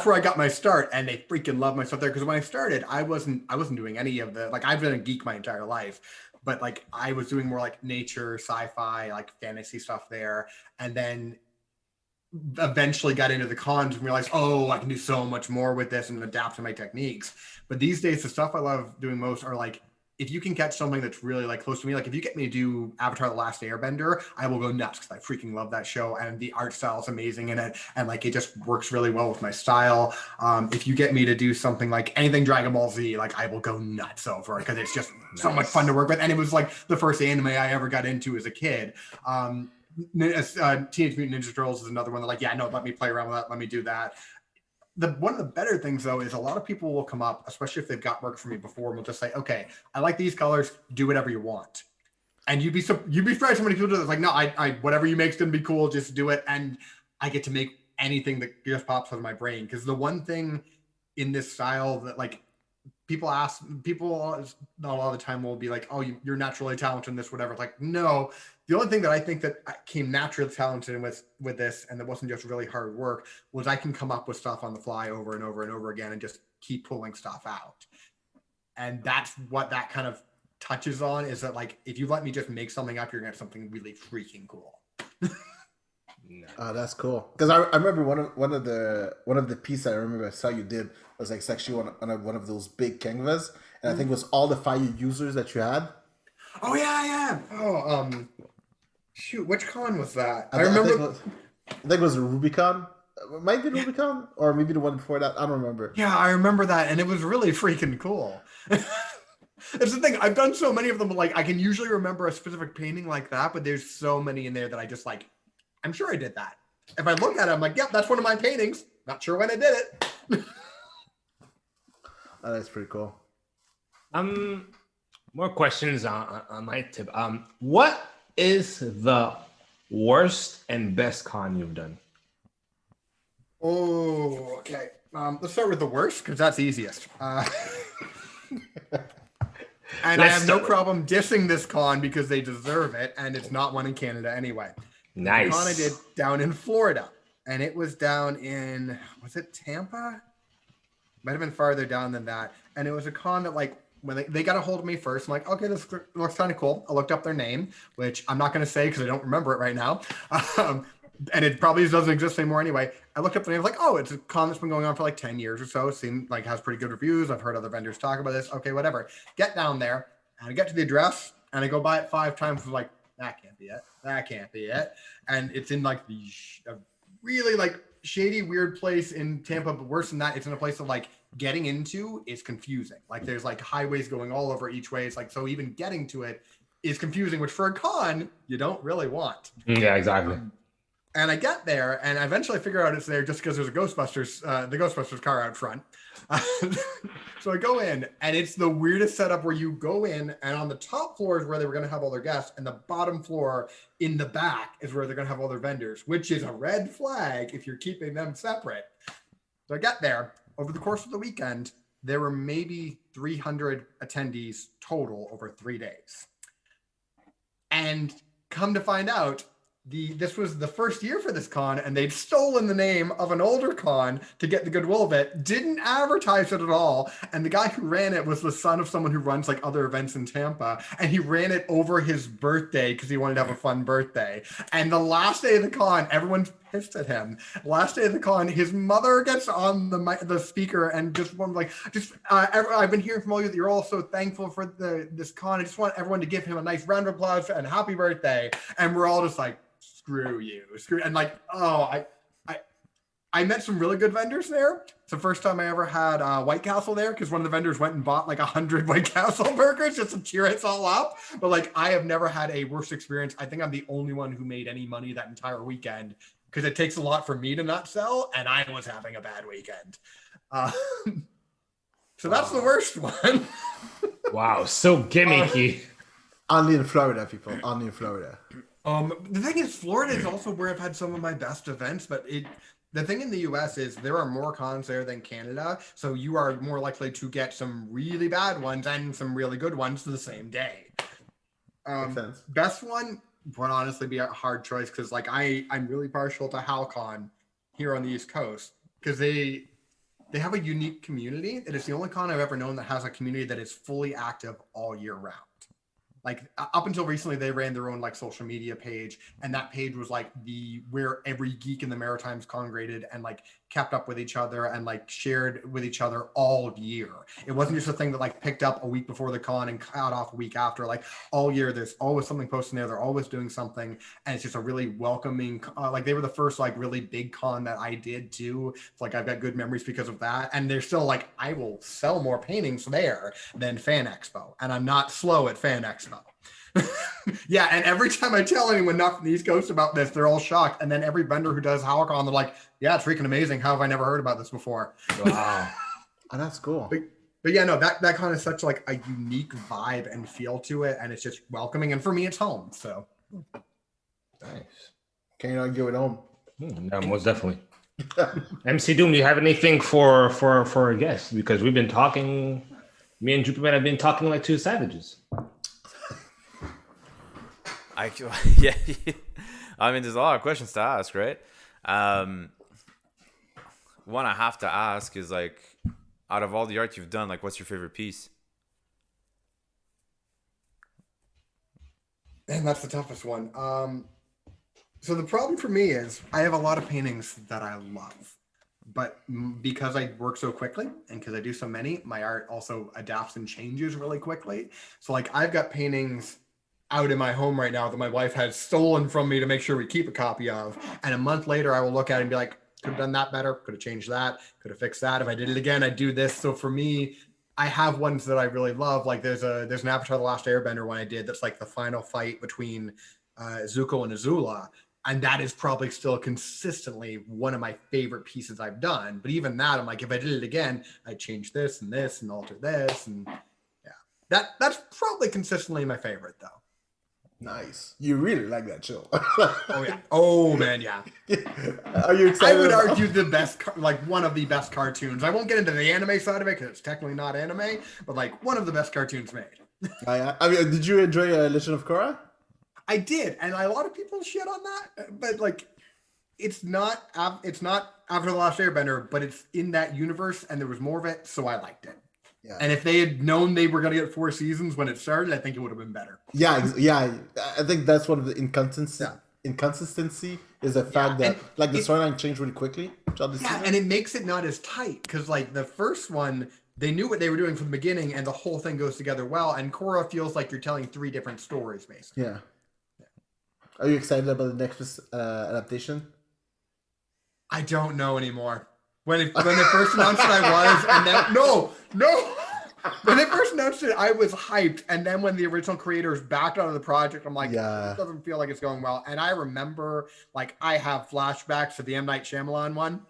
where I got my start, and they freaking love my stuff there. Because when I started, I wasn't doing any of the, like, I've been a geek my entire life, but like I was doing more like nature, sci-fi, like fantasy stuff there, and then eventually got into the cons and realized, oh, I can do so much more with this and adapt to my techniques. But these days, the stuff I love doing most are like, if you can catch something that's really like close to me, like if you get me to do Avatar: The Last Airbender, I will go nuts because I freaking love that show, and the art style is amazing in it, and like it just works really well with my style. If you get me to do something like anything Dragon Ball Z, like I will go nuts over it because it's just so much fun to work with, and it was like the first anime I ever got into as a kid. Teenage Mutant Ninja Turtles is another one that, like, yeah, no, let me play around with that, let me do that. One of the better things, though, is a lot of people will come up, especially if they've got work for me before, and will just say, okay, I like these colors, do whatever you want. And you'd be surprised how many people do this. Like, no, I whatever you make's gonna be cool, just do it. And I get to make anything that just pops out of my brain. Because the one thing in this style that, like, people a lot of the time will be like, oh, you're naturally talented in this, whatever. It's like, no. The only thing that I think that I came naturally talented with this, and that wasn't just really hard work, was I can come up with stuff on the fly over and over and over again and just keep pulling stuff out. And that's what that kind of touches on, is that, like, if you let me just make something up, you're gonna have something really freaking cool. Oh, that's cool. Because I remember one of the pieces I remember I saw you did was like actually on one of those big canvas, and I think it was all the fire users that you had. Oh yeah. Oh, shoot, which con was that? I think it was a Rubicon. might be the Rubicon, or maybe the one before that. I don't remember. Yeah, I remember that, and it was really freaking cool. It's the thing, I've done so many of them, like, I can usually remember a specific painting like that, but there's so many in there that I just, like, I'm sure I did that. If I look at it, I'm like, yep, that's one of my paintings. Not sure when I did it. Oh, that's pretty cool. More questions on my tip. What is the worst and best con you've done? Oh, okay. Let's start with the worst, because that's easiest. And I have no problem dissing this con because they deserve it, and it's not one in Canada anyway. Nice. The con I did down in Florida, and it was down in, was it Tampa? Might have been farther down than that. And it was a con that, like, when they got a hold of me first, I'm like, okay, this looks kind of cool. I looked up their name, which I'm not going to say because I don't remember it right now. And it probably doesn't exist anymore anyway. I looked up the name, like, oh, it's a con that's been going on for like 10 years or so. Seemed like has pretty good reviews. I've heard other vendors talk about this. Okay, whatever. Get down there, and I get to the address, and I go by it 5 times. I'm like, that can't be it. That can't be it. And it's in like the really like shady, weird place in Tampa. But worse than that, it's in a place that like getting into is confusing. Like there's like highways going all over each way. It's like, so even getting to it is confusing, which for a con, you don't really want. Yeah, exactly. And I get there, and I eventually figure out it's there just because there's a Ghostbusters, the Ghostbusters car out front. So I go in, and it's the weirdest setup where you go in, and on the top floor is where they were going to have all their guests, and the bottom floor in the back is where they're going to have all their vendors, which is a red flag if you're keeping them separate. So I get there. Over the course of the weekend, there were maybe 300 attendees total over 3 days. And come to find out, this was the first year for this con, and they'd stolen the name of an older con to get the goodwill of it, didn't advertise it at all, and the guy who ran it was the son of someone who runs like other events in Tampa, and he ran it over his birthday because he wanted to have a fun birthday. And the last day of the con, everyone's pissed at him. Last day of the con, his mother gets on the speaker and just one like, I've been hearing from all you that you're all so thankful for this con. I just want everyone to give him a nice round of applause and happy birthday. And we're all just like, screw you, and like, oh, I met some really good vendors there. It's the first time I ever had White Castle there because one of the vendors went and bought like 100 White Castle burgers just to cheer us all up. But like, I have never had a worse experience. I think I'm the only one who made any money that entire weekend because it takes a lot for me to not sell, and I was having a bad weekend. So that's the worst one. Wow, so gimmicky. Only in Florida, people. Only in Florida. The thing is, Florida is also where I've had some of my best events, but the thing in the US is there are more cons there than Canada, so you are more likely to get some really bad ones and some really good ones the same day. Makes sense. Best one would honestly be a hard choice because like I'm really partial to Falcon here on the East Coast because they have a unique community. It is the only con I've ever known that has a community that is fully active all year round. Like up until recently, they ran their own like social media page, and that page was like where every geek in the Maritimes congregated and like kept up with each other and like shared with each other all year. It wasn't just a thing that like picked up a week before the con and cut off a week after. Like all year, there's always something posted there. They're always doing something, and it's just a really welcoming. Like they were the first like really big con that I did too. It's like I've got good memories because of that, and they're still like I will sell more paintings there than Fan Expo, and I'm not slow at Fan Expo. Yeah, and every time I tell anyone not from the East Coast about this, they're all shocked. And then every vendor who does Falcon, they're like, yeah, it's freaking amazing. How have I never heard about this before? Wow. Oh, that's cool. But yeah, no, that kind of such like a unique vibe and feel to it. And it's just welcoming. And for me, it's home. So Nice. Can you not go at home? No, most definitely. MC Doom, do you have anything for our guests? Because we've been talking, me and Juppaman have been talking like two savages. Yeah, I mean, there's a lot of questions to ask, right? One I have to ask is like, out of all the art you've done, like, what's your favorite piece? and that's the toughest one. So the problem for me is I have a lot of paintings that I love, but because I work so quickly and because I do so many, my art also adapts and changes really quickly. So like I've got paintings out in my home right now that my wife has stolen from me to make sure we keep a copy of. And a month later, I will look at it and be like, could have done that better, could have changed that, could have fixed that. If I did it again, I'd do this. So for me, I have ones that I really love. Like there's an Avatar: The Last Airbender one I did that's like the final fight between Zuko and Azula. And that is probably still consistently one of my favorite pieces I've done. But even that, I'm like, if I did it again, I'd change this and alter this. And yeah, that's probably consistently my favorite though. Nice. You really like that show. Oh yeah. Oh man, yeah. Are you excited? I would argue the best, like one of the best cartoons. I won't get into the anime side of it because it's technically not anime, but like one of the best cartoons made. I mean, did you enjoy Legend of Korra? I did, and a lot of people shit on that, but like, it's not After the Last Airbender, but it's in that universe, and there was more of it, so I liked it. Yeah. And if they had known they were going to get 4 seasons when it started, I think it would have been better. Yeah. I think that's one of the inconsistency is the fact that like the storyline changed really quickly. And it makes it not as tight because like the first one, they knew what they were doing from the beginning, and the whole thing goes together well. And Korra feels like you're telling 3 different stories, basically. Yeah. Are you excited about the next adaptation? I don't know anymore. When they first announced it, I was, and then no. When they first announced it, I was hyped, and then when the original creators backed out of the project, I'm like, This doesn't feel like it's going well. And I remember, like, I have flashbacks to the M. Night Shyamalan one.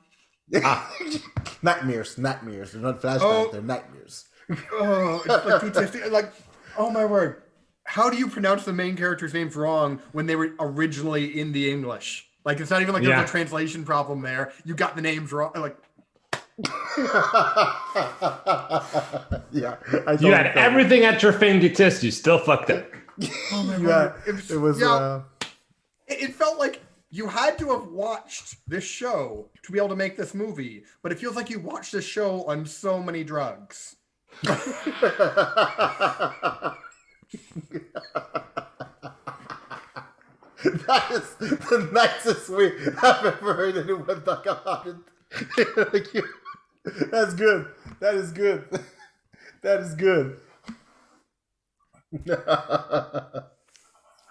Nightmares. They're not flashbacks. They're nightmares. Oh, it's like PTSD. Like, oh my word. How do you pronounce the main characters' names wrong when they were originally in the English? Like, it's not even like there's a translation problem there. You got the names wrong. Like, you had everything at your fingertips. You still fucked up. Oh my God. It felt like you had to have watched this show to be able to make this movie, but it feels like you watched this show on so many drugs. That is the nicest way I've ever heard anyone talk about it. That's good. That is good.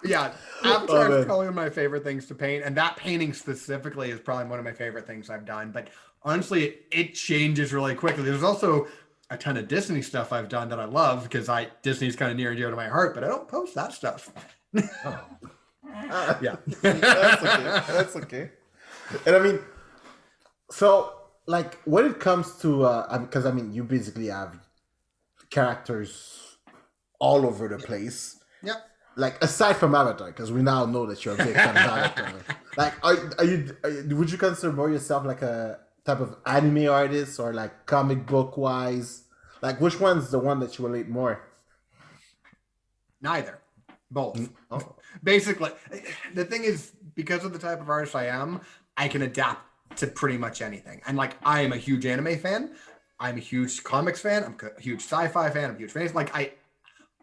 Yeah, Avatar is probably one of my favorite things to paint, and that painting specifically is probably one of my favorite things I've done. But honestly, it changes really quickly. There's also a ton of Disney stuff I've done that I love because Disney's kind of near and dear to my heart, but I don't post that stuff. Yeah, that's okay. And I mean, so like when it comes to because I mean you basically have characters all over the place. Yeah. Like aside from Avatar, because we now know that you're a big fan of Avatar. Like, would you consider more yourself like a type of anime artist or like comic book wise? Like, which one's the one that you relate more? Neither. Both. Oh. Basically, the thing is, because of the type of artist I am, I can adapt to pretty much anything. And like, I am a huge anime fan. I'm a huge comics fan. I'm a huge sci-fi fan. I'm a huge fan. Like,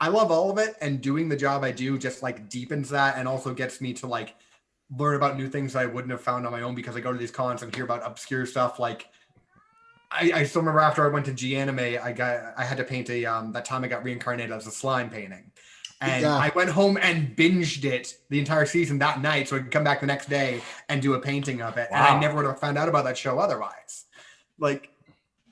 I love all of it, and doing the job I do just like deepens that and also gets me to like learn about new things I wouldn't have found on my own because I go to these cons and hear about obscure stuff. Like I still remember after I went to G Anime, I had to paint that time I got reincarnated as a slime painting. And I went home and binged it the entire season that night so I could come back the next day and do a painting of it. Wow. And I never would have found out about that show otherwise. Like,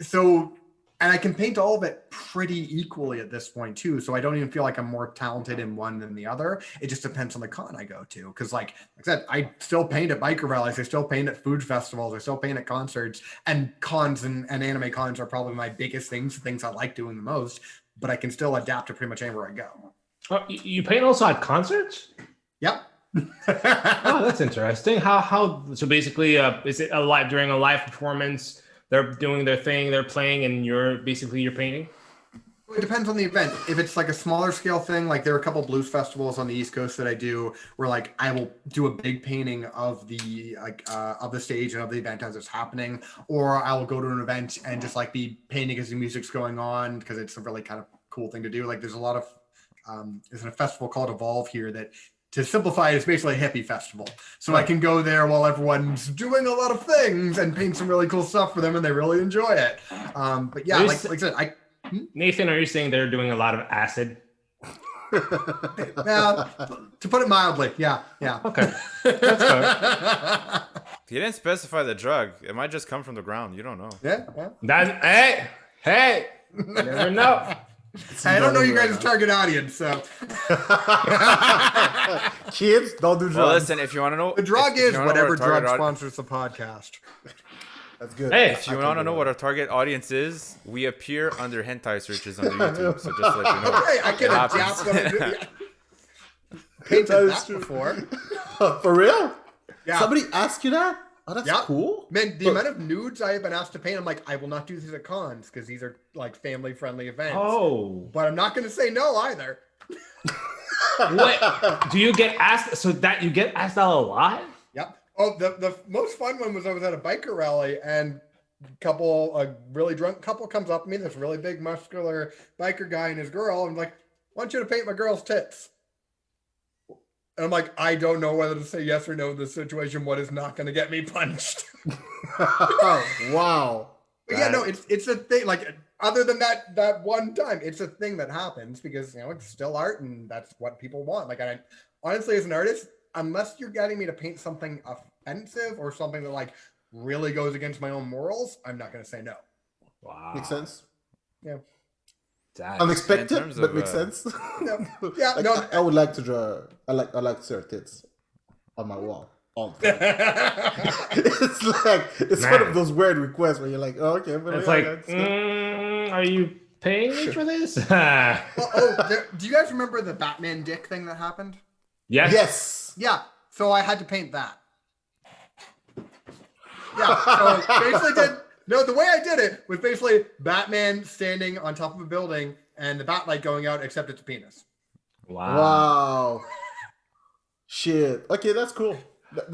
so, and I can paint all of it pretty equally at this point too. So I don't even feel like I'm more talented in one than the other. It just depends on the con I go to. Cause like I said, I still paint at biker rallies. I still paint at food festivals. I still paint at concerts, and cons and anime cons are probably my biggest things I like doing the most, but I can still adapt to pretty much anywhere I go. Oh, you paint also at concerts? Yep. Oh, that's interesting. How? So basically, is it during a live performance? They're doing their thing, they're playing, and you're painting. It depends on the event. If it's like a smaller scale thing, like there are a couple blues festivals on the East Coast that I do, where like I will do a big painting of the of the stage and of the event as it's happening, or I will go to an event and just like be painting as the music's going on because it's a really kind of cool thing to do. Like there's a lot of there's a festival called Evolve here that, to simplify it, it's basically a hippie festival. So I can go there while everyone's doing a lot of things and paint some really cool stuff for them, and they really enjoy it. But yeah, like I said, Nathan, are you saying they're doing a lot of acid? To put it mildly, yeah. Okay, that's good. He didn't specify the drug. It might just come from the ground. You don't know. Yeah. Hey, you never know. I don't know you guys' target audience, so. Kids, don't do drugs. Well, listen, if you want to know, The drug if you is wanna know whatever what our target drug audi- sponsors the podcast. That's good. Hey, If you want to know what our target audience is, we appear under hentai searches on YouTube. So just to let you know. Hey, I can It adapt happens. what I do. Painted That is that true. before. For real? Yeah. Somebody asked you that? Oh, that's Yeah. cool. Man, the amount of nudes I have been asked to paint, I'm like, I will not do these at cons because these are like family-friendly events. Oh, But I'm not going to say no either. what? Do you get asked? So that you get asked out a lot? Yep. Oh, the most fun one was I was at a biker rally and a really drunk couple comes up to me, this really big muscular biker guy and his girl, and like, I want you to paint my girl's tits. And I'm like, I don't know whether to say yes or no in this situation. What is not going to get me punched? Wow. But yeah, no, it's a thing. Like, other than that one time, it's a thing that happens because, you know, it's still art and that's what people want. Like, honestly, as an artist, unless you're getting me to paint something offensive or something that like really goes against my own morals, I'm not going to say no. Wow. Makes sense. Yeah. Damn. In Unexpected, terms but of, makes sense. No. Yeah, Like, no. I would like to draw. I like to see her tits on my wall all the time. It's like it's one of those weird requests where you're like, oh, okay, but It's yeah, like, that's good. are you paying me for this? Do you guys remember the Batman dick thing that happened? Yes. Yes. Yeah. So I had to paint that. Yeah. So basically the way I did it was basically Batman standing on top of a building and the bat light going out, except it's a penis. Wow. Shit. Okay, that's cool.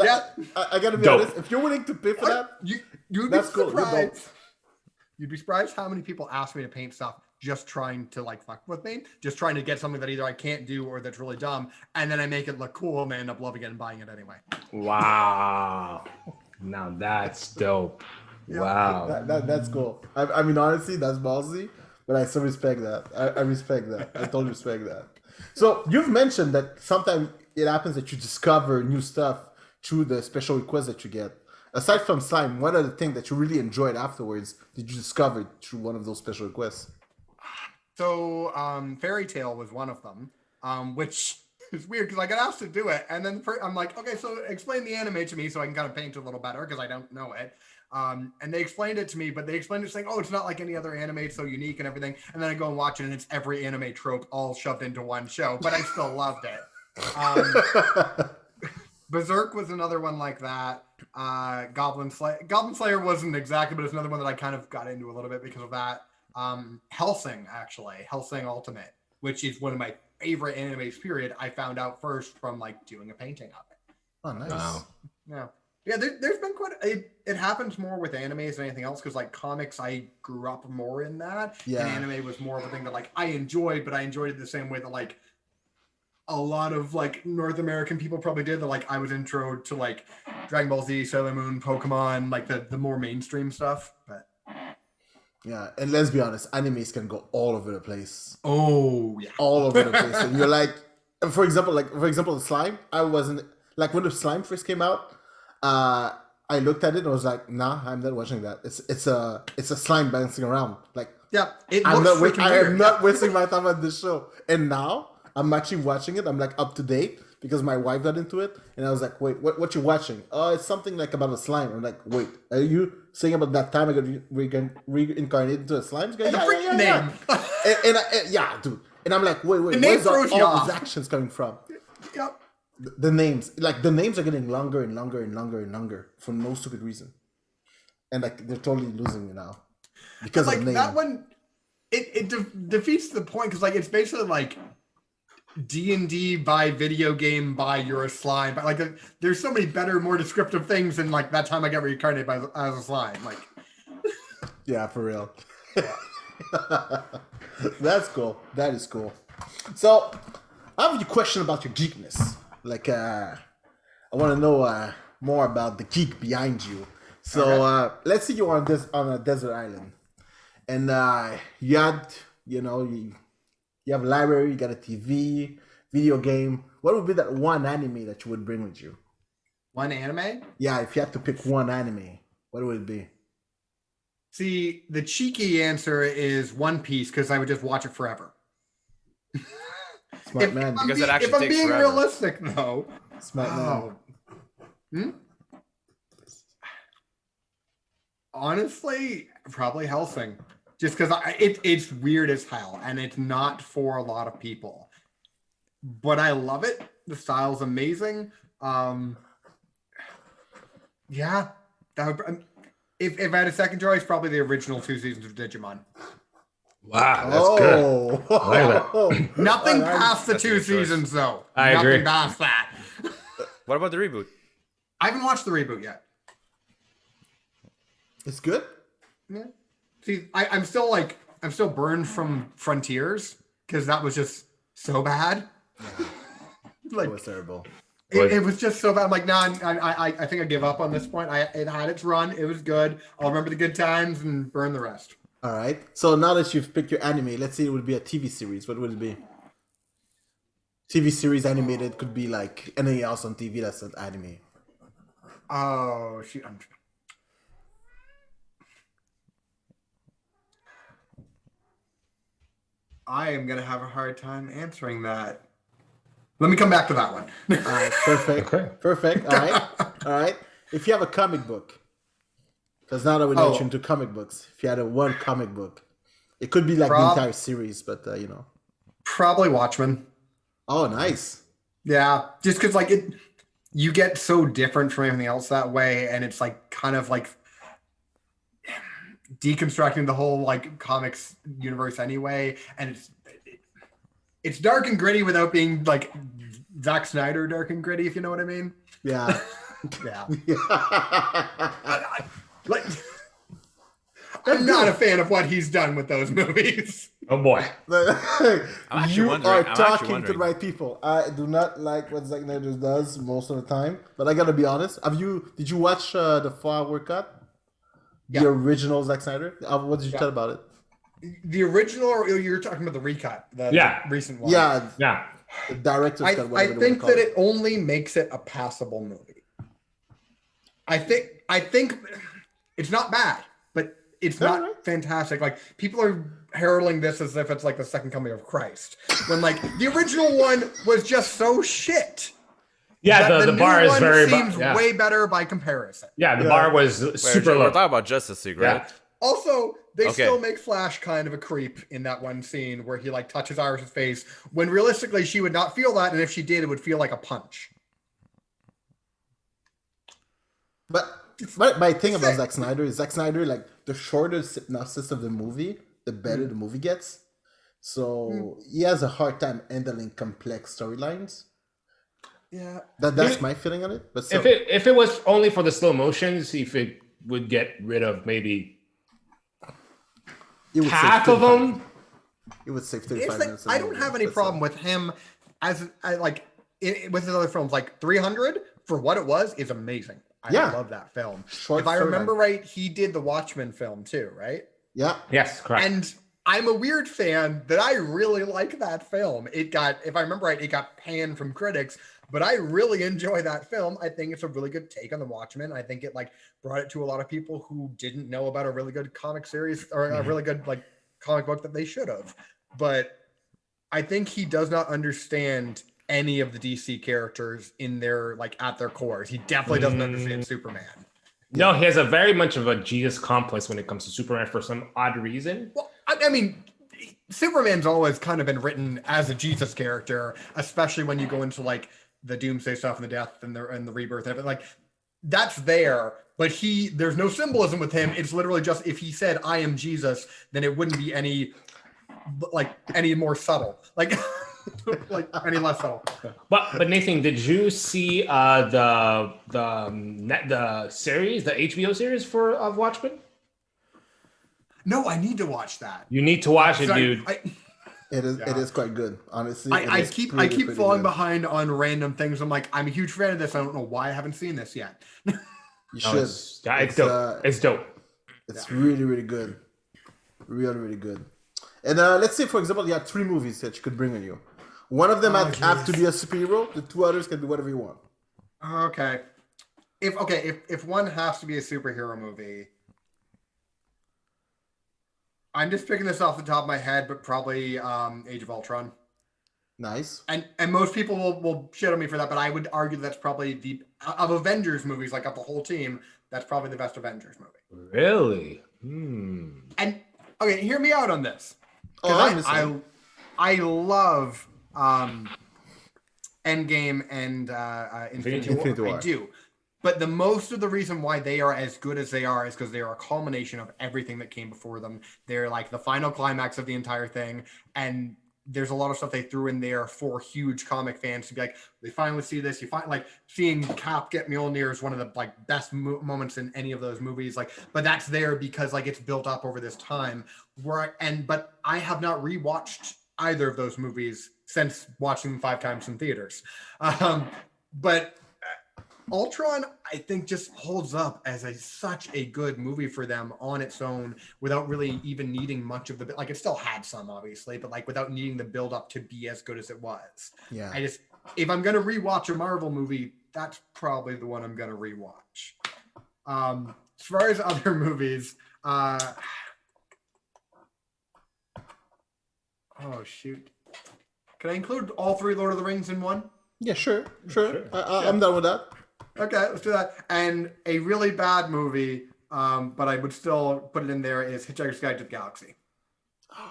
I gotta be Dope. honest. If you're willing to pay for that, You'd That's be cool. You're surprised. dope. You'd be surprised how many people ask me to paint stuff just trying to like fuck with me, just trying to get something that either I can't do or that's really dumb, and then I make it look cool and they end up loving it and buying it anyway. Wow. Now that's dope. Yeah. Wow. that's cool. I mean, honestly, that's ballsy, but I still respect that. I respect that. I totally respect that. So you've mentioned that sometimes it happens that you discover new stuff through the special requests that you get. Aside from slime, what are the things that you really enjoyed afterwards that you discovered through one of those special requests? So Fairy Tale was one of them, which is weird because I got asked to do it, and then I'm like, okay, so explain the anime to me so I can kind of paint a little better because I don't know it. And they explained it to me, but they explained it saying, oh, it's not like any other anime, it's so unique and everything. And then I go and watch it, and it's every anime trope all shoved into one show, but I still loved it. Berserk was another one like that. Goblin Slayer wasn't exactly, but it's another one that I kind of got into a little bit because of that. Hellsing Ultimate, which is one of my favorite animes, period. I found out first from like doing a painting of it. Oh, nice. Wow. Yeah, there's been quite it happens more with animes than anything else because like comics, I grew up more in that. Yeah. And anime was more of a thing that like I enjoyed, but I enjoyed it the same way that like a lot of like North American people probably did. That like I was intro to like Dragon Ball Z, Sailor Moon, Pokemon, like the more mainstream stuff. But Yeah, and let's be honest, animes can go all over the place. oh yeah, All over the place. And you're like, for example, the slime, I wasn't, like when the slime first came out, I looked at it and I was like, nah, I'm not watching that. It's a slime bouncing around. Like, yeah. It I looks freaking am weird. not wasting my time on this show. And now I'm actually watching it. I'm like up to date because my wife got into it. And I was like, wait, what you watching? Oh, it's something like about a slime. I'm like, wait, are you saying about that time I got reincarnated into a slime? The freaking name. Yeah, dude. And I'm like, wait, name where's throws you all off. these actions coming from? Yep. The names are getting longer and longer and longer and longer for no stupid reason. And like they're totally losing me now. Because like of the name. that one, it defeats the point because like it's basically like D&D by video game by you're a slime. But like there's so many better, more descriptive things than like that time I got reincarnated as a slime. Like Yeah, for real. That's cool. That is cool. So I have a question about your geekness. Like I want to know more about the geek behind you. So let's say you're on a desert island, and you have a library, you got a TV, video game. What would be that one anime that you would bring with you? One anime? Yeah, if you had to pick one anime, what would it be? See, the cheeky answer is One Piece because I would just watch it forever. Smart man. Because it actually if I'm takes being forever. realistic, though. Smart man. Honestly, probably Hellsing. Just because it's weird as hell, and it's not for a lot of people. But I love it. The style's amazing. Yeah, that would, if I had a second choice, probably the original 2 seasons of Digimon. Wow, that's good. I like that. Nothing past the That's a 2 good choice. seasons, though. I Nothing agree. past that. What about the reboot? I haven't watched the reboot yet. It's good. Yeah. See, I'm still burned from Frontiers because that was just so bad. It was terrible. It was just so bad. I'm like, nah, I think I give up on this point. It had its run. It was good. I'll remember the good times and burn the rest. All right. So now that you've picked your anime, let's say it would be a TV series. What would it be? TV series animated could be like anything else on TV that's an anime. Oh, shoot. I am going to have a hard time answering that. Let me come back to that one. All right. Perfect. Okay. Perfect. All right. All right. If you have a comic book, because now that we're not into comic books, if you had one comic book, it could be like the entire series, but you know. Probably Watchmen. Oh, nice. Yeah, just because like you get so different from everything else that way, and it's like kind of like deconstructing the whole like comics universe anyway, and it's dark and gritty without being like Zack Snyder dark and gritty, if you know what I mean. Yeah. Yeah. Like, I'm not a fan of what he's done with those movies. Oh boy. actually You wondering- are I'm actually talking to the wondering. right people. I do not like what Zack Snyder does most of the time, but I gotta be honest. Did you watch the 4-hour cut? Yeah. The original Zack Snyder? What did you tell about it? The original, or you're talking about the recut, the recent one. Yeah, Yeah. the director's cut. I whatever they think wanna that call it only makes it a passable movie. I think it's not bad, but it's not right. fantastic. Like people are heralding this as if it's like the second coming of Christ, when like the original one was just so shit. Yeah, that the new bar is one very seems yeah. way better by comparison. Yeah, the bar was Wait, super we're low. talking about Justice League, right? Yeah. Also, they Okay. still make Flash kind of a creep in that one scene where he like touches Iris's face, when realistically she would not feel that, and if she did, it would feel like a punch. But my thing about Zack Snyder is like the shorter synopsis of the movie, the better the movie gets. So he has a hard time handling complex storylines. Yeah. That's my feeling on it. But so, If it was only for the slow motions, if it would get rid of maybe it would half save of 35 them. It would save It's 35 like, minutes. of I the don't movie, have any but problem with him as I like with his other films. Like 300 for what it was is amazing. I Yeah. love that film. Short if I remember storyline. right, he did the Watchmen film too, right? Yeah. Yes, correct. And I'm a weird fan that I really like that film. It got, if I remember right, it got panned from critics, but I really enjoy that film. I think it's a really good take on the Watchmen. I think it like brought it to a lot of people who didn't know about a really good comic series or a really good like comic book that they should have. But I think he does not understand any of the DC characters in their like at their cores. He definitely doesn't understand Superman. No, he has a very much of a Jesus complex when it comes to Superman for some odd reason. Well, I mean, Superman's always kind of been written as a Jesus character, especially when you go into like the Doomsday stuff and the death and the rebirth and everything. Like that's there, but there's no symbolism with him. It's literally just if he said I am Jesus, then it wouldn't be any more subtle. Like like any less subtle. But Nathan, did you see the series, the HBO series of Watchmen? No, I need to watch that. You need to watch it, Sorry, dude. It is quite good, honestly. I It is keep pretty falling good. behind on random things. I'm like, I'm a huge fan of this. I don't know why I haven't seen this yet. You No, should. it's dope. It's dope. It's really, really good. Really, really good. And let's say, for example, you have 3 movies that you could bring on you. One of them have to be a superhero. The 2 others can be whatever you want. Okay. if one has to be a superhero movie, I'm just picking this off the top of my head, but probably Age of Ultron. Nice. And most people will shit on me for that, but I would argue that's probably of Avengers movies, like of the whole team, that's probably the best Avengers movie. Really? And okay, hear me out on this. Oh, I love Endgame and Infinity War. I do. But the most of the reason why they are as good as they are is because they are a culmination of everything that came before them. They're like the final climax of the entire thing. And there's a lot of stuff they threw in there for huge comic fans to be like, they finally see this. You find like seeing Cap get Mjolnir is one of the like best moments in any of those movies. Like, but that's there because like it's built up over this time. But I have not rewatched either of those movies since watching them 5 times in theaters. But Ultron, I think, just holds up as such a good movie for them on its own without really even needing much of the, like, it still had some, obviously, but like without needing the build up to be as good as it was. Yeah. If I'm going to rewatch a Marvel movie, that's probably the one I'm going to rewatch. As far as other movies, oh shoot. Can I include all 3 Lord of the Rings in one? Yeah, sure. I'm done with that. Okay, let's do that. And a really bad movie, but I would still put it in there, is Hitchhiker's Guide to the Galaxy.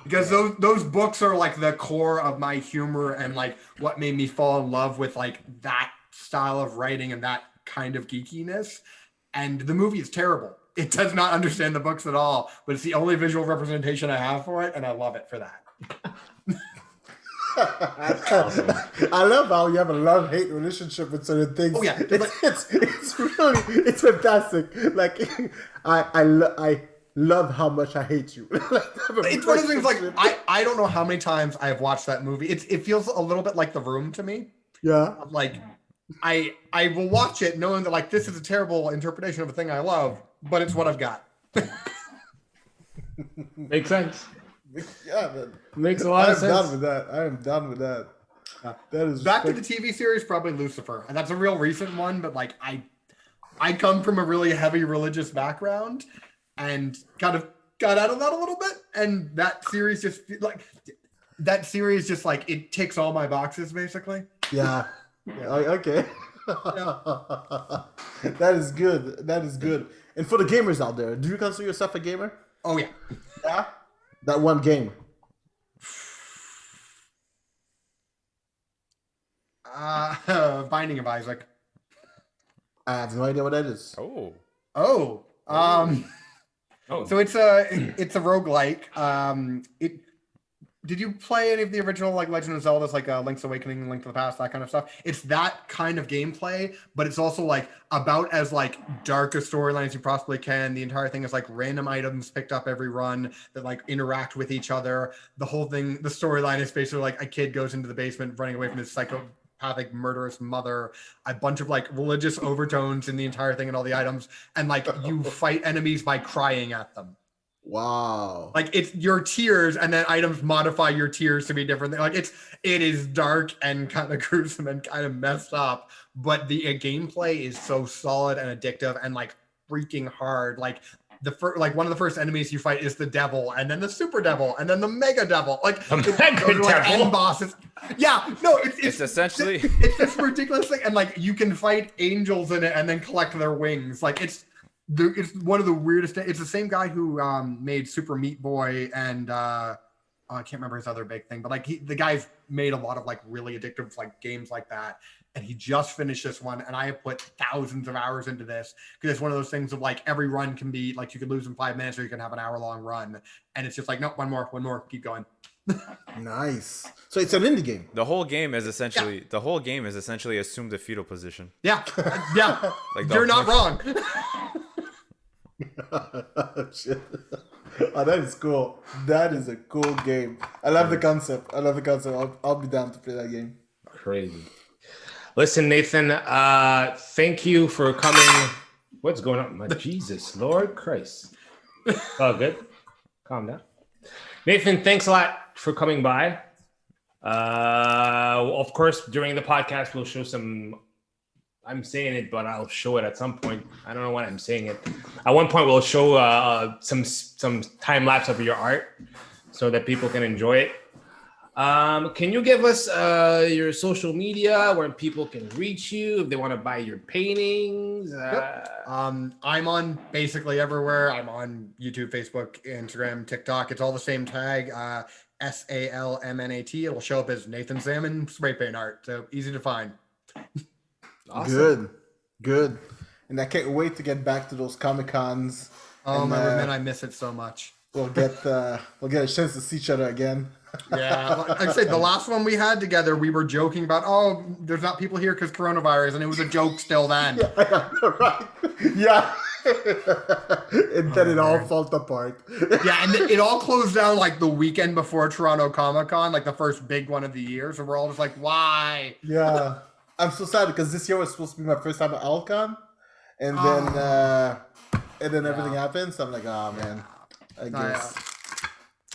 Because those books are like the core of my humor and like what made me fall in love with like that style of writing and that kind of geekiness. And the movie is terrible. It does not understand the books at all, but it's the only visual representation I have for it, and I love it for that. I love how you have a love-hate relationship with certain things. Oh yeah, it's fantastic. Like I love how much I hate you. It's one of the things. Like I don't know how many times I've watched that movie. It feels a little bit like The Room to me. Yeah. Like I will watch it knowing that like this is a terrible interpretation of a thing I love, but it's what I've got. Makes sense. Yeah, man. Makes a lot of sense. I am done with that. That is back to the TV series, probably Lucifer, and that's a real recent one. But like I come from a really heavy religious background, and kind of got out of that a little bit. And that series just like it ticks all my boxes basically. Yeah. Okay. That is good. And for the gamers out there, do you consider yourself a gamer? Oh yeah. Yeah. That one game. Binding of Isaac. I have no idea what that is. So it's a roguelike. Did you play any of the original like Legend of Zelda's like Link's Awakening, Link to the Past, that kind of stuff? It's that kind of gameplay, but it's also like about as like dark a storyline as you possibly can. The entire thing is like random items picked up every run that like interact with each other. The whole thing, the storyline is basically like a kid goes into the basement running away from his psychopathic murderous mother, a bunch of like religious overtones in the entire thing and all the items, and like you fight enemies by crying at them. Wow. Like it's your tears, and then items modify your tears to be different. Like it is dark and kind of gruesome and kind of messed up, but the gameplay is so solid and addictive and like freaking hard. Like one of the first enemies you fight is the devil, and then the super devil, and then the mega devil. Like end bosses. Yeah, no, it's essentially it's this ridiculous thing, and like you can fight angels in it and then collect their wings. Like it's one of the weirdest. It's the same guy who made Super Meat Boy and I can't remember his other big thing, but like the guy's made a lot of like really addictive like games like that, and he just finished this one, and I have put thousands of hours into this because it's one of those things of like every run can be like you could lose in 5 minutes or you can have an hour-long run, and it's just like nope, one more, keep going. Nice. So it's an indie game. The whole game is essentially assume the fetal position. Yeah. Like you're not wrong. Shit. Oh, that is cool. That is a cool game. I love the concept. I'll be down to play that game. Crazy. Listen, Nathan, thank you for coming. What's going on? Jesus, Lord Christ. Oh, good. Calm down. Nathan, thanks a lot for coming by. Of course, during the podcast, we'll show some I'm saying it, but I'll show it at some point. I don't know when I'm saying it. At one point, we'll show some time lapse of your art so that people can enjoy it. Can you give us your social media where people can reach you if they want to buy your paintings? Yep. I'm on basically everywhere. I'm on YouTube, Facebook, Instagram, TikTok. It's all the same tag. SALMNAT. It'll show up as Nathan Salmon spray paint art. So easy to find. Awesome. Good. And I can't wait to get back to those Comic-Cons. Oh and, man, I miss it so much. We'll get a chance to see each other again. Yeah, like I said, the last one we had together, we were joking about, oh, there's not people here because coronavirus, and it was a joke still then. Yeah, right. Yeah. And then it all fell apart. Yeah, and it all closed down like the weekend before Toronto Comic Con, like the first big one of the year. So we're all just like, why? Yeah. I'm so sad because this year was supposed to be my first time at Alcon. And then everything happened. So I'm like, oh man. I guess.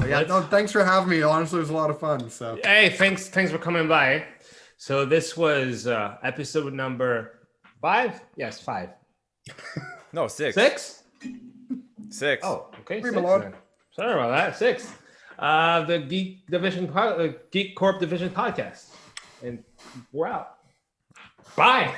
Yeah, no, thanks for having me. Honestly, it was a lot of fun. So Hey, thanks for coming by. So this was episode number 5? Yes, 5. No, 6. 6? 6. Oh, okay. Free 6 Malone. then. Sorry about that. 6. The Geek Corp Division podcast. And we're out. Bye.